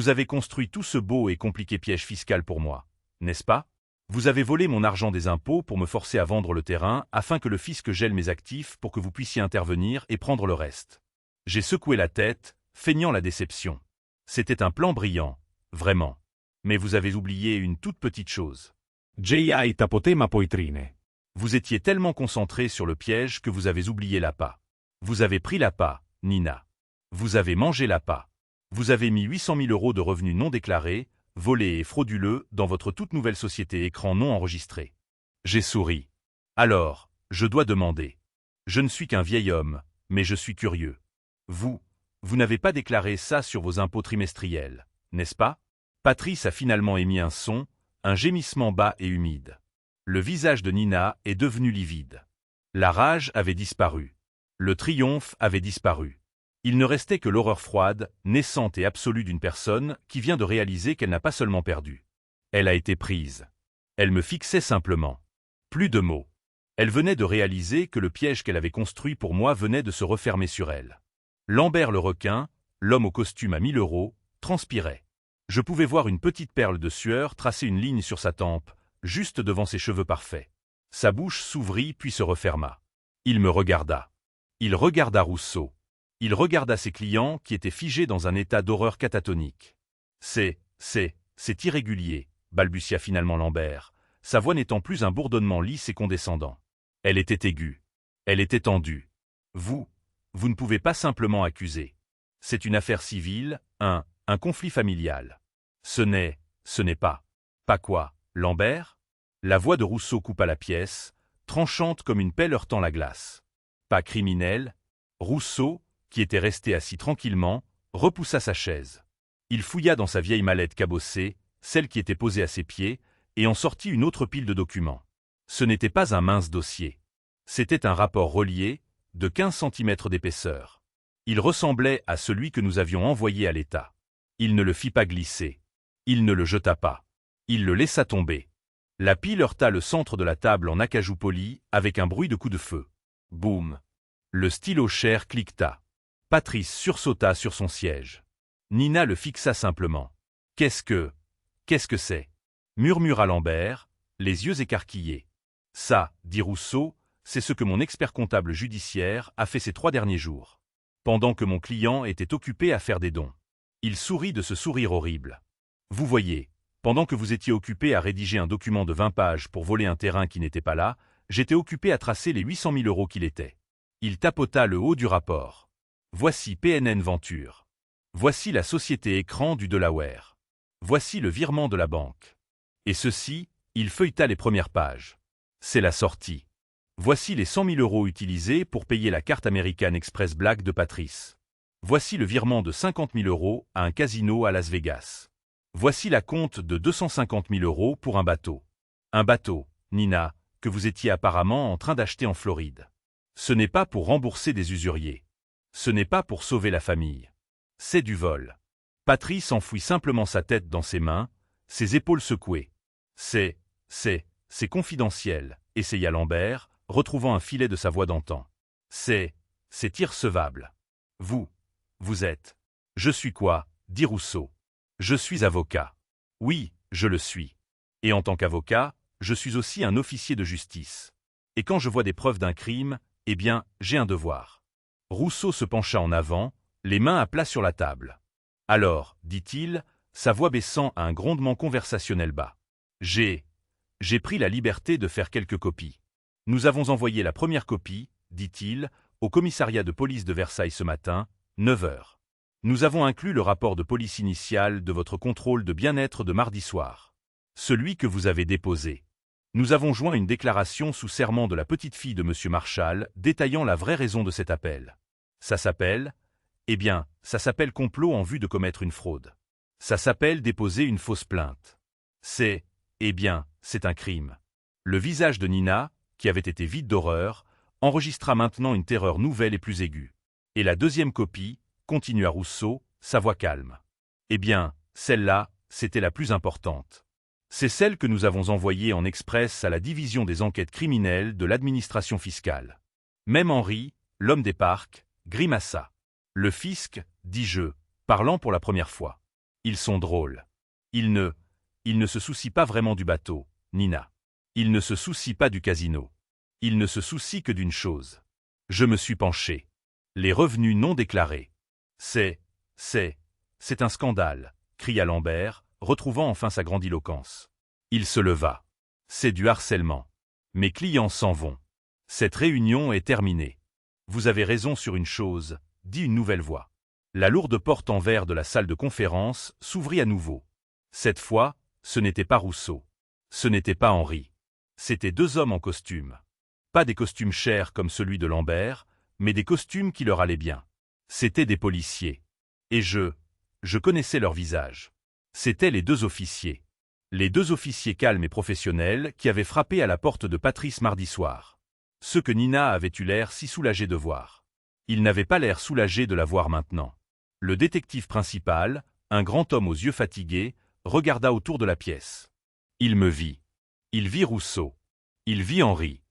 avez construit tout ce beau et compliqué piège fiscal pour moi, n'est-ce pas? Vous avez volé mon argent des impôts pour me forcer à vendre le terrain afin que le fisc gèle mes actifs pour que vous puissiez intervenir et prendre le reste. J'ai secoué la tête, feignant la déception. C'était un plan brillant, vraiment. Mais vous avez oublié une toute petite chose. J.I. tapotema poitrine. Vous étiez tellement concentré sur le piège que vous avez oublié l'appât. Vous avez pris l'appât, Nina. Vous avez mangé l'appât. Vous avez mis 800 000 euros de revenus non déclarés, volés et frauduleux dans votre toute nouvelle société écran non enregistrée. J'ai souri. Alors, je dois demander. Je ne suis qu'un vieil homme, mais je suis curieux. Vous n'avez pas déclaré ça sur vos impôts trimestriels, n'est-ce pas? Patrice a finalement émis un son, un gémissement bas et humide. Le visage de Nina est devenu livide. La rage avait disparu. Le triomphe avait disparu. Il ne restait que l'horreur froide, naissante et absolue d'une personne qui vient de réaliser qu'elle n'a pas seulement perdu. Elle a été prise. Elle me fixait simplement. Plus de mots. Elle venait de réaliser que le piège qu'elle avait construit pour moi venait de se refermer sur elle. Lambert le requin, l'homme au costume à 1000 euros, transpirait. Je pouvais voir une petite perle de sueur tracer une ligne sur sa tempe, juste devant ses cheveux parfaits. Sa bouche s'ouvrit puis se referma. Il me regarda. Il regarda Rousseau. Il regarda ses clients qui étaient figés dans un état d'horreur catatonique. C'est irrégulier, balbutia finalement Lambert, sa voix n'étant plus un bourdonnement lisse et condescendant. Elle était aiguë. Elle était tendue. Vous ne pouvez pas simplement accuser. C'est une affaire civile, un conflit familial. Ce n'est pas. Pas quoi, Lambert? La voix de Rousseau coupa la pièce, tranchante comme une pelle heurtant la glace. Pas criminel? Rousseau, qui était resté assis tranquillement, repoussa sa chaise. Il fouilla dans sa vieille mallette cabossée, celle qui était posée à ses pieds, et en sortit une autre pile de documents. Ce n'était pas un mince dossier. C'était un rapport relié, de 15 cm d'épaisseur. Il ressemblait à celui que nous avions envoyé à l'État. Il ne le fit pas glisser. Il ne le jeta pas. Il le laissa tomber. La pile heurta le centre de la table en acajou poli avec un bruit de coup de feu. Boum! Le stylo cher cliqueta. Patrice sursauta sur son siège. Nina le fixa simplement. « Qu'est-ce que c'est ?» murmura Lambert, les yeux écarquillés. « Ça, dit Rousseau, c'est ce que mon expert comptable judiciaire a fait ces 3 derniers jours. Pendant que mon client était occupé à faire des dons. » Il sourit de ce sourire horrible. « Vous voyez, pendant que vous étiez occupé à rédiger un document de 20 pages pour voler un terrain qui n'était pas là, j'étais occupé à tracer les 800 000 € qu'il était. » Il tapota le haut du rapport. « Voici PNN Venture. Voici la société écran du Delaware. Voici le virement de la banque. Et ceci, il feuilleta les premières pages. C'est la sortie. Voici les 100 000 € utilisés pour payer la carte American Express Black de Patrice. Voici le virement de 50 000 € à un casino à Las Vegas. Voici la compte de 250 000 € pour un bateau. Un bateau, Nina, que vous étiez apparemment en train d'acheter en Floride. Ce n'est pas pour rembourser des usuriers. Ce n'est pas pour sauver la famille. C'est du vol. » Patrice enfouit simplement sa tête dans ses mains, ses épaules secouées. « C'est confidentiel, » essaya Lambert, retrouvant un filet de sa voix d'antan. « C'est irrecevable. Vous êtes. »« Je suis quoi ?» dit Rousseau. « Je suis avocat. »« Oui, je le suis. Et en tant qu'avocat, je suis aussi un officier de justice. Et quand je vois des preuves d'un crime, eh bien, j'ai un devoir. » Rousseau se pencha en avant, les mains à plat sur la table. « Alors, dit-il, sa voix baissant à un grondement conversationnel bas. J'ai pris la liberté de faire quelques copies. Nous avons envoyé la première copie, dit-il, au commissariat de police de Versailles ce matin, 9 heures. Nous avons inclus le rapport de police initial de votre contrôle de bien-être de mardi soir. Celui que vous avez déposé. Nous avons joint une déclaration sous serment de la petite-fille de M. Marshall détaillant la vraie raison de cet appel. Ça s'appelle... Eh bien, ça s'appelle complot en vue de commettre une fraude. Ça s'appelle déposer une fausse plainte. C'est un crime. » Le visage de Nina, qui avait été vide d'horreur, enregistra maintenant une terreur nouvelle et plus aiguë. « Et la deuxième copie, » continua Rousseau, sa voix calme. « Eh bien, celle-là, c'était la plus importante. C'est celle que nous avons envoyée en express à la division des enquêtes criminelles de l'administration fiscale. » Même Henri, l'homme des parcs, grimaça. « Le fisc, dis-je, parlant pour la première fois. Ils sont drôles. Ils ne se soucient pas vraiment du bateau, Nina. Ils ne se soucient pas du casino. Ils ne se soucient que d'une chose. Je me suis penché. Les revenus non déclarés. C'est un scandale, cria Lambert, retrouvant enfin sa grandiloquence. Il se leva. C'est du harcèlement. Mes clients s'en vont. Cette réunion est terminée. Vous avez raison sur une chose, dit une nouvelle voix. La lourde porte en verre de la salle de conférence s'ouvrit à nouveau. Cette fois, ce n'était pas Rousseau. Ce n'était pas Henri. C'étaient 2 hommes en costume. Pas des costumes chers comme celui de Lambert, mais des costumes qui leur allaient bien. C'étaient des policiers. Et je connaissais leur visage. C'étaient les 2 officiers. Les 2 officiers calmes et professionnels qui avaient frappé à la porte de Patrice mardi soir. Ceux que Nina avait eu l'air si soulagée de voir. Ils n'avaient pas l'air soulagés de la voir maintenant. Le détective principal, un grand homme aux yeux fatigués, regarda autour de la pièce. Il me vit. Il vit Rousseau. Il vit Henri.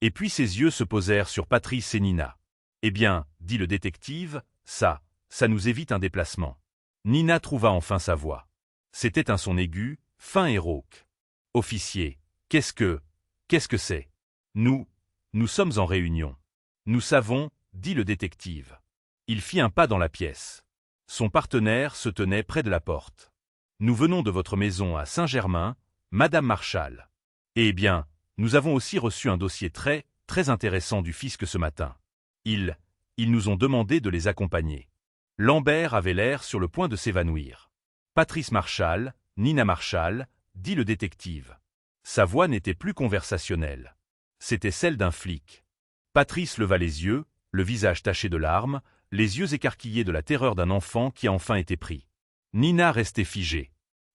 Et puis ses yeux se posèrent sur Patrice et Nina. « Eh bien, dit le détective, ça nous évite un déplacement. » Nina trouva enfin sa voix. C'était un son aigu, fin et rauque. « Officier, qu'est-ce que c'est ? Nous sommes en réunion. » « Nous savons, dit le détective. Il fit un pas dans la pièce. Son partenaire se tenait près de la porte. « Nous venons de votre maison à Saint-Germain, Madame Marshall. Eh bien, nous avons aussi reçu un dossier très intéressant du fisc ce matin. Ils nous ont demandé de les accompagner. » Lambert avait l'air sur le point de s'évanouir. « Patrice Marshall, Nina Marshall, dit le détective. » Sa voix n'était plus conversationnelle. C'était celle d'un flic. Patrice leva les yeux, le visage taché de larmes, les yeux écarquillés de la terreur d'un enfant qui a enfin été pris. Nina restait figée.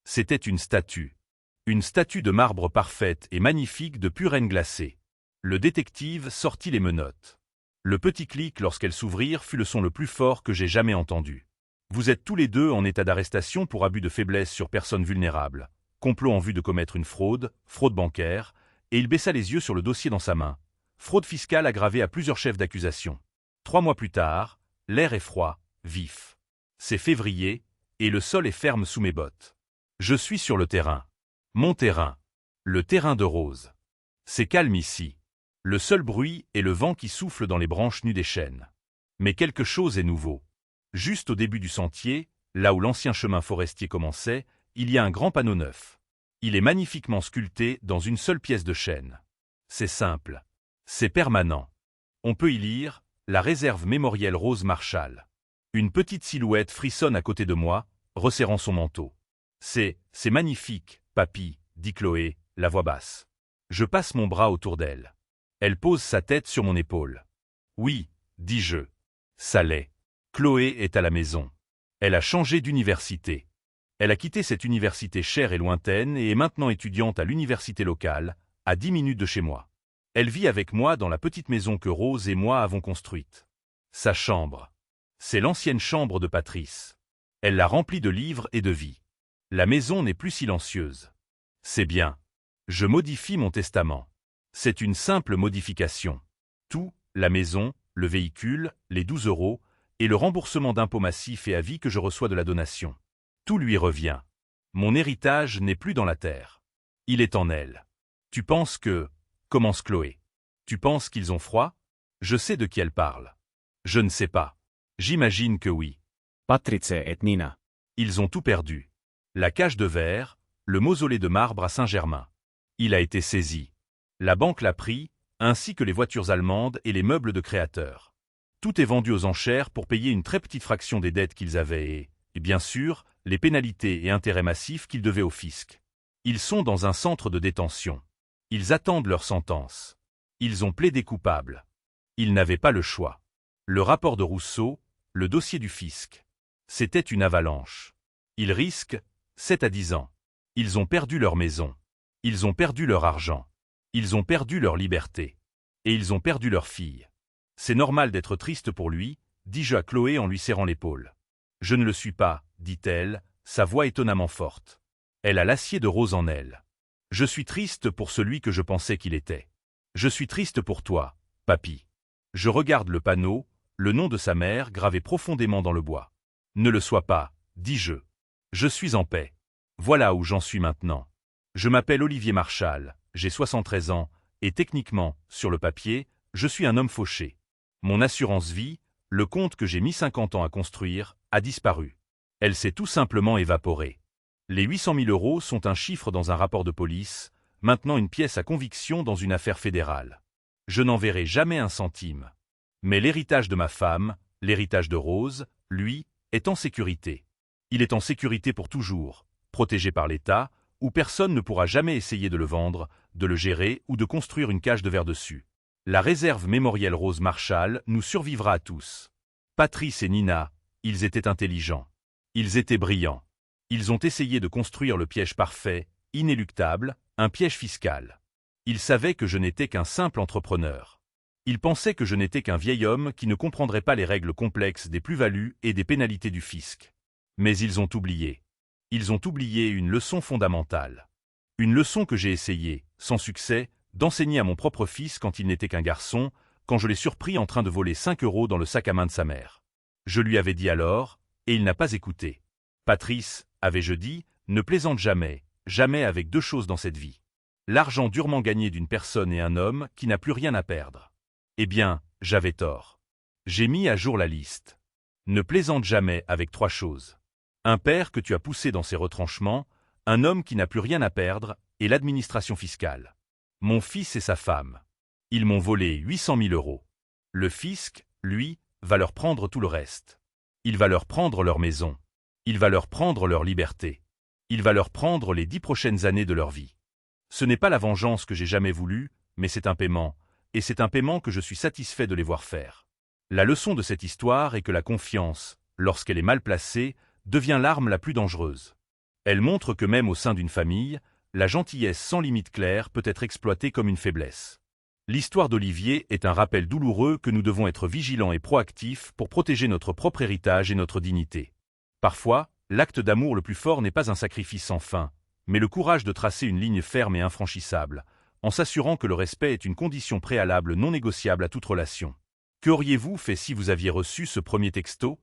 C'était une statue. Une statue de marbre parfaite et magnifique de pure haine glacée. Le détective sortit les menottes. Le petit clic lorsqu'elles s'ouvrirent fut le son le plus fort que j'ai jamais entendu. Vous êtes tous les deux en état d'arrestation pour abus de faiblesse sur personne vulnérable, complot en vue de commettre une fraude, fraude bancaire, et il baissa les yeux sur le dossier dans sa main. Fraude fiscale aggravée à plusieurs chefs d'accusation. 3 mois plus tard, l'air est froid, vif. C'est février, et le sol est ferme sous mes bottes. Je suis sur le terrain. Mon terrain. Le terrain de Rose. C'est calme ici. Le seul bruit est le vent qui souffle dans les branches nues des chênes. Mais quelque chose est nouveau. Juste au début du sentier, là où l'ancien chemin forestier commençait, il y a un grand panneau neuf. Il est magnifiquement sculpté dans une seule pièce de chêne. C'est simple. C'est permanent. On peut y lire « La réserve mémorielle Rose Marshall ». Une petite silhouette frissonne à côté de moi, resserrant son manteau. C'est magnifique, papy, dit Chloé, la voix basse. Je passe mon bras autour d'elle. Elle pose sa tête sur mon épaule. Oui, dis-je. Ça l'est. Chloé est à la maison. Elle a changé d'université. Elle a quitté cette université chère et lointaine et est maintenant étudiante à l'université locale, à 10 minutes de chez moi. Elle vit avec moi dans la petite maison que Rose et moi avons construite. Sa chambre. C'est l'ancienne chambre de Patrice. Elle l'a remplie de livres et de vie. La maison n'est plus silencieuse. C'est bien. Je modifie mon testament. C'est une simple modification. Tout, la maison, le véhicule, les 12 € et le remboursement d'impôts massifs et à vie que je reçois de la donation. Tout lui revient. Mon héritage n'est plus dans la terre. Il est en elle. Tu penses que... commence Chloé. Tu penses qu'ils ont froid? Je sais de qui elle parle. Je ne sais pas. J'imagine que oui. Patrice et Nina. Ils ont tout perdu. La cage de verre, le mausolée de marbre à Saint-Germain. Il a été saisi. La banque l'a pris, ainsi que les voitures allemandes et les meubles de créateurs. Tout est vendu aux enchères pour payer une très petite fraction des dettes qu'ils avaient et bien sûr, les pénalités et intérêts massifs qu'ils devaient au fisc. Ils sont dans un centre de détention. Ils attendent leur sentence. Ils ont plaidé coupable. Ils n'avaient pas le choix. Le rapport de Rousseau, le dossier du fisc. C'était une avalanche. Ils risquent 7 à 10 ans. Ils ont perdu leur maison. Ils ont perdu leur argent. Ils ont perdu leur liberté. Et ils ont perdu leur fille. C'est normal d'être triste pour lui, dis-je à Chloé en lui serrant l'épaule. Je ne le suis pas, dit-elle, sa voix étonnamment forte. Elle a l'acier de Rose en elle. Je suis triste pour celui que je pensais qu'il était. Je suis triste pour toi, papy. Je regarde le panneau, le nom de sa mère gravé profondément dans le bois. Ne le sois pas, dis-je. Je suis en paix. Voilà où j'en suis maintenant. Je m'appelle Olivier Marshall, j'ai 73 ans, et techniquement, sur le papier, je suis un homme fauché. Mon assurance vie, le compte que j'ai mis 50 ans à construire, a disparu. Elle s'est tout simplement évaporée. Les 800 000 € sont un chiffre dans un rapport de police, maintenant une pièce à conviction dans une affaire fédérale. Je n'en verrai jamais un centime. Mais l'héritage de ma femme, l'héritage de Rose, lui, est en sécurité. Il est en sécurité pour toujours, protégé par l'État, où personne ne pourra jamais essayer de le vendre, de le gérer ou de construire une cage de verre dessus. La réserve mémorielle Rose Marshall nous survivra à tous. Patrice et Nina, ils étaient intelligents. Ils étaient brillants. Ils ont essayé de construire le piège parfait, inéluctable, un piège fiscal. Ils savaient que je n'étais qu'un simple entrepreneur. Ils pensaient que je n'étais qu'un vieil homme qui ne comprendrait pas les règles complexes des plus-values et des pénalités du fisc. Mais ils ont oublié. Ils ont oublié une leçon fondamentale. Une leçon que j'ai essayé, sans succès, d'enseigner à mon propre fils quand il n'était qu'un garçon, quand je l'ai surpris en train de voler 5 € dans le sac à main de sa mère. Je lui avais dit alors, et il n'a pas écouté. Patrice, avais-je dit, ne plaisante jamais, jamais avec 2 choses dans cette vie. L'argent durement gagné d'une personne et un homme qui n'a plus rien à perdre. Eh bien, j'avais tort. J'ai mis à jour la liste. Ne plaisante jamais avec 3 choses. Un père que tu as poussé dans ses retranchements, un homme qui n'a plus rien à perdre, et l'administration fiscale. Mon fils et sa femme. Ils m'ont volé 800 000 €. Le fisc, lui, va leur prendre tout le reste. Il va leur prendre leur maison. Il va leur prendre leur liberté. Il va leur prendre les 10 prochaines années de leur vie. Ce n'est pas la vengeance que j'ai jamais voulu, mais c'est un paiement, et c'est un paiement que je suis satisfait de les voir faire. La leçon de cette histoire est que la confiance, lorsqu'elle est mal placée, devient l'arme la plus dangereuse. Elle montre que même au sein d'une famille, la gentillesse sans limite claire peut être exploitée comme une faiblesse. L'histoire d'Olivier est un rappel douloureux que nous devons être vigilants et proactifs pour protéger notre propre héritage et notre dignité. Parfois, l'acte d'amour le plus fort n'est pas un sacrifice sans fin, mais le courage de tracer une ligne ferme et infranchissable, en s'assurant que le respect est une condition préalable non négociable à toute relation. Qu'auriez-vous fait si vous aviez reçu ce premier texto ?